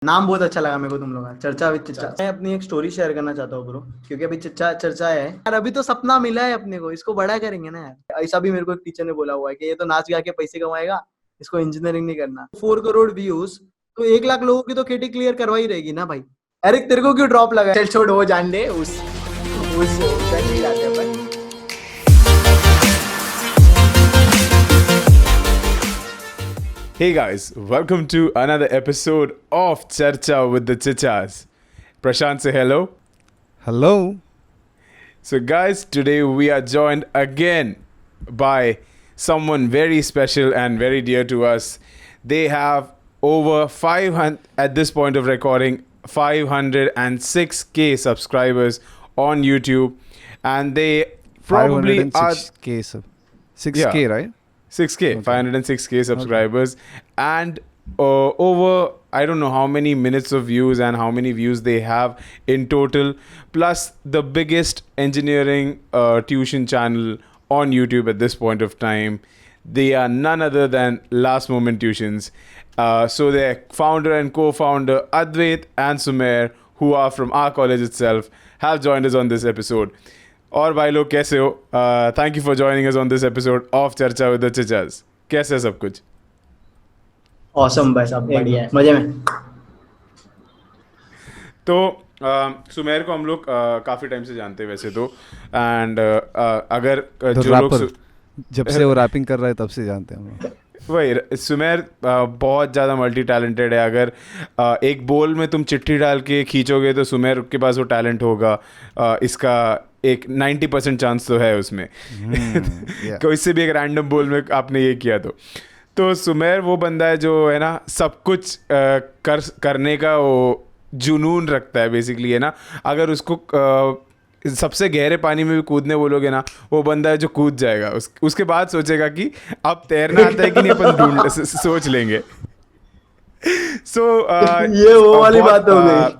नाम बहुत अच्छा लगा मेरे को तुम लोग का, चर्चा विद चचा। मैं अपनी एक स्टोरी शेयर करना चाहता हूँ ब्रो, क्योंकि अभी चर्चा चर्चा है यार। अभी तो सपना मिला है अपने को, इसको बड़ा करेंगे ना यार। ऐसा भी मेरे को एक टीचर ने बोला हुआ है कि ये तो नाच गा के पैसे कमाएगा, इसको इंजीनियरिंग नहीं करना। 4 करोड़ व्यूज तो 1 लाख लोगों की तो केटी क्लियर करवा ही रहेगी ना भाई। अरे तेरे को क्यों ड्रॉप लगा? चल छोड़, वो जान ले। उस नहीं जाते अपन। Hey guys, welcome to another episode of Charcha with the Chichas. Prashant, say hello. Hello. So guys, today we are joined again by someone very special and very dear to us. They have over 500, at this point of recording, 506k subscribers on YouTube, and they probably are 506k, 6k, right? 6k, Okay. 506k subscribers, and over I don't know how many minutes of views and how many views they have in total, plus the biggest engineering tuition channel on YouTube at this point of time. They are none other than Last Moment Tuitions. So their founder and co-founder Advait and Sumer, who are from our college itself, have joined us on this episode. और भाई लोग कैसे हो? Thank you for joining us on this episode of चर्चा with the चिचास. कैसे है सब कुछ? ऑसम भाई साहब, बढ़िया है, मजे में। तो सुमेर को हम लोग काफ़ी टाइम से जानते हैं वैसे तो, एंड अगर जो लोग जब से वो रैपिंग कर रहा है तब से जानते हैं हम लोग. वही सुमेर बहुत ज़्यादा मल्टी टैलेंटेड है. अगर एक बोल में तुम चिट्ठी डाल के खींचोगे तो सुमेर के पास वो टैलेंट होगा. इसका एक 90% चांस तो है उसमें. कोई से भी एक रैंडम बोल में आपने ये किया तो सुमेर वो बंदा है जो है ना सब कुछ करने का वो जुनून रखता है बेसिकली, है ना. अगर उसको सबसे गहरे पानी में भी कूदने बोलोगे ना, वो बंदा है जो कूद जाएगा. उसके बाद सोचेगा कि अब तैरना आता है कि नहीं, अपन ढूंढ सोच लेंगे. सो ये वो वाली बात हो गई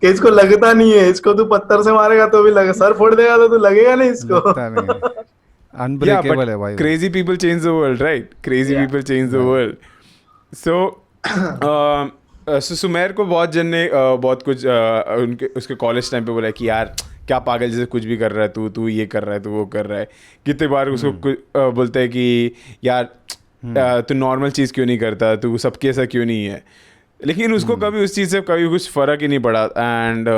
कि इसको लगता नहीं है. इसको तू पत्थर से मारेगा तो भी लगे, सर फोड़ देगा तो तू लगेगा नहीं इसको. अनब्रेकेबल है भाई. Crazy people change the world, right? Crazy people change the world. So Sumer को बहुत जन ने बहुत कुछ उसके कॉलेज टाइम पे बोला कि यार क्या पागल जैसे कुछ भी कर रहा है तू ये कर रहा है, तू वो कर रहा है. कितने बार उसको बोलते हैं कि यार तू नॉर्मल चीज़ क्यों नहीं करता, तू सबके ऐसा क्यों नहीं है. लेकिन उसको कभी उस चीज़ से कभी कुछ फ़र्क ही नहीं पड़ा. एंड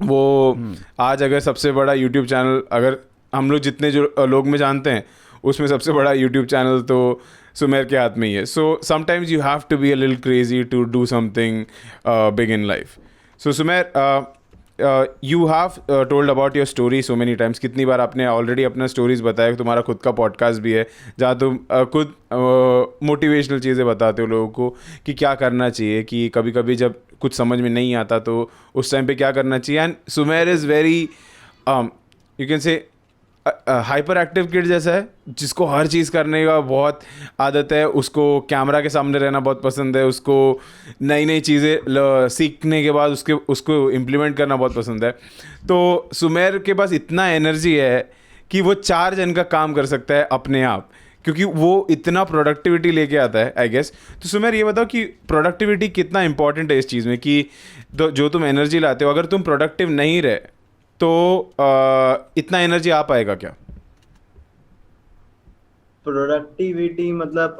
वो आज अगर सबसे बड़ा यूट्यूब चैनल, अगर हम लोग जितने जो लोग में जानते हैं उसमें सबसे बड़ा यूट्यूब चैनल तो सुमेर के हाथ में ही है. So sometimes you have to be a little crazy to do something big in life. So Sumer, you have told about your story so many times. कितनी बार आपने ऑलरेडी अपना स्टोरीज बताया. तुम्हारा खुद का पॉडकास्ट भी है जहाँ तुम खुद मोटिवेशनल चीज़ें बताते हो लोगों को कि क्या करना चाहिए, कि कभी कभी जब कुछ समझ में नहीं आता तो उस टाइम पे क्या करना चाहिए. And Sumer is very you can say hyper active kid जैसा है, जिसको हर चीज़ करने का बहुत आदत है. उसको कैमरा के सामने रहना बहुत पसंद है. उसको नई नई चीज़ें सीखने के बाद उसको इम्प्लीमेंट करना बहुत पसंद है. तो सुमेर के पास इतना एनर्जी है कि वो 4 जन का काम कर सकता है अपने आप, क्योंकि वो इतना प्रोडक्टिविटी लेके आता है आई गेस. तो सुमेर ये बताओ कि प्रोडक्टिविटी कितना इंपॉर्टेंट है इस चीज़ में, कि जो तुम एनर्जी लाते हो, अगर तुम प्रोडक्टिव नहीं रहे तो इतना एनर्जी आ पाएगा क्या? प्रोडक्टिविटी मतलब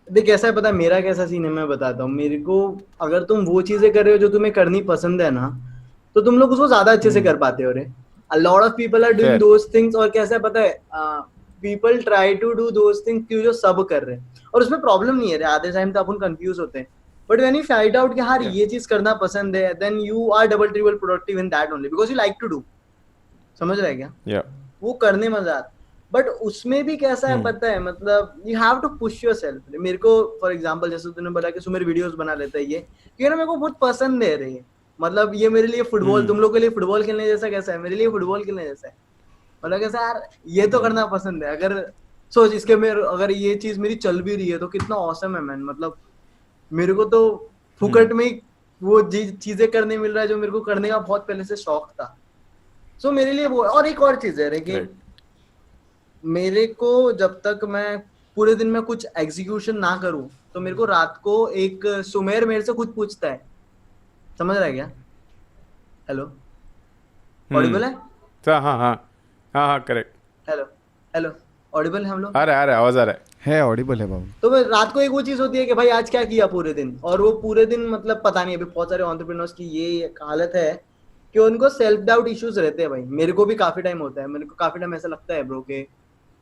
देख कैसा है, पता है मेरा कैसा सीन है, मैं बताता हूँ. मेरे को अगर तुम वो चीजें कर रहे हो जो तुम्हें करनी पसंद है ना, तो तुम लोग उसको ज्यादा अच्छे से कर पाते हो. रे a lot of people are doing those things. और कैसा है पता है, people try to do those things क्यों जो सब कर रहे हैं, और उसमें प्रॉब्लम नहीं है रे. आधे टाइम तो अपन कंफ्यूज होते हैं, but when you find out कि यार ये चीज करना पसंद है, then you are double triple productive in that only because you like to do. समझ रहे हैं क्या? वो करने मजा आता. बट उसमें भी कैसा है पता है, मतलब you have to push yourself. मेरे को फॉर एग्जांपल जैसे तूने बोला कि सुमेर वीडियोस बना लेता है, ये क्योंकि ना मेरे को बहुत पसंद है रे. मतलब ये मेरे लिए फुटबॉल, तुम लोग के लिए फुटबॉल खेलने जैसा कैसा है, मेरे लिए फुटबॉल खेलने जैसा है. मतलब कैसा यार, ये तो करना पसंद है. अगर सोच इसके में अगर ये चीज मेरी चल भी रही है तो कितना ऑसम है मैन. मतलब मेरे को तो फुकट में वो चीजें करने मिल रहा है जो मेरे को करने का बहुत पहले से शौक था. सो मेरे लिए वो. और एक और चीज है कि मेरे को जब तक मैं पूरे दिन में कुछ एग्जीक्यूशन ना करूं तो मेरे को रात को एक सुमेर मेरे से खुद पूछता है, समझ रहा है क्या? हेलो, ऑडिबल है? हाँ हाँ हाँ हाँ हाँ करेक्ट। हेलो हेलो, ऑडिबल है हम लोग? आ रहा है आवाज आ रहा है ऑडिबल है बाबू। तो मैं रात को एक वो चीज होती है कि भाई आज क्या किया पूरे दिन, और वो पूरे दिन मतलब पता नहीं, अभी बहुत सारे एंटरप्रेन्योर्स की ये एक हालत है कि उनको सेल्फ डाउट इश्यूज रहते हैं भाई। मेरे को भी काफी टाइम होता है, मेरे को काफी टाइम ऐसा लगता है ब्रो के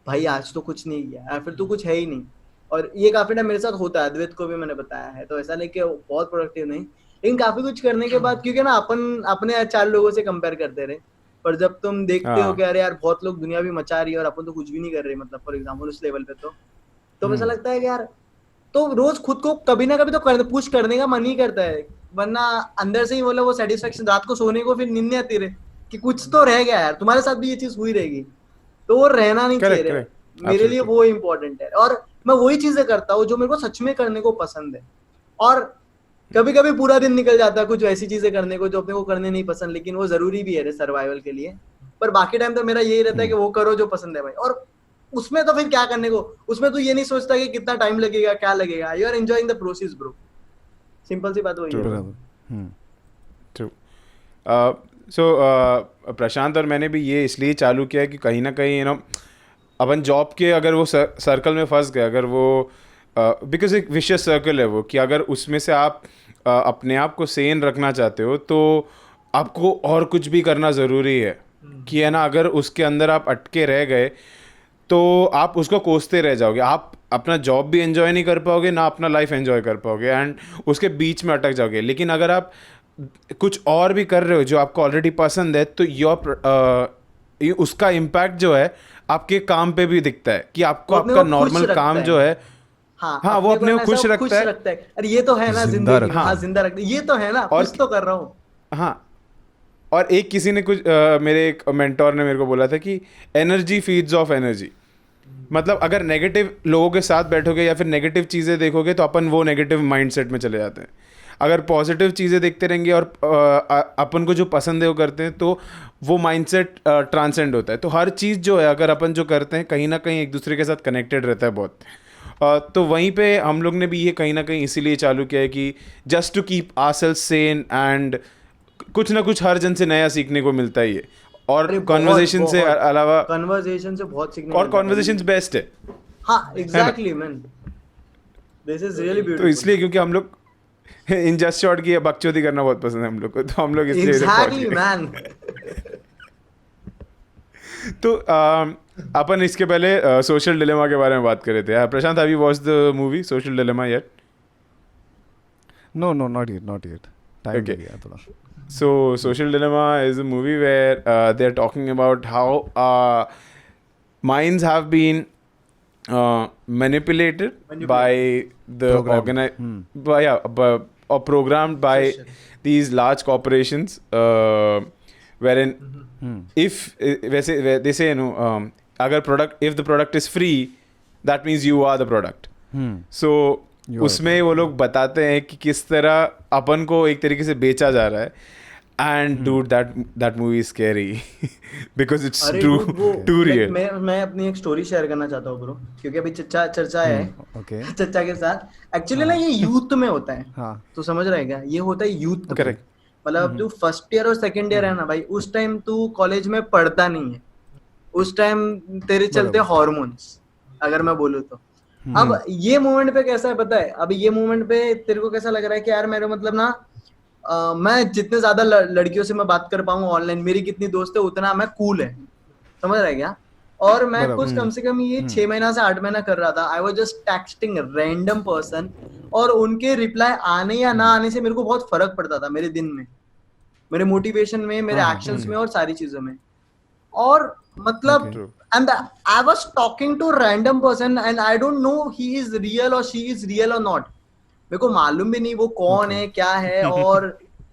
भाई आज तो कुछ नहीं किया, या फिर तो कुछ है ही नहीं। और ये काफी टाइम मेरे साथ होता है, अद्वैत को भी मैंने बताया है, तो ऐसा नहीं कि बहुत प्रोडक्टिव नहीं, लेकिन काफी कुछ करने के बाद, क्योंकि ना अपन अपने 4 लोगों से कंपेयर करते रहे, पर जब तुम देखते हो कि अरे यार बहुत लोग दुनिया भी मचा रही है और अपन तो कुछ भी नहीं कर रहे, मतलब फॉर एग्जाम्पल उस लेवल पे, तो ऐसा लगता है कि यार तो रोज खुद को कभी ना कभी तो पुश करने का मन ही करता है, वरना अंदर से ही बोला वो सेटिस्फेक्शन, रात को सोने को फिर नींद नहीं आती रहे कि कुछ तो रह गया यार। तुम्हारे साथ भी ये चीज हुई रहेगी, तो वो रहना नहीं चाहिए करेक्ट करेक्ट मेरे लिए, वो इम्पोर्टेंट है। और मैं वही चीजें करता हूँ जो मेरे को सच में करने को पसंद है। और कभी कभी पूरा दिन निकल जाता है कुछ ऐसी चीजें करने को जो अपने को करने नहीं पसंद, लेकिन वो जरूरी भी है सर्वाइवल के लिए। पर बाकी टाइम तो मेरा यही रहता है कि वो करो जो पसंद है भाई। और उसमें तो फिर क्या करने को, उसमें तो ये नहीं सोचता कि कितना टाइम लगेगा क्या लगेगा, you are enjoying the process bro, simple सी बात वही है। ट्रू। सो प्रशांत और मैंने भी ये इसलिए चालू किया है कि कहीं ना कहीं अपन जॉब के अगर वो सर्कल में फंस गए, अगर वो बिकॉज एक विशियस सर्कल है वो, कि अगर उसमें से आप अपने आप को सेन रखना चाहते हो तो आपको और कुछ भी करना ज़रूरी है, कि है ना। अगर उसके अंदर आप अटके रह गए तो आप उसको कोसते रह जाओगे, आप अपना जॉब भी एंजॉय नहीं कर पाओगे, ना अपना लाइफ एंजॉय कर पाओगे, एंड उसके बीच में अटक जाओगे। लेकिन अगर आप कुछ और भी कर रहे हो जो आपको ऑलरेडी पसंद है, तो उसका इम्पैक्ट जो है आपके काम पे भी दिखता है, कि आपको आपका नॉर्मल काम जो है हाँ वो अपने को खुश रखता है। अरे ये तो है ना जिंदगी, हाँ जिंदा रखता है, ये तो है ना, कुछ तो कर रहा हूँ। हाँ, और एक किसी ने कुछ मेरे एक मेंटोर ने मेरे को बोला था कि एनर्जी फीड्स ऑफ एनर्जी। मतलब अगर नेगेटिव लोगों के साथ बैठोगे या फिर नेगेटिव चीज़ें देखोगे तो अपन वो नेगेटिव माइंडसेट में चले जाते हैं। अगर पॉजिटिव चीज़ें देखते रहेंगे और अपन को जो पसंद है वो करते हैं तो वो माइंडसेट ट्रांसेंड होता है। तो हर चीज़ जो है अगर अपन जो करते हैं कहीं ना कहीं एक दूसरे के साथ कनेक्टेड रहता है बहुत। तो वहीं पे हम लोग ने भी ये कहीं ना कहीं इसीलिए चालू किया है कि just to keep ourselves sane, and कुछ ना कुछ हर जन से नया सीखने को मिलता ही है। और कॉन्वर्जेशन से अलावा कॉन्वर्जेशन से बहुत सीखने और कॉन्वर्जेशंस बेस्ट है। हाँ exactly man, this is really beautiful. तो इसलिए क्योंकि हम लोग इन जस्ट शॉर्ट की बकचोदी करना बहुत पसंद है हम लोग को, तो हम लोग इसलिए एग्जैक्टली मैन। तो अपन इसके पहले सोशल डिलेमा के बारे में बात कर रहे थे। Prashant, have you watched the movie social dilemma yet? No not yet time लगेगा थोड़ा। So, Social Dilemma is a movie where they're talking about how minds have been manipulated by the or programmed by these large corporations, wherein if they say if the product is free, that means you are the product. So उसमें वो लोग बताते हैं कि किस तरह अपन को एक तरीके से बेचा जा रहा है। And dude that movie is scary because it's too real. मैं अपनी एक स्टोरी शेयर करना चाहता हूँ ब्रो, क्योंकि अभी चर्चा है चचा के साथ। एक्चुअली ना ये यूथ में होता है, तो समझ रहे क्या, ये होता है यूथ। करेक्ट। मतलब तू फर्स्ट ईयर और सेकंड ईयर है ना भाई, उस टाइम तू कॉलेज में पढ़ता नहीं है, उस टाइम तेरे चलते हॉर्मोन्स, अगर मैं बोलूँ तो। अब ये मोमेंट पे कैसा है पता है, अब ये मोमेंट पे तेरे को कैसा लग रहा है कि यार मेरे मतलब ना मैं जितने ज्यादा लड़कियों से मैं बात कर पाऊँ ऑनलाइन, मेरी कितनी दोस्त है उतना मैं कूल है, समझ रहा है क्या। और मैं कुछ कम से कम ये 6 महीना से 8 महीना कर रहा था। आई was just texting random person, और उनके रिप्लाई आने या ना आने से मेरे को बहुत फर्क पड़ता था मेरे दिन में, मेरे मोटिवेशन में, मेरे एक्शंस में और सारी चीजों में। और मतलब and I was talking to a random person and I don't know he is real or she is real or not. मेरे को मालूम भी नहीं वो कौन है क्या है। और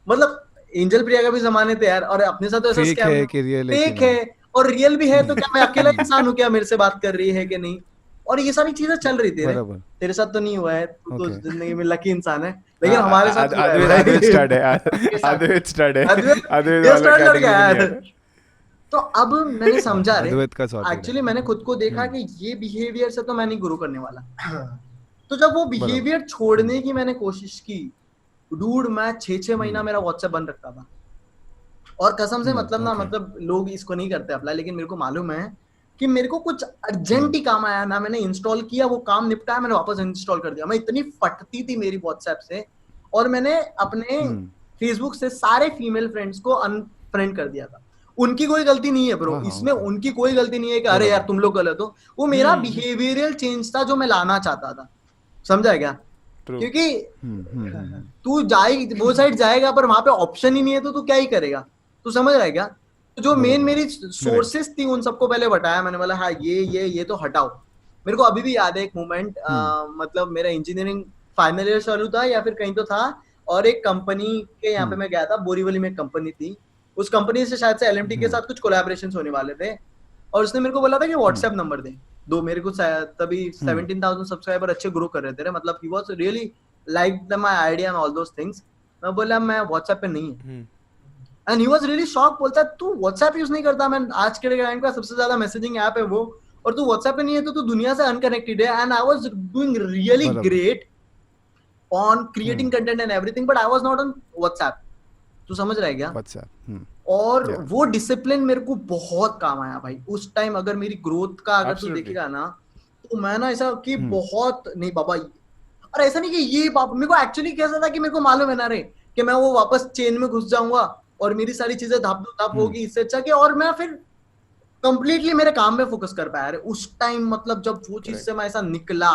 मतलब एंजल प्रिया का भी जमाने थे यार, और अपने साथ तो ऐसा फेक है कि रियल है, फेक है और रियल भी है, तो क्या मैं अकेला इंसान हूँ क्या, मेरे से बात कर रही है कि नहीं। और ये सारी चीजें चल रही थी। तेरे साथ तो नहीं हुआ है, तू तो जिंदगी में लकी इंसान है, लेकिन हमारे साथ तो अब मैंने समझा एक्चुअली मैंने खुद को देखा कि ये बिहेवियर से तो मैं नहीं ग्रो करने वाला। तो जब वो बिहेवियर छोड़ने की मैंने कोशिश की, डूड मैं 6 महीना मेरा व्हाट्सएप बंद रखता था। और कसम से मतलब ना, मतलब लोग इसको नहीं करते अप्लाई, लेकिन मेरे को मालूम है कि मेरे को कुछ अर्जेंट ही काम आया ना, मैंने इंस्टॉल किया, वो काम निपटाया, मैंने वापस इंस्टॉल कर दिया। मैं इतनी फटती थी मेरी व्हाट्सएप से, और मैंने अपने फेसबुक से सारे फीमेल फ्रेंड्स को अनफ्रेंड कर दिया था। उनकी कोई गलती नहीं है ब्रो, इसमें उनकी कोई गलती नहीं है कि अरे यार तुम लोग गलत हो। वो मेरा बिहेवियरल चेंज था जो मैं लाना चाहता था, समझा है क्या? क्योंकि तू जाएगी वो साइड जाएगा, पर वहां पे ऑप्शन ही नहीं है, तो तू क्या ही करेगा? तू समझ रहा है क्या? तो जो मेन मेरी सोर्सेस थी उन सबको पहले बताया मैंने, बोला हाँ ये तो हटाओ। मेरे को अभी भी याद है एक मोमेंट, मतलब मेरा इंजीनियरिंग फाइनल ईयर चालू था या फिर कहीं तो था, और एक कंपनी के यहाँ पे मैं गया था, बोरीवली में एक कंपनी थी। उस कंपनी से शायद से एलएमटी के साथ कुछ कोलैबोरेशन होने वाले थे, और उसने मेरे को बोला था कि व्हाट्सएप नंबर दे दो मेरे को। तभी 17,000 सब्सक्राइबर अच्छे ग्रो कर रहे थे, मतलब he was really like my idea and all those things. मैं बोला मैं व्हाट्सएप पे नहीं है, and he was really shock. बोलता है तू व्हाट्सएप यूज नहीं करता? मैं आज के टाइम का सबसे ज्यादा मैसेजिंग ऐप है वो, और तू व्हाट्सएप पे नहीं है, तो तू दुनिया से अनकनेक्टेड है। And I was doing really great on creating content and everything, but I was not on WhatsApp. तू समझ रहा है क्या? व्हाट्सएप। और वो डिसिप्लिन मेरे को बहुत काम आया भाई उस टाइम। अगर मेरी ग्रोथ का अगर तू देखेगा ना, तो मैं ना ऐसा कि बहुत नहीं बाबा, और ऐसा नहीं कि ये मेरे को एक्चुअली कैसा था कि मेरे को मालूम है ना रे कि मैं वो वापस चेन में घुस जाऊंगा और मेरी सारी चीजें धप होगी। इससे अच्छा कि और मैं फिर कंप्लीटली मेरे काम में फोकस कर पाया रे उस टाइम। मतलब जब वो चीज से मैं ऐसा निकला,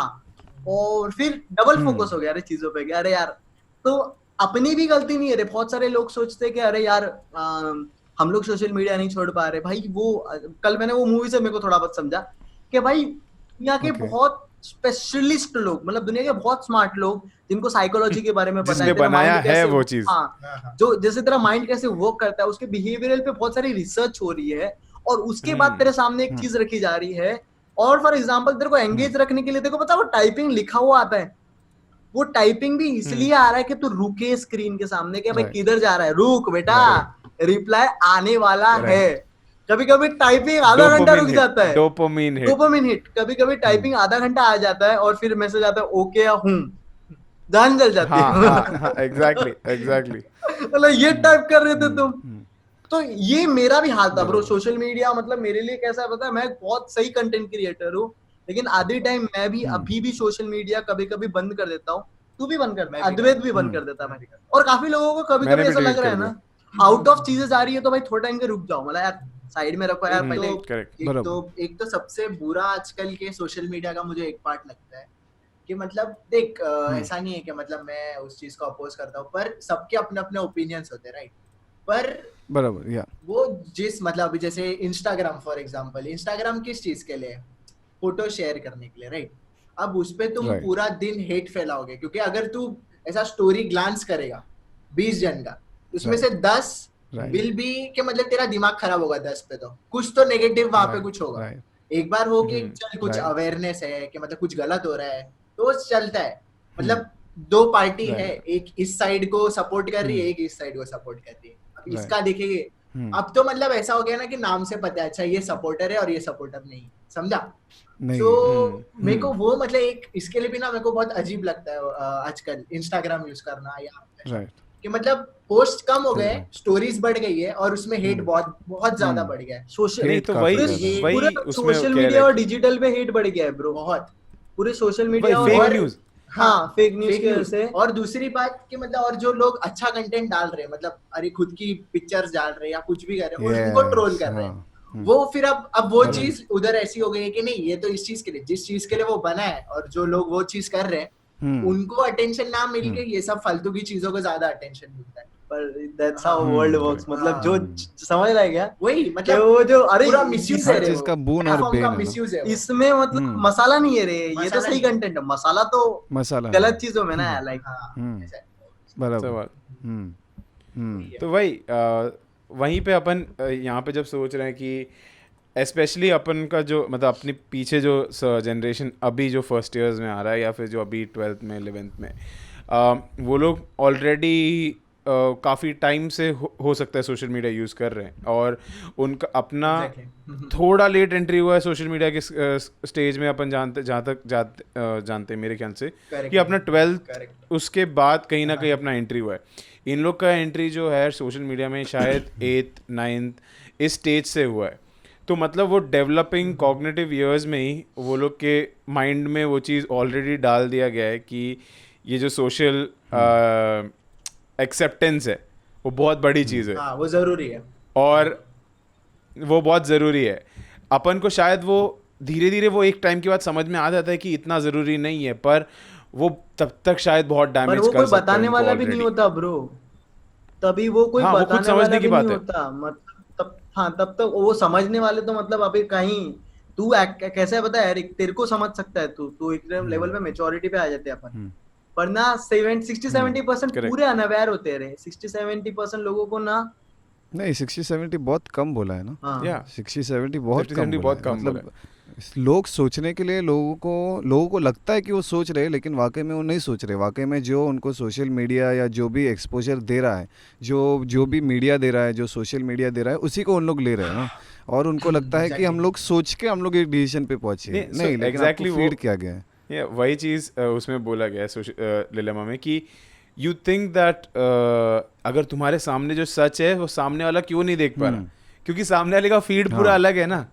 और फिर डबल फोकस हो गया रे चीजों पे, अरे यार तो अपनी भी गलती नहीं है रे। बहुत सारे लोग सोचते हैं कि अरे यार हम लोग सोशल मीडिया नहीं छोड़ पा रहे भाई। वो कल मैंने वो मूवी से मेरे को थोड़ा बहुत समझा कि भाई दुनिया के बहुत स्पेशलिस्ट लोग, मतलब दुनिया के बहुत स्मार्ट लोग जिनको साइकोलॉजी के बारे में पता है, बनाया है वो चीज, हाँ, जो जैसे तेरा माइंड कैसे वर्क करता है, उसके बिहेवियरल पे बहुत सारी रिसर्च हो रही है, और उसके बाद तेरे सामने एक चीज रखी जा रही है। और फॉर एग्जांपल तेरे को एंगेज रखने के लिए तेरे को पता है वो टाइपिंग लिखा हुआ आता है, वो टाइपिंग भी इसलिए आ रहा है कि तू रुके स्क्रीन के सामने कि भाई किधर जा रहा है, रुक बेटा, रिप्लाई आने वाला है। कभी कभी टाइपिंग आधा घंटा रुक जाता है, डोपामिन हिट। कभी कभी टाइपिंग आधा घंटा आ जाता है और फिर मैसेज आता है ओके या हूं, जान जल जाती है। एग्जैक्टली मतलब ये टाइप कर रहे थे तुम। तो ये मेरा भी हाल था ब्रो। सोशल मीडिया मतलब मेरे लिए कैसा है पता है, मैं बहुत सही कंटेंट क्रिएटर हूँ, लेकिन आधे टाइम मैं भी अभी भी सोशल मीडिया कभी कभी बंद कर देता हूँ। तू भी बंद कर, अद्वैत भी बंद कर देता है। और काफी लोगों को कभी कभी ऐसा लग रहा है ना, आउट ऑफ चीजें जा रही है तो भाई थोड़ा टाइम के रुक जाओ, मतलब यार साइड में रखो यार पहले। एक तो सबसे बुरा आजकल के सोशल मीडिया का मुझे एक पार्ट लगता है कि मतलब देख ऐसा नहीं है कि मतलब मैं उस चीज को अपोज करता हूँ, पर सबके अपने अपने ओपिनियंस होते हैं, राइट? पर बराबर, या वो जिस मतलब अभी जैसे इंस्टाग्राम फॉर एग्जांपल, इंस्टाग्राम किस चीज के लिए? फोटो शेयर करने के लिए, राइट? अब उस पे तुम पूरा दिन हेट फैलाओगे, क्योंकि अगर तू ऐसा स्टोरी ग्लांस करेगा 20 जन का, उसमें से 10 विल बी कि मतलब तेरा दिमाग खराब होगा, 10 पे तो कुछ तो नेगेटिव वहां पे कुछ होगा। एक बार हो कि चल कुछ अवेयरनेस है कि मतलब कुछ गलत हो रहा है तो चलता है, मतलब दो पार्टी है, एक इस साइड को सपोर्ट कर रही है, एक इस साइड को सपोर्ट कर रही है। अब इसका देखेंगे, अब तो मतलब ऐसा हो गया ना कि नाम से पता है अच्छा ये सपोर्टर है और ये सपोर्टर नहीं, समझा? तो मेरे को वो मतलब एक इसके लिए भी ना मेरे को बहुत अजीब लगता है आजकल इंस्टाग्राम यूज करना, या कि मतलब पोस्ट कम हो गए, स्टोरीज बढ़ गई है और उसमें हेट बहुत बहुत ज्यादा बढ़ गया है। सोशल मीडिया और डिजिटल पे हेट बढ़ गया है ब्रो, बहुत। पूरे सोशल मीडिया और फेक न्यूज की वजह से। और दूसरी बात कि मतलब और जो लोग अच्छा कंटेंट डाल रहे हैं, मतलब अरे खुद की पिक्चर्स डाल रहे हैं या कुछ भी कर रहे हैं, उनको ट्रोल कर रहे हैं। वो फिर अब वो चीज उधर ऐसी हो गई है कि नहीं ये तो इस चीज के लिए, जिस चीज के लिए वो बना है, और जो लोग वो चीज कर रहे हैं उनको अटेंशन ना मिल के ये सब फालतू की चीजों को ज्यादा अटेंशन मिलता है। पर दैट्स हाउ वर्ल्ड वर्क्स, मतलब जो समझ रहा है क्या, वही मतलब वो जो अरे पूरा मिसयूज है रे, इसका बून और बेन है मिसयूज है इसमें, मतलब मसाला नहीं है रे, ये तो सही कंटेंट है, मसाला तो गलत चीजों में ना, लाइक बराबर। तो भाई वहीं पे अपन यहाँ पे जब सोच रहे हैं कि स्पेशली अपन का जो मतलब अपने पीछे जो जनरेशन अभी जो फर्स्ट ईयर्स में आ रहा है या फिर जो अभी 12th में 11th में वो लोग ऑलरेडी काफ़ी टाइम से हो सकता है सोशल मीडिया यूज़ कर रहे हैं और उनका अपना Exactly. थोड़ा लेट एंट्री हुआ है सोशल मीडिया के स्टेज में, अपन जानते जहाँ तक जानते हैं मेरे ख्याल से Correct. कि अपना 12th Correct. उसके बाद कहीं ना कहीं अपना एंट्री हुआ है। इन लोग का एंट्री जो है सोशल मीडिया में शायद 8th 9th इस स्टेज से हुआ है। तो मतलब वो डेवलपिंग कॉग्निटिव ईयर्स में ही वो लोग के माइंड में वो चीज़ ऑलरेडी डाल दिया गया है कि ये जो सोशल एक्सेप्टेंस है वो बहुत बड़ी चीज़ है हाँ, वो जरूरी है। और वो बहुत ज़रूरी है। अपन को शायद वो धीरे धीरे वो एक टाइम के बाद समझ में आ जाता है कि इतना ज़रूरी नहीं है, पर वो तब तक शायद बहुत पर डैमेज वो कर कोई सकता है बताने उनको वाला भी नहीं already। होता ब्रो, तभी वो कोई हाँ, वो खुद बताने समझने वाला की भी बात नहीं है। होता, मतलब तब हाँ तब तक वो समझने वाले तो मतलब अभी कहीं तू कैसे है पता है एरिक, तेरे को समझ सकता है, तू तू एक लेवल पे मेच्योरिटी पे आ जाते हैं अपन, पर ना 60-70% Correct. पूरे अनअवेयर होते रहे, 60-70% लोगों को ना। नहीं 60-70 बहुत कम बोला है ना, हाँ या 60-70 बहुत 60-70 कम बोला बहुत है। कम बोला मतलब लोग सोचने के लिए लोगों को लगता है कि वो सोच रहे हैं, लेकिन वाकई में वो नहीं सोच रहे। वाकई में जो उनको सोशल मीडिया या जो भी एक्सपोजर दे रहा है, जो भी मीडिया दे रहा है, जो सोशल मीडिया दे रहा है, उसी को उन लोग ले रहे हैं ना। और उनको लगता है कि हम लोग सोच के हम लोग एक डिसीजन पे पहुंचे हैं। नहीं, लेकिन exactly आपको फीड किया गया है। या वही चीज़ उसमें बोला गया है डिलेमा में कि यू थिंक दैट अगर तुम्हारे सामने जो सच है वो सामने वाला क्यों नहीं देख पा रहा, क्योंकि सामने वाले का फीड पूरा अलग है ना,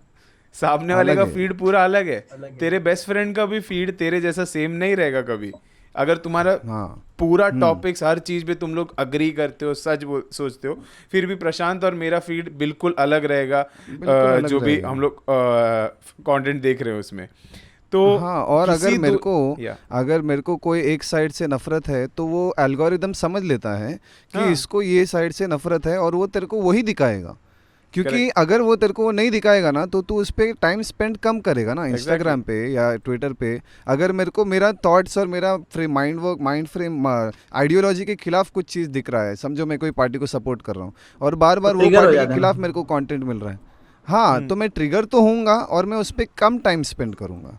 सामने वाले का फीड पूरा अलग है। तेरे बेस्ट फ्रेंड का भी फीड तेरे जैसा सेम नहीं रहेगा कभी। अगर तुम्हारा पूरा टॉपिक्स हर चीज पे तुम लोग अग्री करते हो, सच सोचते हो, फिर भी प्रशांत और मेरा फीड बिल्कुल अलग रहेगा, जो भी हम लोग कंटेंट देख रहे हो उसमें। तो हाँ, और अगर मेरे को कोई एक साइड से नफरत है तो वो एल्गोरिदम समझ लेता है कि इसको ये साइड से नफरत है और वो तेरे को वही दिखाएगा। क्योंकि अगर वो तेरे को वो नहीं दिखाएगा ना तो तू उस पर टाइम स्पेंड कम करेगा ना, इंस्टाग्राम पे या ट्विटर पे। अगर मेरे को मेरा थॉट्स और मेरा माइंड फ्रेम आइडियोलॉजी के खिलाफ कुछ चीज़ दिख रहा है, समझो मैं कोई पार्टी को सपोर्ट कर रहा हूँ और बार बार वो पार्टी के खिलाफ मेरे को कंटेंट मिल रहा है, हाँ तो मैं ट्रिगर तो होऊंगा और मैं उस पर कम टाइम स्पेंड करूंगा।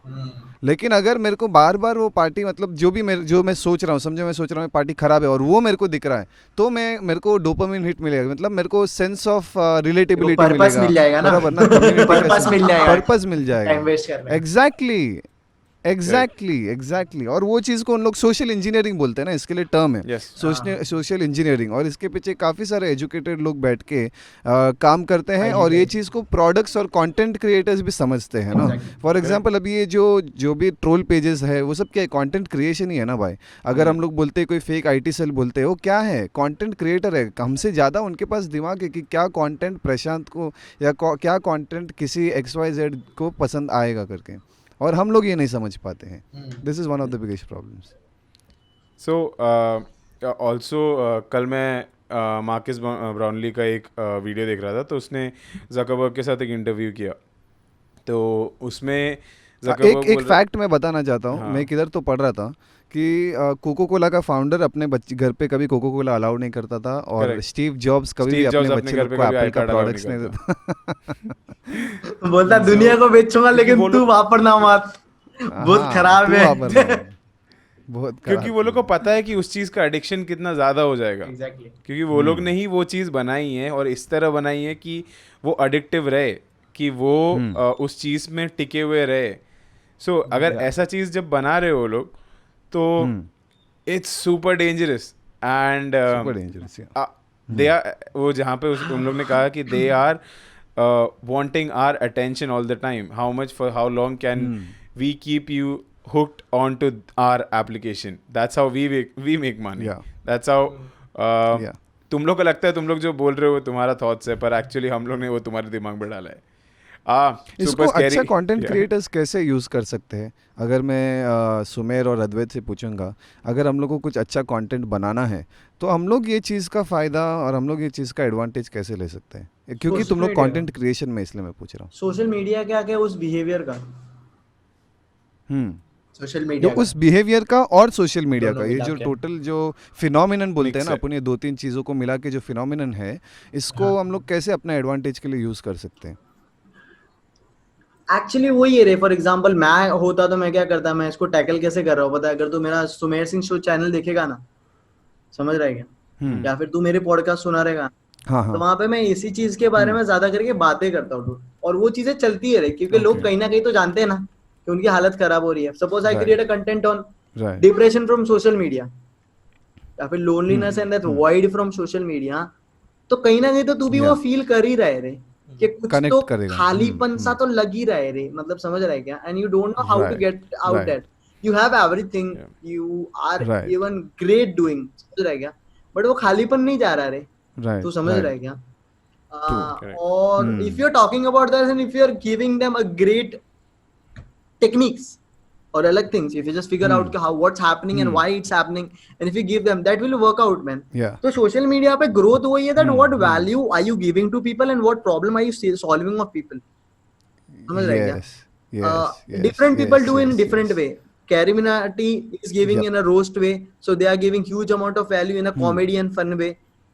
लेकिन अगर मेरे को बार बार वो पार्टी, मतलब जो मैं सोच रहा हूँ, समझो मैं सोच रहा हूँ पार्टी खराब है और वो मेरे को दिख रहा है, तो मेरे को डोपामिन हिट मिलेगा, मतलब मेरे को सेंस ऑफ रिलेटेबिलिटी मिलेगा, मिल जाएगा ना, बराबर ना, पर्पस मिल जाएगा। एग्जैक्टली और वो चीज़ को उन लोग सोशल इंजीनियरिंग बोलते हैं ना, इसके लिए टर्म है सोशल इंजीनियरिंग। और इसके पीछे काफ़ी सारे एजुकेटेड लोग बैठ के काम करते हैं और ये चीज़ को प्रोडक्ट्स और कंटेंट क्रिएटर्स भी समझते हैं ना। फॉर एग्जांपल अभी ये जो भी ट्रोल पेजेस है वो सब क्या है, कंटेंट क्रिएशन ही है ना भाई। अगर हम लोग बोलते हैं कोई फेक IT सेल बोलते हैं, वो क्या है, कंटेंट क्रिएटर है। हमसे ज़्यादा उनके पास दिमाग है कि क्या कंटेंट प्रशांत को या क्या कंटेंट किसी XYZ को पसंद आएगा करके, और हम लोग ये नहीं समझ पाते हैं। This is one of the biggest problems. So also कल मैं मार्कस ब्राउनली का एक वीडियो देख रहा था, तो उसने ज़करबर्ग के साथ एक इंटरव्यू किया, तो उसमें एक फैक्ट मैं बताना चाहता हूँ। मैं किधर तो पढ़ रहा था कि कोको कोला का फाउंडर अपने बच्चे घर पे कभी कोको कोला अलाउ नहीं करता था, और स्टीव जॉब्स कभी भी अपने बच्चे लोग को एप्पल का प्रोडक्ट्स नहीं देता। बोलता दुनिया को बेचूंगा लेकिन तू वापरना मत, बहुत खराब है। बहुत क्योंकि वो लोग को पता है कि उस चीज़ का एडिक्शन कितना ज़्यादा हो जाएगा। क्योंकि वो लोग ने ही वो चीज़ बनाई है और इस तरह बनाई है कि वो एडिक्टिव रहे, कि वो उस चीज़ में टिके हुए रहे। सो अगर ऐसा चीज़ जब बना रहे हो लोग तो it's super dangerous and they are, वो जहाँ पे उन लोग ने कहा कि they are wanting our attention all the time. How long can we keep you hooked onto our application? That's how we make money. That's how तुम लोग को लगता है तुम लोग जो बोल रहे हो तुम्हारा थॉट्स है, पर एक्चुअली हम लोग ने वो तुम्हारे दिमाग में डाला है। इसको अच्छा कंटेंट क्रिएटर्स कैसे यूज़ कर सकते हैं? अगर मैं सुमेर और अद्वैत से पूछूंगा, अगर हम लोग को कुछ अच्छा कंटेंट बनाना है तो हम लोग ये चीज़ का फ़ायदा और हम लोग ये चीज़ का एडवांटेज कैसे ले सकते हैं? क्योंकि तुम लोग कंटेंट क्रिएशन में, इसलिए मैं पूछ रहा हूँ। सोशल मीडिया क्या क्या उस बिहेवियर का, सोशल मीडिया उस बिहेवियर का और सोशल मीडिया का, ये जो टोटल जो फिनोमिनन बोलते हैं ना अपन, ये 2-3 चीज़ों को मिला के जो फिनोमिनन है, इसको हम लोग कैसे अपने एडवांटेज के लिए यूज़ कर सकते हैं? एक्चुअली वही है रे। फॉर एग्जांपल मैं होता तो मैं क्या करता, मैं इसको टैकल कैसे कर रहा हूँ पता है? अगर तू मेरा सुमेर सिंह शो चैनल देखेगा ना, समझ रहा है क्या, या फिर तू मेरे पॉडकास्ट सुना रहेगा, हाँ तो हाँ वहां पे मैं इसी चीज के बारे में ज्यादा करके बातें करता हूँ, और वो चीजें चलती है रे, क्योंकि लोग कहीं ना कहीं तो जानते हैं ना कि उनकी हालत खराब हो रही है। Suppose I create a content on right depression from social media, या फिर loneliness and that void from social media, तो कहीं ना कहीं तो तू भी वो फील कर ही रहे रे कि कुछ तो कनेक्ट करेगा खालीपन सा तो लग ही रहा है रे, मतलब समझ रहा है क्या, and you don't know how to right get out that, you have everything, you are right even great doing, समझ रहा है क्या, बट वो खालीपन नहीं जा रहा रे, राइट तू समझ रहा है राइट क्या। Correct. और if you're talking about this and if you're giving them a great techniques or अलग things, if you just figure out how what's happening and why it's happening, and if you give them, that will work out man. Yeah. तो social media पे growth वही है that what value are you giving to people and what problem are you solving of people, समझ रहे क्या। yes yes Different people yes do in yes different way. Carminati is giving in a roast way, so they are giving huge amount of value in a comedy and fun way.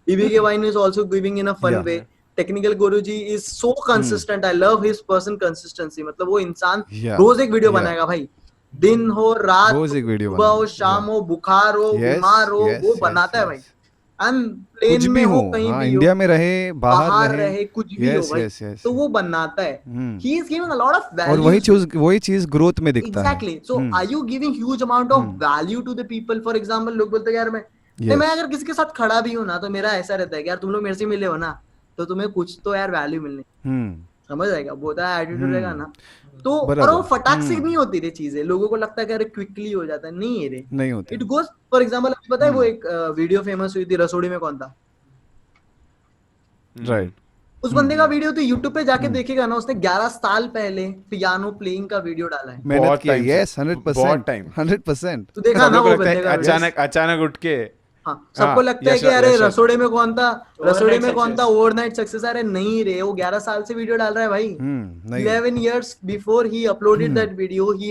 BBK Wine is also giving in a fun Yeah. way. Technical Guruji is so consistent. I love his person consistency. मतलब वो इंसान Yeah. रोज एक video Yeah. बनाएगा भाई, दिन हो रात रोज हो, एक वीडियो सुबह हो बनाएगा। शाम Yeah. हो, बुखार हो, Yes, बीमार हो, yes, वो yes, बनाता है yes. भाई। एंड कुछ प्लेन भी में हो, हो, कहीं हाँ भी हो, इंडिया में रहे बाहर रहे, कुछ भी हो yes भाई, yes yes तो वो बनाता है। He is giving a lot of और value. वही चीज ग्रोथ में दिखता है। Exactly. So are you giving huge amount of value to the people? For example, लोग बोलते हैं यार मैं Yes. अगर किसी के साथ खड़ा भी हूँ ना, तो मेरा ऐसा रहता है कि यार तुम लोग मेरे से मिले हो ना, तो तुम्हें कुछ तो यार वैल्यू मिलनी, समझ जाएगा, बहुत एटीट्यूड रहेगा ना, तो और वो फटाक से नहीं होती रे चीजें, लोगों को लगता है कि अरे क्विकली हो जाता है, नहीं है रे, नहीं होती। It goes. फॉर एग्जाम्पल अभी पता है वो एक वीडियो फेमस हुई थी रसोड़ी में कौन था, राइट उस बंदे का वीडियो तो यूट्यूब पे जाके देखेगा ना, उसने 11 साल पहले पियानो प्लेइंग का वीडियो डाला है। मेहनत बहुत किया time से, यस 100% बहुत time। 100% तो देखा सब ना लोग वो लगता है बंदे का वीडियो। अचानक उठ के हाँ, सबको लगता है कि अरे रसोड़े में कौन था, रसोड़े में कौन था, ओवरनाइट सक्सेस, अरे नहीं रे, वो 11 साल से वीडियो डाल रहा है भाई। नहीं 11 years before he uploaded that video, he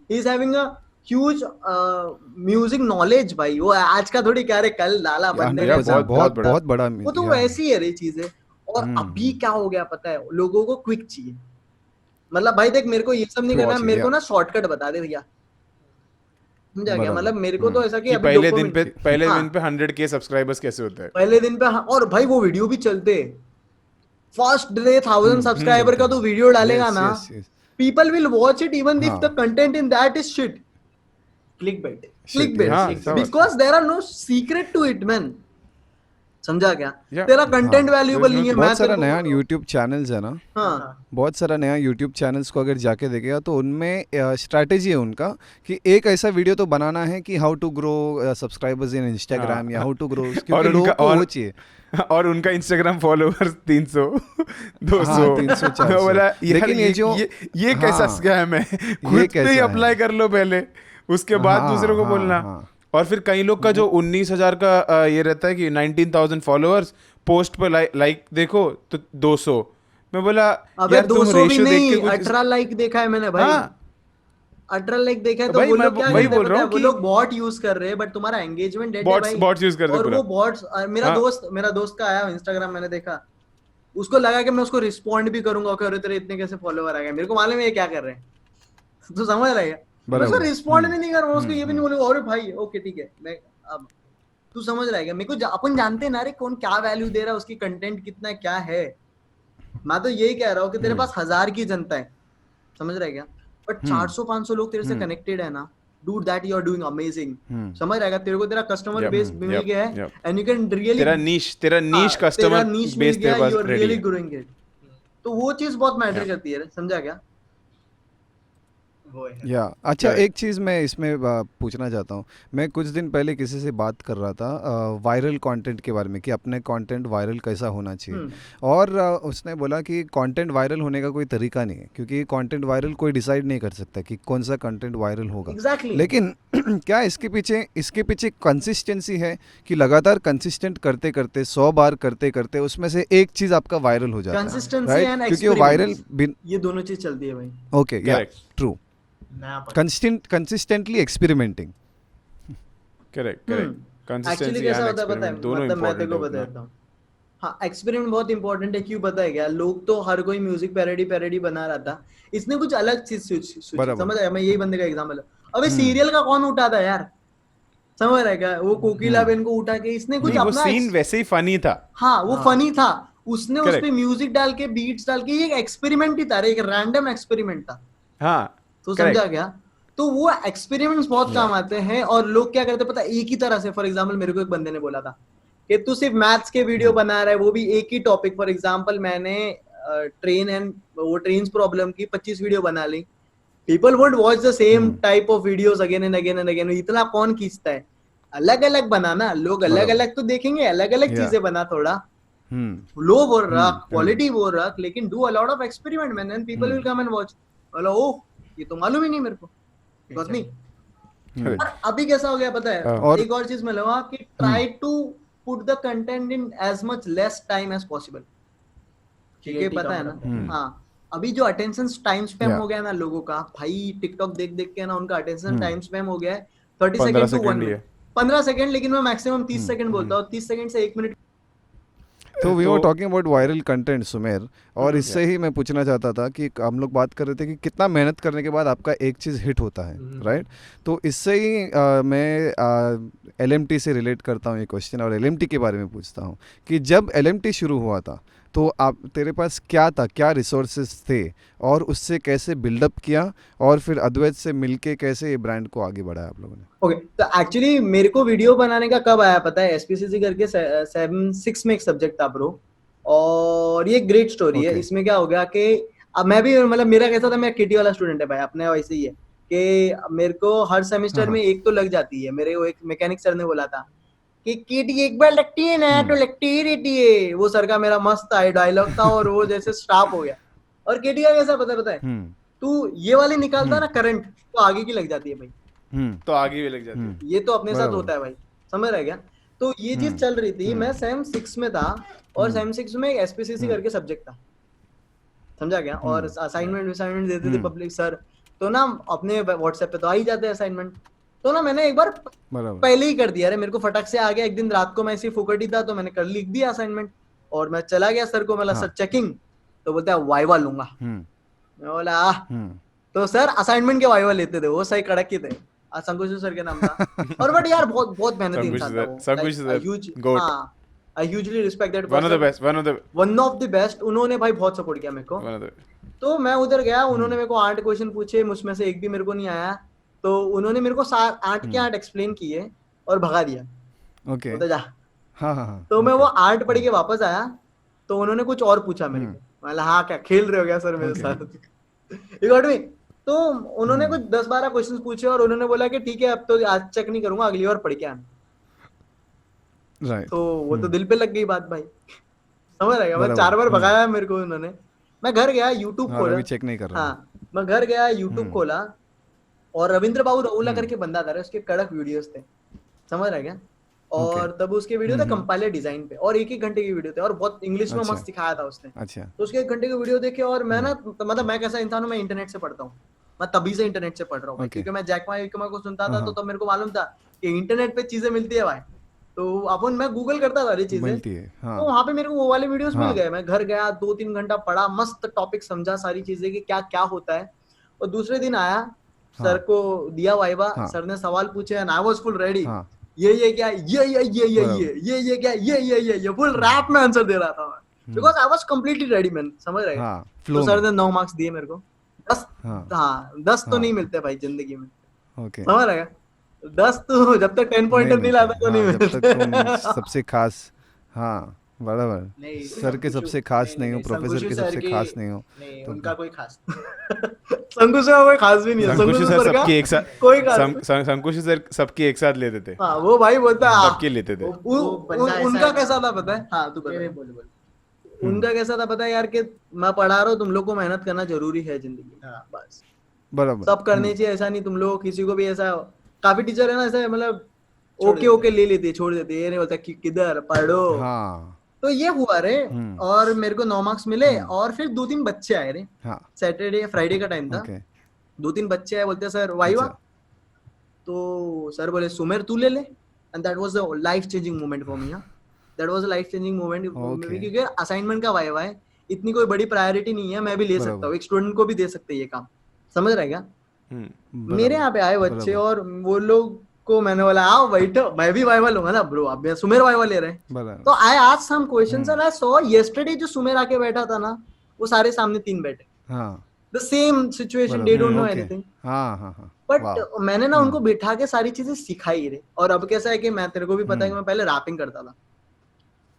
is having a huge music knowledge भाई, वो आज का थोड़ी क्या रे, कल डाला बंदे ने, बहुत बड़ा वो तो वैसी है रे चीजें। और अभी क्या हो गया पता है, लोगों को क्विक चाहिए, मतलब भाई देख मेरे को ये सब नहीं करना, मेरे को ना शॉर्टकट बता दे भैया, समझा क्या, मतलब मेरे को तो ऐसा कि अभी पहले दिन पे 100K सब्सक्राइबर्स कैसे होते हैं, पहले दिन पे, और भाई वो वीडियो भी चलते, फर्स्ट डे 1000 सब्सक्राइबर का तो वीडियो डालेगा ना, people will watch it even if the content in that is shit, clickbait because there are no secret to it man, समझा क्या, तेरा कंटेंट वैल्यूएबल नहीं है। बहुत सारा नया यूट्यूब चैनल्स है ना, हाँ बहुत सारा नया यूट्यूब चैनल्स को अगर जाके देखेगा तो उनमें स्ट्रैटेजी है उनका कि एक ऐसा वीडियो तो बनाना है कि how to grow subscribers in Instagram या हाउ टू ग्रो, क्योंकि लोगों को वो चाहिए, और उनका इंस्टाग्राम फॉलोअर्स 300 200 300 400। बोला लेकिन ये कैसा स्कैम है, खुद पे ही अप्लाई कर लो पहले, उसके बाद दूसरों को बोलना। और फिर कई लोग का जो 19,000 का ये रहता है कि 19,000 फॉलोअर्स, पोस्ट पर लाइक देखो तो 200, मैं बोला अबे 200 भी नहीं, 18 लाइक देखा है मैंने भाई, 18 लाइक देखा है, तो वो लोग क्या करते हैं, वो लोग बॉट यूज कर रहे हैं, बट तुम्हारा एंगेजमेंट डेड है भाई, बॉट्स यूज करते हैं, और वो बॉट्स, मेरा दोस्त का आया इंस्टाग्राम, मैंने देखा, उसको लगा कि मैं उसको रिस्पॉन्ड भी करूंगा, अरे तेरे इतने कैसे फॉलोवर आ गए, मेरे को मालूम है ये क्या कर रहे हैं, तो समझ रहा है, मैं उसको रिस्पॉन्ड भी नहीं कर रहा हूँ, उसको ये भी नहीं बोलूंगा अरे भाई ओके ठीक है, मैं अब तू समझ रहा है, मेरे को अपन जानते हैं ना रे कौन क्या वैल्यू दे रहा है, उसकी कंटेंट कितना क्या है, मैं तो यही कह रहा हूँ कि तेरे पास 1000 की जनता है, समझ रहा है क्या, बट 400-500 लोग तेरे से कनेक्टेड है ना, do that you are doing amazing, समझ रहेगा, तेरे को तेरा कस्टमर बेस मिल गया है, एंड यू कैन रियली तेरा नीश कस्टमर बेस तेरे पास रेडी, रियली ग्रोइंग इट, तो वो चीज बहुत मैटर करती है, समझा क्या। या अच्छा एक चीज़ मैं इसमें पूछना चाहता हूँ, मैं कुछ दिन पहले किसी से बात कर रहा था वायरल कंटेंट के बारे में कि अपने कंटेंट वायरल कैसा होना चाहिए, और उसने बोला कि कंटेंट वायरल होने का कोई तरीका नहीं है, क्योंकि कंटेंट वायरल कोई डिसाइड नहीं कर सकता कि कौन सा कंटेंट वायरल होगा। लेकिन क्या इसके पीछे कंसिस्टेंसी है कि लगातार कंसिस्टेंट करते करते 100 बार करते करते उसमें से एक चीज़ आपका वायरल हो जाता है, क्योंकि वो वायरल, ये दोनों चीज चलती है भाई। ओके या true, consistently experimenting, correct actually कैसा होता है पता है, मतलब मैं तेरे को बताता हूँ, हाँ एक्सपेरिमेंट बहुत इंपॉर्टेंट है, क्यों पता है क्या, लोग तो हर कोई म्यूजिक पैरोडी बना रहा था, इसने कुछ अलग चीज समझ आया, मैं यही बंदे का एग्जांपल है, अबे सीरियल का कौन उठाता है यार, समझ रहा है क्या? वो कोकिला बेन को उठा के इसने कुछ नहीं, वो अपना सीन वैसे ही फनी था। हाँ वो फनी था, उसने उस Correct. पे म्यूजिक डाल के बीट्स डाल के, ये एक एक्सपेरिमेंट ही था रे, एक रैंडम एक्सपेरिमेंट था। हाँ तो correct. समझा क्या? तो वो एक्सपेरिमेंट्स बहुत काम आते हैं, और लोग क्या करते हैं पता है, एक ही तरह से। फॉर एग्जांपल मेरे को एक बंदे ने बोला था कि तू सिर्फ मैथ्स के वीडियो बना रहा है, वो भी एक ही टॉपिक। फॉर एग्जांपल मैंने ट्रेन प्रॉब्लम की 25 वीडियो बना ली। People won't watch the same type of videos again and again and again, इतना कौन खींचता है? अलग अलग बनाना, लोग अलग अलग तो देखेंगे, अलग अलग चीजें बना, थोड़ा लो बोल रख, क्वालिटी बोल रख, लेकिन do a lot of experiment man, and people will come and watch. बोला ओह ये तो मालूम ही नहीं मेरे को, गॉट मी। और अभी कैसा हो गया पता है, और एक और चीज मैं लगा कि try to put the content in as much less time as possible. ठीक है, पता है ना? हाँ, अभी जो अटेंशन टाइम स्पैम हो गया ना लोगों का, भाई टिकटॉक देख देख के ना उनका अटेंशन टाइम स्पैम हो गया है 30 सेकंड टू 1 मिनट, 15 सेकंड, लेकिन मैं मैक्सिमम 30 सेकंड बोलता हूँ, 30 सेकंड से 1 मिनट। तो we were talking about viral content Sumer, और इससे ही मैं पूछना चाहता था कि हम लोग बात कर रहे थे कि कितना मेहनत करने के बाद आपका एक चीज़ हिट होता है, राइट? तो इससे ही मैं LMT से रिलेट करता हूँ ये क्वेश्चन, और LMT के बारे में पूछता हूँ कि जब LMT शुरू हुआ था तो आप, तेरे पास क्या था, क्या रिसोर्सेज थे, और उससे कैसे बिल्डअप किया, और फिर अद्वैत से मिलके कैसे ये ब्रांड को आगे बढ़ाया आप लोगों ने? ओके, तो एक्चुअली मेरे को वीडियो बनाने का कब आया पता है, SPCC करके 7-6 में एक सब्जेक्ट था ब्रो, और ये ग्रेट स्टोरी है। इसमें क्या हो गया कि अब मैं भी, मतलब मेरा कैसा था, मैं KT वाला स्टूडेंट है भाई, अपने वैसे ही है कि मेरे को हर सेमेस्टर में एक तो लग जाती है। मेरे को एक मैकेनिक सर ने बोला था कि KT एक बार लगती है ना तो लगती ही रहती है, वो सर का मेरा मस्त डायलॉग था, और वो जैसे स्टॉप हो गया। और KT का कैसा पता है, तू ये वाली निकालता ना करंट, तो आगे की लग जाती है भाई, तो आगे भी लग जाती है। ये तो अपने साथ होता है भाई, समझ रहा है क्या? तो ये चीज चल रही थी, मैं सेम 6 में था, और सेम 6 में एक SPCC करके सब्जेक्ट था, समझा क्या? और असाइनमेंट देते थे पब्लिक सर, तो ना अपने व्हाट्सएप पे तो आ ही जाते हैं असाइनमेंट। तो ना मैंने एक बार पहले ही कर दिया, अरे मेरे को फटक से आ गया, एक दिन रात को मैं ऐसे फुकट ही था, तो मैंने कर लिख दिया असाइनमेंट, और मैं चला गया सर को, मैं सर चेकिंग, तो बोलते हैं वाइवा लूंगा। मैं बोला तो सर असाइनमेंट के वाइवा लेते थे, वो सही कड़क के थे, संकुश सर के नाम था। और बट यार बहुत बहुत मेहनती इंसान था वो, संकुश सर, गोट। हाँ, I hugely respect that one of the best, one of the best. उन्होंने भाई बहुत सपोर्ट किया मेरे को। तो मैं उधर गया, उन्होंने मेरे को 8 क्वेश्चन पूछे, मुझमें से एक भी मेरे को नहीं आया, तो उन्होंने मेरे को 8 के 8 एक्सप्लेन किए और भगा दिया। ओके, तो जा, हाँ, तो मैं वो 8 पढ़ के वापस आया, तो उन्होंने कुछ और पूछा मेरे को, मतलब हाँ क्या खेल रहे हो क्या सर मेरे साथ? यू गॉट मी? तो उन्होंने कुछ 10-12 क्वेश्चंस पूछे, और उन्होंने बोला कि ठीक है अब तो आज चेक नहीं करूंगा, अगली बार पढ़ के आना। राइट। तो वो तो दिल पे लग गई बात भाई, समझ रहे? मैं 4 बार भगाया मेरे को उन्होंने। मैं घर गया, यूट्यूब खोला, चेक नहीं कर रहा। हाँ, मैं घर गया, यूट्यूब खोला, और रविंद्र बाबू रऊला करके बंदा था, उसके कड़क वीडियोस थे, समझ रहे क्या? और तब उसके वीडियो थे कंपाइलर डिजाइन पे, और 1-1 घंटे की वीडियो थे, और बहुत इंग्लिश में मस्त सिखाया था उसने। अच्छा। तो उसके 1 घंटे की वीडियो देखे, और मैं ना, मतलब मैं कैसा इंसान हूँ, मैं इंटरनेट से पढ़ता हूँ, मैं तभी से इंटरनेट से पढ़ रहा हूँ, क्योंकि मैं जैक मा को सुनता था, तो तब मेरे को मालूम था कि इंटरनेट पे चीजें मिलती है भाई, तो अपन मैं गूगल करता था ये चीजें, तो वहां पे मेरे को वो वाले वीडियोस मिल गए। मैं घर गया, 2-3 घंटा पढ़ा, मस्त टॉपिक समझा, सारी चीजें कि क्या क्या होता है। और दूसरे दिन आया, सर को दिया वाइवा, सर ने सवाल पूछे, and I was full ready. ये क्या, ये क्या, ये फुल रैप में आंसर दे रहा था मैं, because I was completely ready man, समझ रहे? तो सर ने 9 मार्क्स दिए मेरे को, 10, हाँ 10 तो नहीं मिलते भाई जिंदगी में, समझ रहे? 10 तो जब तक 10 पॉइंटर नहीं लाता तो नहीं मिलते। सबसे खास, हाँ बराबर, सर के सबसे खास नहीं हो, प्रोफेसर के सबसे खास नहीं हो, तो उनका कोई खास संकुश सर कोई खास भी नहीं है, संकुश सर सबकी एक साथ, कोई संकुश सर सबकी एक साथ लेते थे। हाँ वो भाई बोलता है सबकी लेते थे। उनका कैसा था पता है? हाँ तू बता। बोल। उनका कैसा था पता है यार, कि मैं पढ़ा रहा हूँ, तुम लोग को मेहनत करना जरूरी है जिंदगी में, बस बराबर, सब करनी चाहिए, ऐसा नहीं तुम लोग किसी को भी ऐसा, काफी टीचर है ना ऐसा, मतलब ओके ले लेते, छोड़ देते, ये नहीं बोलता कि किधर पढ़ो। तो ये हुआ रे, और मेरे को 9 मार्क्स मिले, और फिर 2-3 बच्चे आए रे, सैटरडे फ्राइडे का टाइम था, 2-3 बच्चे आए, बोलते सर वाइवा। तो सर बोले सुमेर तू ले ले, and that was a life changing moment for me. That was a life changing moment, क्योंकि असाइनमेंट का वाइवा है, इतनी कोई बड़ी प्रायोरिटी नहीं है, मैं भी ले सकता हूँ, एक स्टूडेंट को भी दे सकते हैं ये काम, समझ रहे क्या? मेरे यहाँ पे आए बच्चे, और वो लोग सबको मैंने बोला आओ बैठो, मैं भी वाइवा लूंगा ना ब्रो, अब सुमेर वाइवा ले रहे हैं, बराबर। तो I asked some questions and I saw yesterday जो सुमेर आके बैठा था ना, वो सारे सामने 3 बैठे, हाँ the same situation, they don't know okay anything, हाँ हाँ हाँ बट वाह मैंने ना उनको बिठा के सारी चीजें सिखाई रे। और अब कैसा है कि मैं, तेरे को भी पता है कि मैं पहले रैपिंग करता था,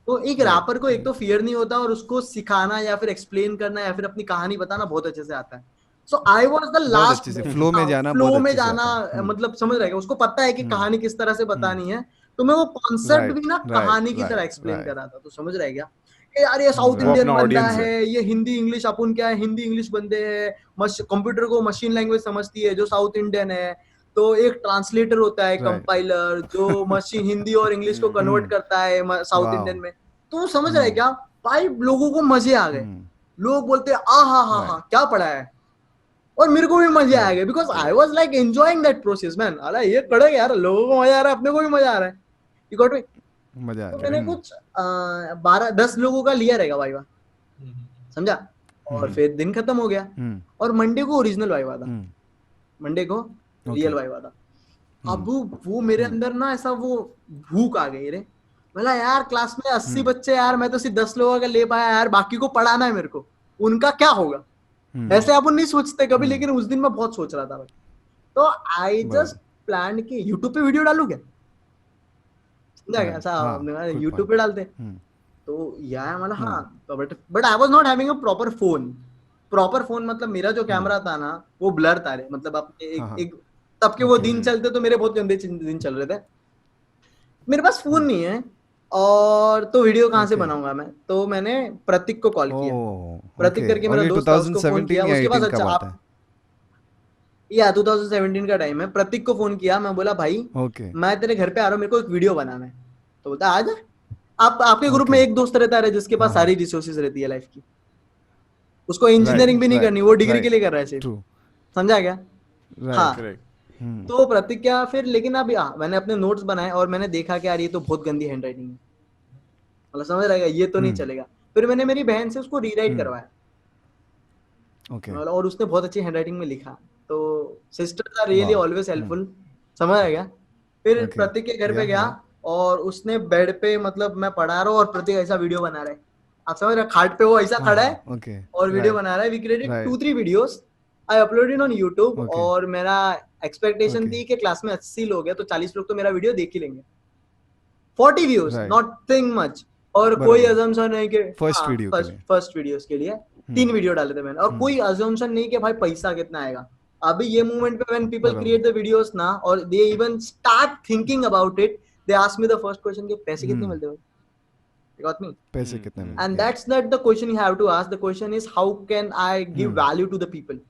तो एक रैपर को एक तो फियर नहीं होता, और उसको सिखाना या फिर एक्सप्लेन करना या फिर अपनी कहानी बताना बहुत अच्छे से आता है। सो आई वाज द बहुत लास्ट, अच्छे से फ्लो में जाना फ्लो बहुत में अच्छे से जाना, आता है। मतलब समझ रहेगा, उसको पता है कि कहानी किस तरह से बतानी है, तो मैं वो कॉन्सेप्ट राइट भी ना राइट कहानी की तरह राइट एक्सप्लेन कर राइट रहा था, तो समझ रह गया कि यार ये साउथ वो इंडियन अपना बंदा ऑडियंस है, ये हिंदी इंग्लिश, अपन क्या है हिंदी इंग्लिश बंदे हैं, कंप्यूटर को मशीन लैंग्वेज समझती है जो साउथ इंडियन है, तो एक ट्रांसलेटर होता है राइट कंपाइलर जो मशीन हिंदी और इंग्लिश को कन्वर्ट करता है साउथ वाह इंडियन में, तो समझ रहे क्या भाई, लोगों को मजे आ गए, लोग बोलते आ हा क्या पढ़ा है, और मेरे को भी मजे आ गए, because I was like enjoying that process man, अरे ये कड़क यार, लोगों को मजा आ रहा है, अपने को भी मजा आ रहा है, यू गॉट मी। मजा आ तो रहा मैंने है कुछ 12-10 लोगों का लिया रहेगा वाइवा, समझा, और फिर दिन खत्म हो गया, और मंडे को ओरिजिनल वाइवा था, मंडे को ओके रियल वाइवा था। अब वो मेरे अंदर ना ऐसा वो भूख आ गई रे, बोला यार क्लास में 80 बच्चे यार, मैं तो सिर्फ 10 लोगों का ले पाया यार, बाकी को पढ़ाना है मेरे को, उनका क्या होगा, ऐसे अपन नहीं सोचते कभी, लेकिन उस दिन मैं बहुत सोच रहा था भाई, तो आई जस्ट बराबर प्लान कि यूट्यूब पे वीडियो डालू क्या, समझा क्या, राइट ऐसा हाँ हमने कहा गुड यूट्यूब पॉइंट पे डालते, तो यार मतलब हाँ, but I was not having a proper phone, proper phone मतलब मेरा जो कैमरा था ना वो ब्लर था रे, मतलब अपने हाँ एक हाँ एक तब के वो ओके दिन चलते, तो मेरे बहुत गंदे दिन चल रहे थे, मेरे पास फोन नहीं है, और तो वीडियो कहाँ से ओके बनाऊंगा मैं, तो मैंने प्रतीक को कॉल किया, ओह प्रतीक ओके करके मेरा और ये दोस्त था, उसको फोन 2017 किया, या उसके पास 18 का अच्छा बात है आप, या 2017 का टाइम है, प्रतीक को फोन किया, मैं बोला भाई ओके मैं तेरे घर पे आ रहा हूँ, मेरे को एक वीडियो बनाना है, तो बोलता आ जा, आप आपके ग्रुप में ओके एक दोस्त रहता है जिसके पास हाँ हाँ सारी रिसोर्सेज रहती है लाइफ की, उसको राइट इंजीनियरिंग भी नहीं राइट करनी, वो डिग्री के राइट लिए कर रहा है सिर्फ, ट्रू समझा क्या, हाँ, राइट करेक्ट। तो प्रतीक क्या फिर, लेकिन अब मैंने अपने नोट्स बनाए, और मैंने देखा कि यार ये तो बहुत गंदी हैंड राइटिंग है, मतलब समझ रहेगा ये तो नहीं चलेगा, फिर मैंने मेरी बहन से उसको रीराइट करवाया, ओके और उसने बहुत अच्छी हैंडराइटिंग में लिखा, तो सिस्टर्स आर रियली वाह ऑलवेज हेल्पफुल, समझ आएगा। फिर ओके प्रतीक के घर पे गया, या और उसने बेड पे, मतलब मैं पढ़ा रहा हूँ और प्रतीक ऐसा वीडियो बना रहा है, आप समझ रहे, खाट पे वो ऐसा हाँ खड़ा हाँ है ओके और वीडियो राइट बना रहा है, we created right 2-3 videos, I uploaded on YouTube, okay और मेरा एक्सपेक्टेशन ओके थी कि क्लास में 80 लोग हैं तो 40 लोग तो मेरा वीडियो देख ही लेंगे, 40 व्यूज राइट नॉथिंग मच, और कोई बराबर अजम्पशन नहीं कि, फर्स्ट हाँ वीडियो के लिए फर्स्ट वीडियोस के लिए 3 वीडियो डाले थे मैंने, और कोई अजम्पशन नहीं कि भाई पैसा कितना आएगा, अभी ये मूवमेंट पे व्हेन पीपल बराबर क्रिएट द वीडियोस ना, और they even start thinking about it, they ask me the first question कि पैसे कितने मिलते हैं, you got me, पैसे कितने मिलते and हैं that's not the question you have to ask, the question is how can I give value to the people,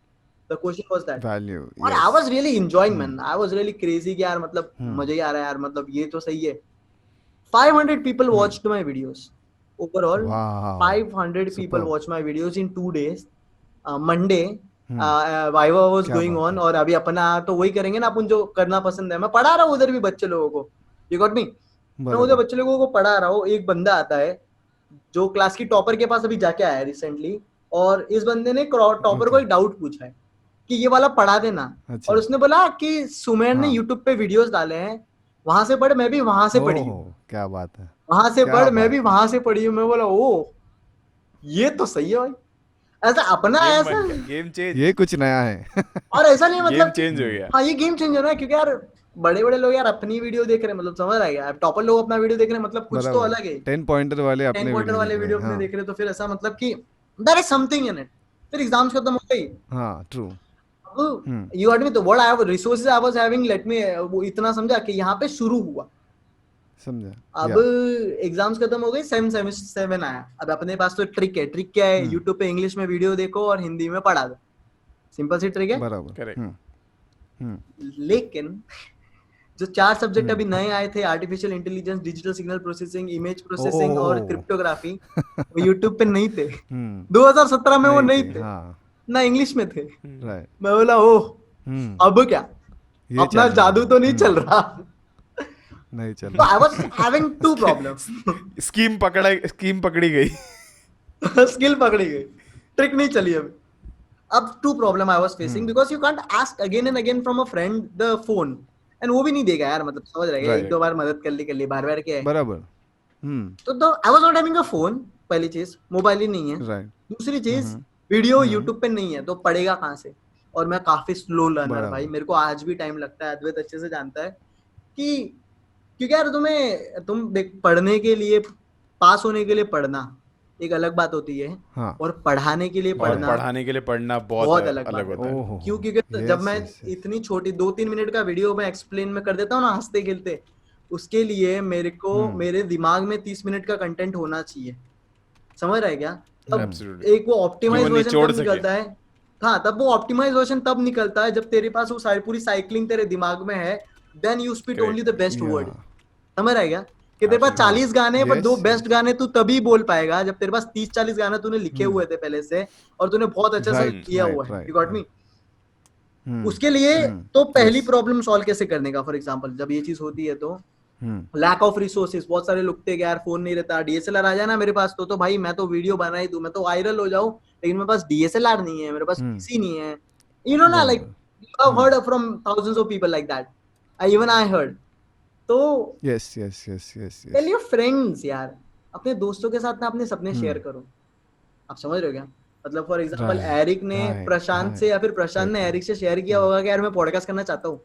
the question was that, value और yes I was really enjoying man, I was really crazy कि यार मतलब मजा ही आ रहा है यार, मतलब ये तो सही है, 500 people watched my videos overall, wow 500 people super watched my videos in 2 days, Monday viva was क्या गोइंग बात ऑन, है और अभी अपना तो वही करेंगे ना अपन जो करना पसंद है, मैं पढ़ा रहा हूँ उधर भी बच्चे लोगों को, यू गॉट मी, मैं उधर बराबर बच्चे लोगों को पढ़ा रहा हूँ, एक बंदा आता है जो क्लास की टॉपर के पास अभी जाके आया है रिसेंटली, और इस बंदे ने टॉपर को ओके एक डाउट पूछा है कि ये वाला पढ़ा देना, अच्छा और उसने बोला कि सुमेर ने हाँ यूट्यूब पे वीडियोस डाले हैं, वहां से पढ़, मैं भी वहां से पढ़ी हूँ, ओह क्या बात है वहां से क्या पढ़, मैं भी बात है वहां से पढ़ी हूँ, मैं बोला ओ ये तो सही है भाई, ऐसा अपना गेम ऐसा, बन गया, गेम चेंज, ये कुछ नया है और ऐसा नहीं गेम मतलब कि, चेंज हो गया। हाँ ये गेम चेंजर है, क्योंकि यार बड़े बड़े लोग यार अपनी वीडियो देख रहे हैं, मतलब समझ रहा है यार, टॉपर लोग अपना वीडियो देख रहे हैं, मतलब कुछ तो बराबर अलग है, 10 पॉइंटर वाले 10 अपने क्वार्टर वीडियो देख वाले रहे वीडियो हैं अपने हाँ देख रहे हैं, तो फिर ऐसा मतलब कि there is something in it, फिर एग्जाम्स खत्म हो गई, हाँ ट्रू अब यू आर मी, तो what I have resources I was having, let me, वो इतना समझा कि यहाँ पे शुरू हुआ, समझा अब या एग्जाम्स खत्म हो गई, सेमेस्टर 7 आया, अब अपने पास तो ट्रिक है, ट्रिक क्या है, यूट्यूब पे इंग्लिश में वीडियो देखो और हिंदी में पढ़ा दो, सिंपल सी ट्रिक है, बराबर करेक्ट। लेकिन जो 4 सब्जेक्ट अभी नए आए थे, artificial intelligence, digital signal processing, image processing और ओह क्रिप्टोग्राफी, वो यूट्यूब पे नहीं थे, हम्म 2017 में वो नहीं थे थे, हाँ ना इंग्लिश में थे, राइट मैं बोला ओह अब क्या, ये अपना चैलेंज जादू है तो नहीं चल रहा, नहीं चल तो रहा I was having 2 problems, scheme पकड़ी गई। स्किल पकड़ी गई, ट्रिक नहीं चली अभी, अब 2 problem I was facing, because you can't ask again and again from a friend the phone, and वो भी नहीं देगा यार, मतलब समझ रहे, Right. एक दो बार मदद कर ली बार बार क्या है। बराबर। तो I was not having a phone, पहली चीज मोबाइल ही नहीं है। राइट। दूसरी चीज वीडियो यूट्यूब पे नहीं है तो पढ़ेगा कहाँ से। और मैं काफी स्लो लर्नर भाई, बराबर। मेरे को आज भी टाइम लगता है, अद्वैत अच्छे से जानता है कि, क्योंकि यार तुम देख, पढ़ने के लिए, पास होने के लिए पढ़ना एक अलग बात होती है, हाँ। और पढ़ाने के लिए और पढ़ना पढ़ाने के लिए पढ़ना बहुत बहुत अलग बात अलग होता है। ओहो। क्यों? क्योंकि जब यस मैं यस यस। इतनी छोटी 2-3 मिनट का वीडियो में एक्सप्लेन में कर देता हूँ ना हंसते खेलते, उसके लिए मेरे को मेरे दिमाग में 30 मिनट का कंटेंट होना चाहिए, समझ रहे क्या? तब Absolutely. एक वो कि ऑप्टिमाइज वो वर्जन निचोड़ कब सके। निकलता है। हाँ, तब वो ऑप्टिमाइज वर्जन तब निकलता है जब तेरे पास वो सारी पूरी साइक्लिंग तेरे दिमाग में है, then you spit only the Correct. Best या। वर्ड। समझ रहा है क्या? कि तेरे पास Absolutely. 40 गाने हैं, पर दो यस बेस्ट यस। गाने तू तभी बोल पाएगा जब तेरे पास 30-40 गाने तूने लिखे हुए थे पहले से, और तूने बहुत अच्छे से राइट किया हुआ राइट है। You right got me? Right. उसके लिए तो पहली यस। प्रॉब्लम सॉल्व कैसे करने का, फॉर एग्जांपल जब ये चीज होती है तो लैक ऑफ रिसोर्सेज। बहुत सारे लोग थे कि यार फोन नहीं रहता, डीएसएलआर आ जाए ना मेरे पास तो भाई मैं तो वीडियो बना ही दूं, मैं तो वायरल हो जाऊं, लेकिन मेरे पास डीएसएलआर नहीं है, मेरे पास पीसी नहीं है। यू नो ना, लाइक बराबर। You have heard from thousands of people like that, I heard. तो yes yes yes yes tell yes. Your friends यार, अपने दोस्तों के साथ ना अपने सपने शेयर करो। आप समझ रहे हो क्या? मतलब फॉर एग्जांपल राइट एरिक ने राइट प्रशांत से, राइट। या फिर प्रशांत ने एरिक से शेयर किया होगा कि यार मैं पॉडकास्ट करना चाहता हूँ,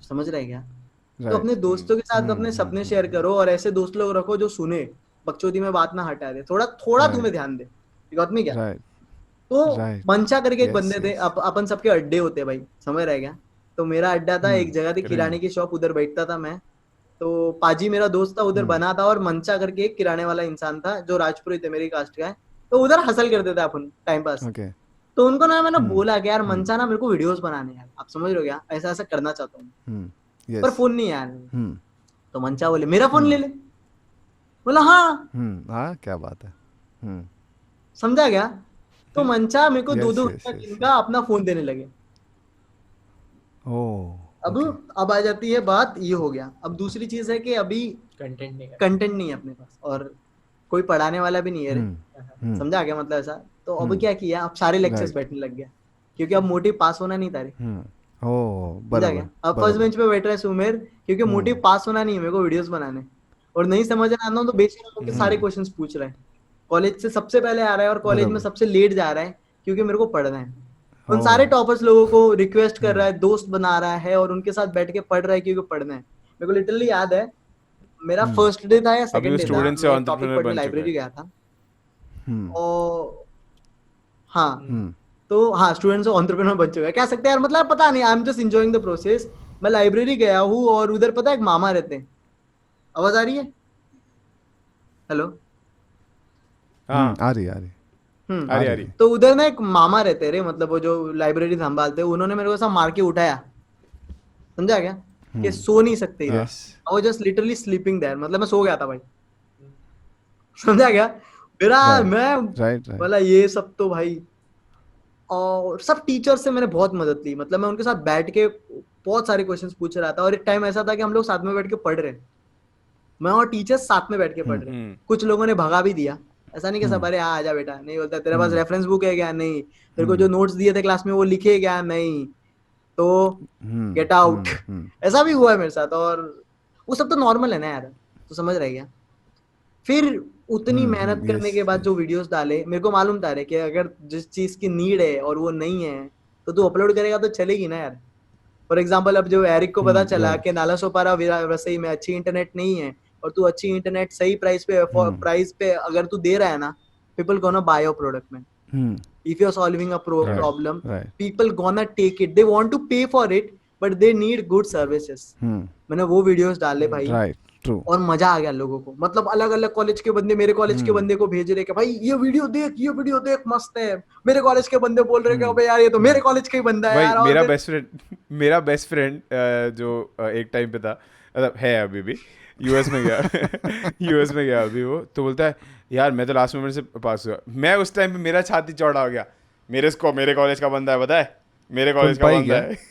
समझ रहे हैं क्या? तो अपने राइट। दोस्तों के साथ अपने सपने शेयर करो, और ऐसे दोस्त लोग रखो जो सुने, बकचोदी में बात ना हटा दे, थोड़ा थोड़ा राइट तुम्हें ध्यान दे। गॉट मी क्या? राइट तो राइट। मंचा करके एक यस बंदे थे, यस। अपन सबके अड्डे होते भाई, समझ रहे क्या? तो मेरा अड्डा था, एक जगह थी Correct. किराने की शॉप, उधर बैठता था मैं। तो पाजी मेरा दोस्त था, उधर बना था, और मंचा करके एक किराने वाला इंसान था जो राजपुरी थे, मेरी कास्ट का है। तो उधर हसल करते थे अपन टाइम पास। ओके। तो उनको ना मैंने बोला कि यार मंचा ना, मेरे को वीडियोस बनाने हैं यार, आप समझ रहे हो क्या, ऐसा ऐसा करना चाहता हूँ, पर यस। फोन नहीं है यार। तो मंचा बोले मेरा फोन ले ले। बोला हाँ, हाँ क्या बात है। समझा क्या? तो मंचा मेरे को दो यस दो यस हजार यस। इनका अपना फोन देने लगे। ओह अब ओके। अब आ जाती है बात, ये हो गया। अब दूसरी चीज है कि अभी कंटेंट नहीं है अपने पास, और कोई पढ़ाने वाला भी नहीं है रे। समझा क्या मतलब ऐसा? तो अब क्या किया, अब सारे लेक्चर्स राइट। बैठने लग गया, क्योंकि अब मोटिव पास होना नहीं था रे। ओह समझा क्या? बराबर अब फर्स्ट बराबर। बेंच पे बैठ रहा है सुमेर, क्योंकि मोटिव पास होना नहीं है, मेरे को वीडियोस बनाने। और नहीं समझ रहा ना तो बेशरम होकर सारे क्वेश्चंस पूछ रहा है। कॉलेज से सबसे पहले आ रहा है और कॉलेज में बराबर। सबसे लेट जा रहा है, क्योंकि मेरे को पढ़ना है। उन सारे ओह। टॉपर्स लोगों को रिक्वेस्ट कर रहा है, दोस्त बना रहा है, और उनके साथ बैठ के पढ़ रहा है, क्योंकि पढ़ना है। मेरे को लिटरली याद है, मेरा फर्स्ट डे था या अभी वो सेकंड डे था, स्टूडेंट से मैं एक टॉपिक एंटरप्रेन्योर पढ़ने बन चुका है। लाइब्रेरी गया था। और हाँ, तो हाँ, स्टूडेंट से एंटरप्रेन्योर बन चुका है, कह सकते हैं यार, मतलब पता नहीं, I am just enjoying the process. मैं लाइब्रेरी गया हूँ, और उधर पता है एक मामा रहते हैं। आवाज आ रही है? हेलो? हाँ, आ रही आ रही हम्म। आ आ रही। रही। तो उधर ना एक मामा रहते रे, मतलब वो जो लाइब्रेरी संभालते हैं, उन्होंने मेरे को ऐसा मार के उठाया, समझा क्या? कि सो नहीं सकते इधर। Yes. I was just literally sleeping there, मतलब मैं सो गया था भाई, समझा क्या? मेरा राइट मैं राइट राइट। बोला ये सब तो भाई। और सब टीचर से मैंने बहुत मदद ली, मतलब मैं उनके साथ बैठ के बहुत सारे क्वेश्चंस पूछ रहा था, और एक टाइम ऐसा था कि हम लोग साथ में बैठ के पढ़ रहे हैं, मैं और टीचर्स साथ में बैठ के पढ़ रहे हैं। कुछ लोगों ने भगा भी दिया, ऐसा नहीं कि सब अरे हाँ आजा बेटा, नहीं बोलता तेरे पास रेफरेंस बुक है क्या, नहीं तेरे को जो नोट्स दिए थे क्लास में वो लिखे क्या, नहीं, तो गेट आउट। ऐसा भी हुआ है मेरे साथ, और वो सब तो नॉर्मल है ना यार, तो समझ रहे क्या? फिर उतनी मेहनत करने यस के बाद यस। जो वीडियोस डाले, मेरे को मालूम था रे कि अगर जिस चीज की नीड है और वो नहीं है, तो तू अपलोड करेगा तो चलेगी ना यार। फॉर एग्जाम्पल, अब जो एरिक को पता चला राइट। कि नाला सोपारा वसई में अच्छी इंटरनेट नहीं है, और तू अच्छी इंटरनेट सही प्राइस पे अगर तू दे रहा है ना, people gonna buy your product man. If you are solving a right problem, right. People gonna take it, they want to pay for it, but they need good services. मैंने वो videos डाले भाई, राइट ट्रू। और मजा आ गया लोगों को, मतलब अलग अलग कॉलेज के बंदे मेरे कॉलेज के बंदे को भेज रहे कि भाई ये वीडियो देख, ये वीडियो देख, मस्त है। मेरे कॉलेज के बंदे बोल रहे कि भाई यार ये तो मेरे कॉलेज का ही बंदा है भाई यार। और मेरा बेस्ट फ्रेंड जो एक टाइम पे था, मतलब है अभी भी, यूएस में गया यूएस में गया अभी वो, तो बोलता है यार मैं तो लास्ट मोमेंट से पास हुआ। मैं उस टाइम पे मेरा छाती चौड़ा हो गया, मेरे कॉलेज का बंदा है, पता है मेरे कॉलेज का पाई बंदा क्या? है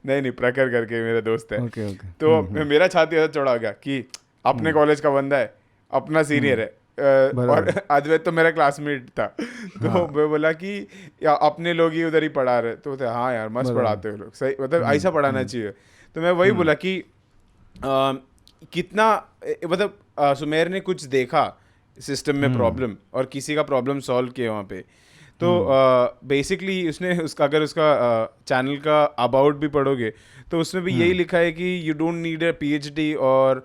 नहीं प्रखर करके मेरा दोस्त है। Okay okay. तो मेरा छाती ऐसा चौड़ा हो गया कि अपने कॉलेज का बंदा है, अपना सीनियर है, और बराबर। अद्वैत तो मेरा क्लासमेट था। तो मैं बोला कि या अपने लोग ही उधर ही पढ़ा रहे, तो बोलते हाँ यार मस्त बराबर। पढ़ाते हो लोग, सही, मतलब ऐसा पढ़ाना चाहिए। तो मैं वही बोला कि कितना मतलब सुमेर ने कुछ देखा सिस्टम में प्रॉब्लम और किसी का प्रॉब्लम सॉल्व किया वहाँ पे। तो बेसिकली उसने उसका अगर उसका चैनल का अबाउट भी पढ़ोगे तो उसमें भी यही लिखा है कि you don't need a PhD और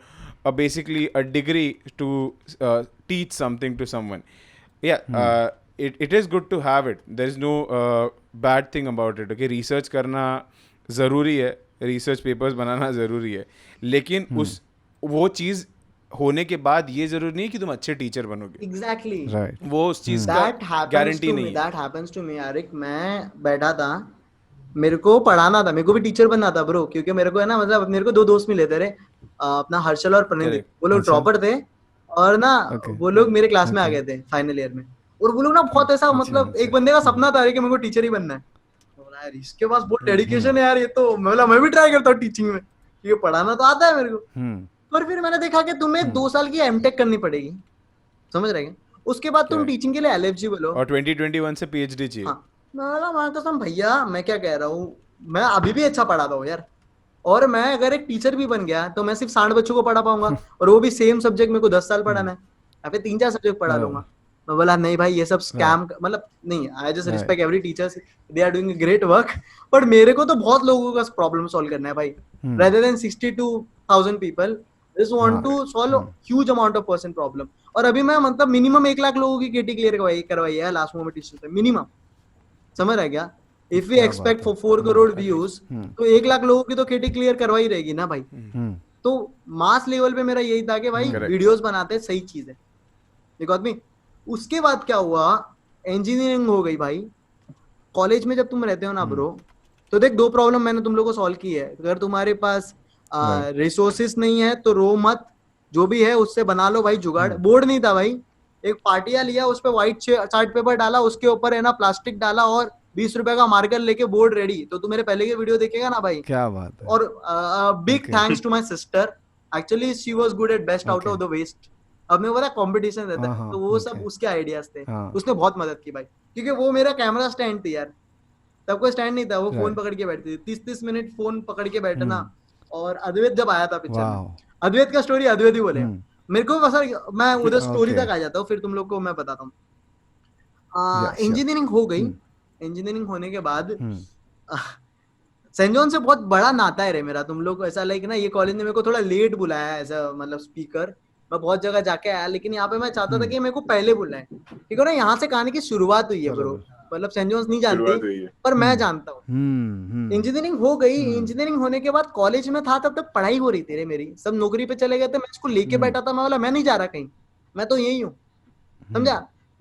basically a degree to teach something to someone. Yeah, it is good to have it. There is no bad thing about it. Okay, research करना ज़रूरी है, research papers बनाना ज़रूरी है, लेकिन वो चीज़ होने के बाद ये जरूरी नहीं कि तुम अच्छे टीचर बनोगे। Exactly. Right. वो उस चीज का गारंटी नहीं है। That happens to me, यारिक। मैं बैठा था, मेरे को पढ़ाना था, मेरे को भी टीचर बनना था ब्रो, क्योंकि मेरे को है ना, मतलब मेरे को 2 दोस्त मिले थे रे, अपना हर्षल और प्रणीत। वो लोग ड्रॉपर थे और ना वो लोग मेरे क्लास में आ गए थे फाइनल ईयर में, और वो लोग ना बहुत ऐसा मतलब एक बंदे का सपना था कि मेरे को टीचर ही बनना है। बोला यार इसके पास बहुत डेडिकेशन है यार, ये तो मैं भी ट्राई करता हूँ टीचिंग में, ये पढ़ाना तो आता है मेरे को। पर फिर मैंने देखा कि तुम्हें 2 साल की एमटेक करनी पड़ेगी, समझ रहे हैं, उसके बाद तुम टीचिंग के लिए एलिजिबल हो और 2021 से PhD चाहिए। हाँ, मैं कसम भैया, मैं क्या कह रहा हूँ, मैं अभी भी अच्छा पढ़ाता हूँ यार, और मैं अगर एक टीचर भी बन गया तो मैं सिर्फ 60 बच्चों को पढ़ा पाऊंगा, और वो भी सेम सब्जेक्ट मेरे को 10 साल पढ़ाना है, या फिर 3-4 सब्जेक्ट पढ़ा लूंगा। मैं बोला नहीं भाई ये सब स्कैम, मतलब नहीं, I just respect every teachers, they are doing great work, but मेरे को तो बहुत लोगों का प्रॉब्लम सॉल्व करना है भाई, rather than 62,000 people just want to solve huge amount of person problem। और अभी मैं मतलब मिनिमम 1 लाख लोगों की केटी क्लियर करवाई है लास्ट मोमेंट टीचर पे, मिनिमम, समझ रहा है क्या? If we expect for 4 crore views तो 1 लाख लोगों की तो केटी क्लियर करवाई रहेगी ना भाई। तो मास लेवल पे मेरा यही था कि भाई वीडियोस बनाते सही चीज है, देखो आदमी। उसके बाद क्या हुआ, इंजीनियरिंग हो गई भाई। कॉलेज में जब तुम रहते हो ना ब्रो, तो देख 2 प्रॉब्लम मैंने तुम लोग को सॉल्व की है। अगर तुम्हारे पास रिसोर्सेस नहीं है तो रो मत, जो भी है उससे बना लो भाई जुगाड़। बोर्ड नहीं था भाई, एक पाटिया लिया, उस पे व्हाइट चार्ट पेपर डाला, उसके ऊपर है ना प्लास्टिक डाला, और 20 रुपए का मार्कर लेके बोर्ड रेडी। तो तू मेरे पहले के वीडियो देखेगा ना भाई, क्या बात है। और big thanks to my sister, actually she was good at best out of the waste. अब मेरे को पता कंपटीशन रहता है, तो वो सब उसके आइडियाज थे, उसने बहुत मदद की भाई, क्योंकि वो मेरा कैमरा स्टैंड थी यार, तब कोई स्टैंड नहीं था, वो फोन पकड़ के बैठती थी, 30-30 मिनट फोन पकड़ के बैठना। और अद्वैत जब आया था पिक्चर में, अद्वैत का स्टोरी अद्वैत ही बोले, मेरे को बस मैं उधर स्टोरी तक आ जाता हूँ, फिर तुम लोग को मैं बताता हूँ। इंजीनियरिंग हो गई, इंजीनियरिंग होने के बाद सेंट जॉन से बहुत बड़ा नाता है रे मेरा, तुम लोग ऐसा लाइक ना, ये कॉलेज ने मेरे को थोड़ा लेट बुलाया ऐसा, मतलब स्पीकर, मैं बहुत जगह जाके आया, लेकिन यहाँ पे मैं चाहता था कि मेरे को पहले बुलाए, ठीक है ना। यहाँ से कहानी की शुरुआत हुई है ब्रो, मतलब सेंट जॉन्स नहीं जानती पर मैं जानता हूँ। इंजीनियरिंग हो गई, इंजीनियरिंग होने के बाद कॉलेज में था, तब तक पढ़ाई हो रही थी रे मेरी, सब नौकरी पे चले गए थे, मैं इसको लेके बैठा था, मैं बोला मैं नहीं जा रहा कहीं, मैं तो यही हूँ, समझा।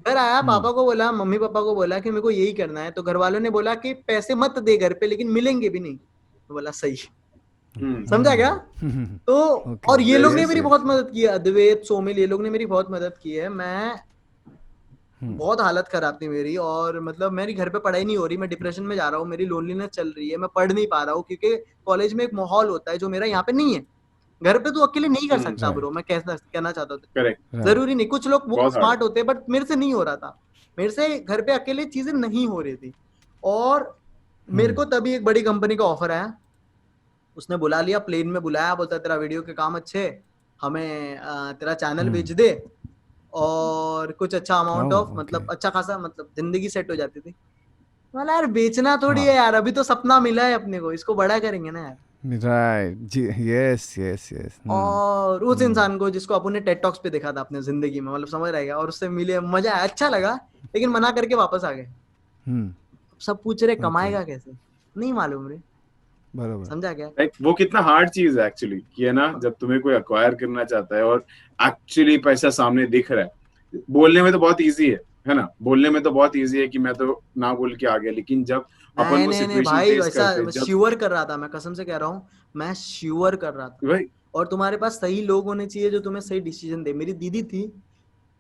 घर आया, पापा को बोला, मम्मी पापा को बोला कि मेरे को यही करना है, तो घर वालों ने बोला कि पैसे मत दे घर पे, लेकिन मिलेंगे भी नहीं। तो बोला सही, समझा क्या। तो और ये लोग ने मेरी बहुत मदद की है, अद्वैत, सोमिल, ये लोग ने मेरी बहुत मदद की है। मैं बहुत हालत खराब थी मेरी, और मतलब मेरी घर पे पढ़ाई नहीं हो रही, मैं डिप्रेशन में जा रहा हूँ, मेरी लोनलीनेस चल रही है, मैं पढ़ नहीं पा रहा हूँ, क्योंकि कॉलेज में एक माहौल होता है जो मेरा यहाँ पे नहीं है। घर पे तू अकेले नहीं कर सकता ब्रो, मैं कहना चाहता हूँ, जरूरी नहीं, कुछ लोग बहुत स्मार्ट होते हैं, बट मेरे से नहीं हो रहा था, मेरे से घर पे अकेले चीजें नहीं हो रही थी। और मेरे को तभी एक बड़ी कंपनी का ऑफर आया, उसने बुला लिया, प्लेन में बुलाया, बोलता तेरा वीडियो के काम अच्छे, हमें तेरा चैनल बेच दे, और कुछ अच्छा अमाउंट ऑफ, मतलब अच्छा खासा, मतलब जिंदगी सेट हो जाती थी। मतलब यार बेचना थोड़ी है यार, अभी तो सपना मिला है अपने को, इसको बड़ा करेंगे ना यार। राइट जी, यस यस यस। और उस इंसान को जिसको अपन ने टेड टॉक्स पे देखा था अपने जिंदगी में, मतलब समझ रहेगा, और उससे मिले, मजा आया, अच्छा लगा, लेकिन मना करके वापस आ गए। सब पूछ रहे कमाएगा कैसे, नहीं मालूम रे, बराबर, समझा क्या। वो कितना हार्ड चीज है एक्चुअली, कि है ना, जब तुम्हें कोई अक्वायर करना चाहता है और एक्चुअली पैसा सामने दिख रहा है। बोलने में तो बहुत इजी है ना, बोलने में तो बहुत इजी है कि मैं तो ना बोल के आ गया, लेकिन जब अपन वो सिचुएशन भाई फेस वैसा करते हैं, श्योर कर रहा था, मैं कसम से कह रहा हूँ, मैं श्योर कर रहा था भाई। और तुम्हारे पास सही लोग होने चाहिए जो तुम्हें सही डिसीजन दे। मेरी दीदी थी,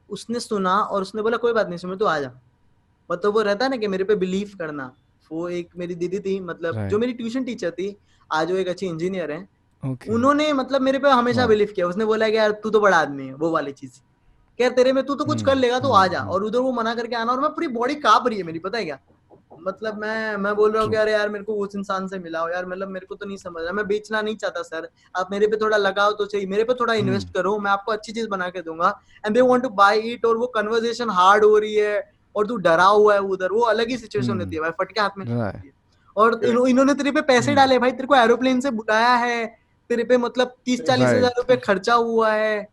उसने सुना और उसने बोला कोई बात नहीं सुमित, तू आ जा। मतलब वो रहता है ना कि मेरे पे बिलीव करना। वो एक मेरी दीदी थी, मतलब जो मेरी ट्यूशन टीचर थी, आज वो एक अच्छी इंजीनियर है। उन्होंने मतलब मेरे पे हमेशा बिलीव किया। उसने बोला कि यार तू तो बड़ा आदमी है, वो वाली चीज, क्या तेरे में तू तो कुछ कर लेगा, तू आ जा। और उधर वो मना करके आना, और मैं पूरी बॉडी कांप रही है मेरी, पता है क्या, मतलब मैं बोल रहा हूँ कि अरे यार मेरे को उस इंसान से मिलाओ यार, मतलब मेरे को तो नहीं समझ रहा, मैं बेचना नहीं चाहता सर, आप मेरे पे थोड़ा लगाओ तो सही, मेरे पे थोड़ा इन्वेस्ट करो, मैं आपको अच्छी चीज बना के दूंगा, and they want to buy it, और वो कन्वर्सेशन हार्ड हो रही है और तू डरा हुआ है उधर, वो अलग ही सिचुएशन रहती है भाई, फटके हाथ में Right. है। और इन्होंने तेरे पे पैसे डाले भाई, तेरे को एरोप्लेन से बुलाया है, तेरे पे मतलब 30-40 Right. हजार रुपए खर्चा हुआ है,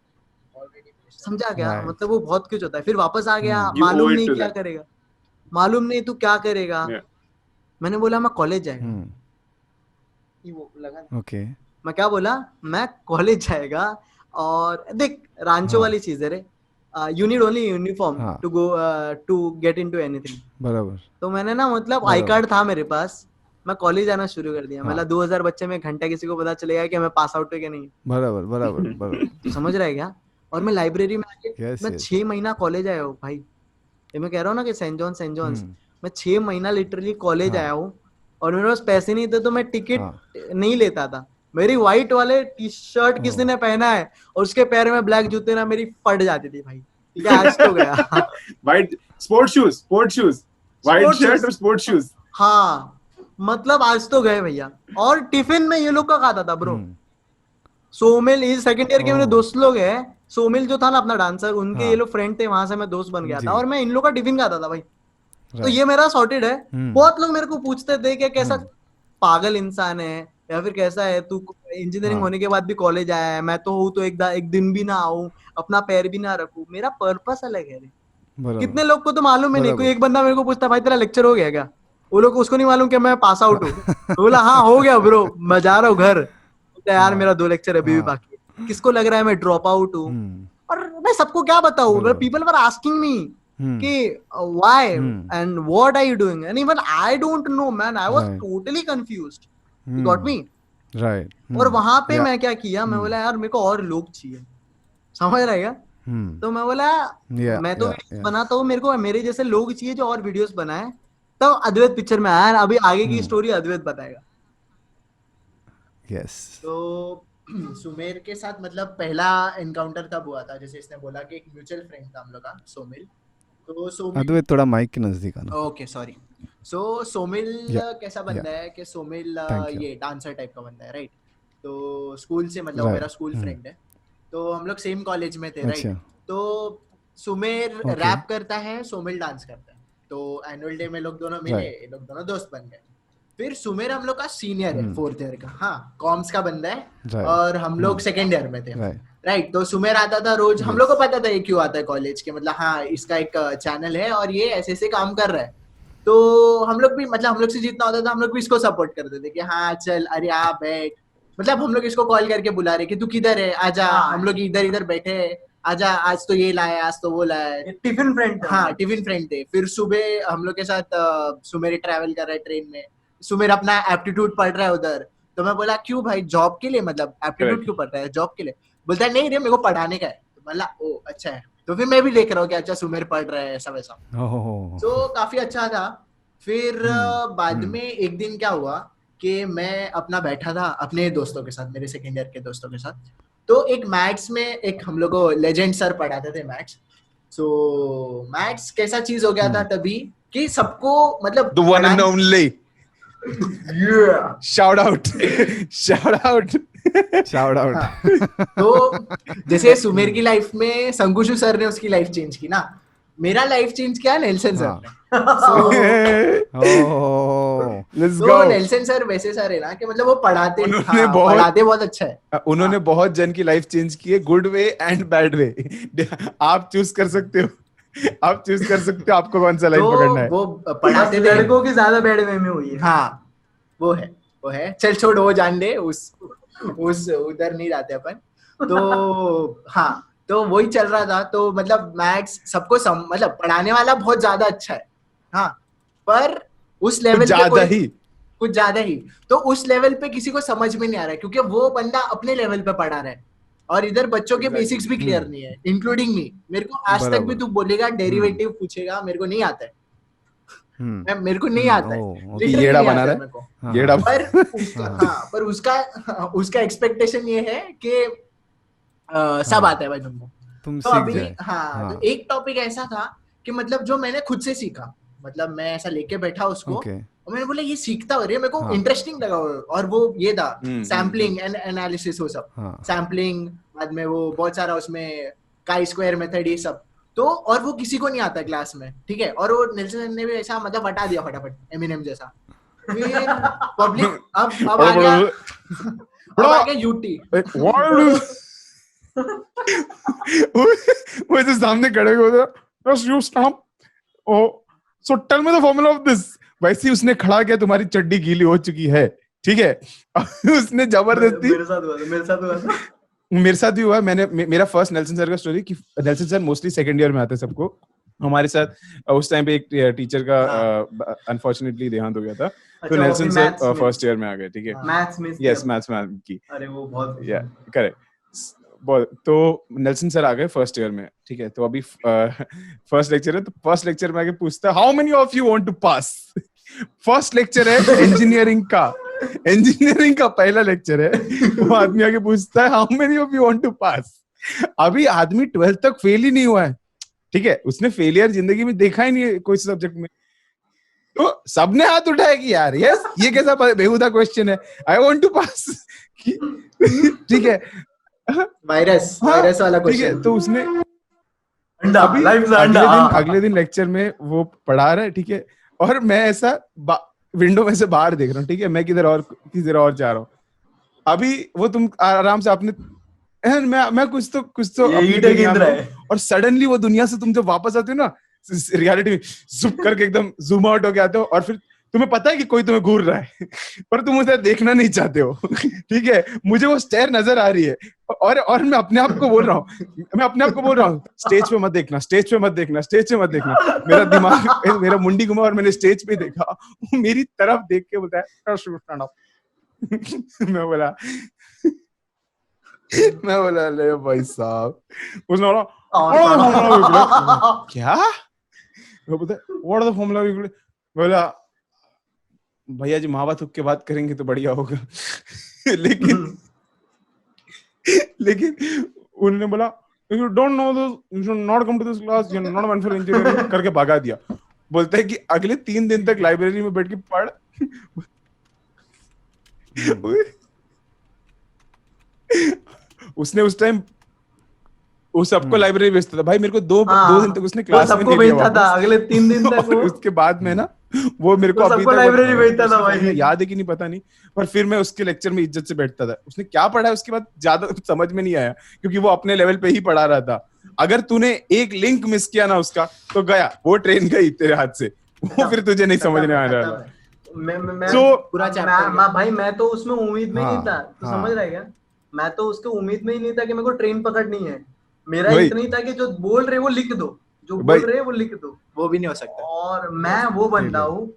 समझा क्या, Right. मतलब वो बहुत कुछ होता है, फिर वापस आ गया, You मालूम owe it नहीं to क्या them. करेगा, मालूम नहीं तू क्या करेगा। Yeah. मैंने बोला मैं कॉलेज जाएगा, Hmm. वो लगा, Okay. मैं क्या बोला, मैं कॉलेज जाएगा, और देख रांचो हाँ। वाली चीज है रे, यू नीड ओनली यूनिफॉर्म हाँ। To go to get into anything. बराबर। तो मैंने ना मतलब आई बराबर। कार्ड था मेरे पास, मैं कॉलेज जाना शुरू कर दिया, हाँ। मतलब 2000 बच्चे में घंटा किसी को पता चलेगा कि मैं पास आउट हूँ कि नहीं, बराबर बराबर बराबर। तो समझ रहा है क्या। और मैं लाइब्रेरी में आके Yes, मैं yes. 6 महीना कॉलेज आया हूँ भाई, ये मैं कह रहा हूँ ना कि सेंट जॉन्स हम्म। मैं 6 महीना लिटरली कॉलेज हाँ। आया हूँ, और मेरे पास पैसे नहीं थे तो मैं टिकट हाँ। नहीं लेता था, मेरी व्हाइट वाले टी शर्ट किसी ने पहना है और उसके पैर में ब्लैक जूते ना मेरी फट जाती थी भाई, ठीक है आज तो गया। White sport shoes, white Sports shirt shoes. और sport shoes. हाँ मतलब आज तो गए भैया, और टिफिन में ये लोग का खाता था ब्रो, हम्म। सोमिल इस सेकंड ईयर के मेरे ओह। दोस्त लोग हैं, सोमिल जो था ना अपना डांसर, उनके हाँ। ये लोग फ्रेंड थे, वहां से मैं दोस्त बन गया जी। था, और मैं इन लोग का टिफिन खाता था भाई, तो Right. ये मेरा सॉर्टेड है। हम्म। बहुत लोग मेरे को पूछते थे कि कैसा हम्म। पागल इंसान है, या फिर कैसा है तू, इंजीनियरिंग हाँ। होने के बाद भी कॉलेज आया है, मैं तो हूँ तो एक दिन भी ना आऊं, अपना पैर भी ना रखूं, मेरा पर्पस अलग है रे। बराबर। कितने लोग को तो मालूम ही नहीं, कोई बराबर। एक बंदा मेरे को पूछता भाई तेरा लेक्चर हो गया क्या, वो लोग उसको नहीं मालूम कि मैं पास आउट हूँ, तो बोला हाँ हो गया ब्रो, मैं जा रहा हूँ घर, बोलता यार हाँ। मेरा 2 लेक्चर अभी भी हाँ। बाकी है, किसको लग रहा है मैं ड्रॉप आउट हूँ, हम्म। और मैं सबको क्या बताऊं, बराबर। People were asking me hmm. कि why hmm. And what are you doing, and even I don't know man, I was Right. Totally confused, you got me. Right. और वहां पे Yeah. मैं क्या किया, मैं बोला यार मेरे को और लोग चाहिए, समझ रहा है क्या, हम्म। तो मैं बोला Yeah. मैं तो Yeah. Videos Yeah. बनाता हूँ, मेरे को मेरे जैसे लोग चाहिए जो और वीडियोस बनाए, तब अद्वैत पिक्चर में आया, अभी आगे की स्टोरी अद्वैत बताएगा। Yes. तो सुमेर के साथ मतलब पहला एनकाउंटर कब हुआ था, जैसे इसने बोला कि एक म्यूचुअल फ्रेंड था हम लोग का सोमिल, तो सोमिल अद्वैत थोड़ा माइक के नजदीक आना। ओके सॉरी, सो सोमिल Yeah. कैसा बंदा है कि सोमिल Thank you. ये डांसर टाइप का बंदा है राइट, तो स्कूल से मतलब वो Right. मेरा स्कूल फ्रेंड है, तो हम लोग सेम कॉलेज में थे राइट, अच्छा। तो सुमेर Okay. रैप करता है, सोमिल डांस करता है, तो एनुअल डे में लोग दोनों मिले, Right. ये लोग दोनों दोस्त बन गए। फिर सुमेर हम लोग का सीनियर है, 4th ईयर का, हाँ कॉम्स का बंदा है, Right. और हम लोग 2nd ईयर में थे Right. राइट, तो सुमेर आता था रोज, हम Yes. लोग को पता था ये क्यों आता है कॉलेज के, मतलब हाँ इसका एक चैनल है और ये ऐसे ऐसे काम कर रहा है, तो हम लोग भी मतलब हम लोग से जितना होता था हम लोग भी इसको सपोर्ट करते थे कि हाँ चल अरे आ बैठ, मतलब हम लोग इसको कॉल करके बुला रहे कि तू किधर है आजा, हाँ। हम लोग इधर इधर बैठे हैं, आजा आज तो ये लाया आज तो वो लाया, टिफिन फ्रेंड हाँ टिफिन फ्रेंड थे। फिर सुबह हम लोग के साथ सुमेर ट्रैवल कर रहा है ट्रेन में, सुमेर अपना एप्टीट्यूड पढ़ रहा है उधर, तो मैं बोला क्यों भाई जॉब के लिए, मतलब एप्टीट्यूड Correct. क्यों पढ़ रहा है जॉब के लिए, बोलता है नहीं रे मेरे को पढ़ाने का है, तो बोला ओ अच्छा है, तो फिर मैं भी देख रहा हूँ कि अच्छा सुमेर पढ़ रहा है ऐसा वैसा, Oh. तो काफी अच्छा था। फिर बाद में एक दिन क्या हुआ कि मैं अपना बैठा था अपने दोस्तों के साथ, मेरे 2nd ईयर के दोस्तों के साथ, तो एक मैथ्स में एक हम लोग को लेजेंड सर पढ़ाते थे मैथ्स, सो मैथ्स कैसा चीज हो गया था तभी कि सबको मतलब The one and only. Yeah. Shout out. Shout out. Shout out. तो जैसे सुमेर की लाइफ में संकुशु सर ने उसकी लाइफ चेंज की ना, मेरा लाइफ चेंज किया नेल्सन सर ने। Oh. Let's तो go. नेल्सन सर वैसे सर है ना कि मतलब वो पढ़ाते उन्होंने हाँ, बहुत- पढ़ाते बहुत अच्छा है, उन्होंने बहुत जन की लाइफ चेंज की है, good way and bad way. आप चूज कर सकते हो, आप चूज कर सकते हो आपको कौन सा लाइन पकड़ना है। तो वो पढ़ाते थे लड़कों की ज्यादा बैड वे में हुई है। हाँ वो है चल छोड़ वो जान दे, उस उधर नहीं जाते अपन, तो हाँ तो वही चल रहा था, तो मतलब मैथ्स सबको मतलब पढ़ाने वाला बहुत ज्यादा अच्छा है हाँ, पर उस लेवल कुछ ज्यादा ही, कुछ ज्यादा ही, तो उस लेवल पे किसी को समझ में नहीं आ रहा है क्योंकि वो बंदा अपने लेवल पे पढ़ा रहा है और इधर बच्चों के बेसिक्स भी क्लियर नहीं है, इंक्लूडिंग मी। मेरे को आज तक भी तू बोलेगा डेरिवेटिव पूछेगा मेरे को नहीं आता है, मेरे को नहीं आता है, literally येड़ा नहीं बना आता रहा है मेरे को। है, येड़ा। पर उसका एक्सपेक्टेशन ये है कि सब आता है भाई तुमको। तुम तो सीख अभी जाए। हाँ तो एक टॉपिक ऐसा था कि मतलब जो मैंने खुद से सीखा मतलब मैं ऐसा लेके बैठा उसको Okay. और मैंने बोला ये सीखता हो रही है, मेरे को हाँ। इंटरेस्टिंग लगा और वो ये था हम्म, सैम्पलिंग एंड एनालिसिस वो सब हाँ। सैम्पलिंग, बाद में वो बहुत सारा उसमें काई स्क्वायर मेथड ये सब, तो और वो किसी को नहीं आता क्लास में, ठीक है, और वो नेल्सन ने भी ऐसा मतलब बता दिया फटाफट एमिनेम जैसा। फिर पब्लिक अब आ गया, अब आ गया यूटी। वो जो सामने खड़े होते just you stop, oh so tell me the formula of this, वैसे ही उसने खड़ा किया, तुम्हारी चड्डी गीली हो चुकी है, ठीक है। उसने जबरदस्ती मेरे साथ हुआ था मेरे साथ भी हुआ। मेरा फर्स्ट नेल्सन सर का स्टोरी कि Nelson sir mostly second year में आते हैं सबको, हमारे साथ उस टाइम पे एक टीचर का अनफॉर्चुनेटली देहांत हो गया था, तो नेल्सन सर फर्स्ट ईयर में आ गए, ठीक है, मैथ्स में, यस मैथ्स मैम की, अरे वो बहुत या करेक्ट। तो नेल्सन सर आ गए फर्स्ट ईयर में, ठीक है, तो अभी फर्स्ट लेक्चर है, तो फर्स्ट लेक्चर में आके पूछता है how many of you want to pass. First lecture है इंजीनियरिंग का पहला लेक्चर है, वो आदमी आके पूछता है how many of you want to pass. अभी आदमी 12th तक फेल ही नहीं हुआ है, ठीक है, उसने फेलियर जिंदगी में देखा ही नहीं है कोई सब्जेक्ट में, तो सबने हाथ उठाया कि यार यस ये कैसा बेहुदा क्वेश्चन है, आई वांट टू पास, ठीक है, वायरस वाला ठीक है। क्वेश्चन। तो उसने अंडा, अभी life is अंडा। अगले दिन लेक्चर में वो पढ़ा रहा है, ठीक है, और मैं ऐसा विंडो में से बाहर देख रहा हूँ, ठीक है, मैं किधर और जा रहा हूँ। अभी वो तुम आराम से आपने मैं कुछ तो अपनी दुनिया में, और सडनली वो दुनिया से तुम जब वापस आते हो ना रियलिटी में, जुप करके एकदम जूम आउट होके आते हो, और फिर तुम्हें पता है कि कोई तुम्हें घूर रहा है पर तुम उसे देखना नहीं चाहते हो, ठीक है। मुझे वो स्टेयर नजर आ रही है, और मैं अपने आप को बोल रहा हूँ स्टेज पे मत देखना। मेरा दिमाग मेरा मुंडी घुमा और मैंने स्टेज पे देखा, मेरी तरफ देख के बोलता है मैं बोला ले भाई साहब, उसने बोला क्या, वो बोलता व्हाट आर द फॉर्मूला, बोला भैया जी महावा थुक के बात करेंगे तो बढ़िया होगा। लेकिन उन्होंने बोला if you don't know this you should not come to this class, you're not meant for engineering करके भगा दिया। बोलता है कि अगले 3 दिन तक लाइब्रेरी में बैठ के पढ़। उसने उस टाइम उस सबको लाइब्रेरी भेजता था भाई, मेरे को दो दिन तक उसने क्लास में नहीं भेजता था, अगले 3 दिन तक वो उसके बाद में ना वो मेरे को अभी तक लाइब्रेरी भेजता था भाई, याद है कि नहीं पता नहीं, पर फिर मैं उसके लेक्चर में इज्जत से बैठता था। उसने क्या पढ़ा है उसके बाद ज्यादा समझ में नहीं आया, क्योंकि वो अपने लेवल पे ही पढ़ा रहा था। अगर तूने एक लिंक मिस किया ना उसका, तो गया वो ट्रेन गई तेरे हाथ से, वो फिर तुझे नहीं समझ में आ रहा। भाई मैं तो उसमें उम्मीद में नहीं था, तो समझ रहा है क्या, मैं तो उसके उम्मीद में ही नहीं था कि मेरे को ट्रेन पकड़नी है। मेरा इतना ही था कि जो बोल रहे वो लिख दो, जो बोल रहे वो लिख दो, वो भी नहीं हो सकता। और मैं वो बंदा हूँ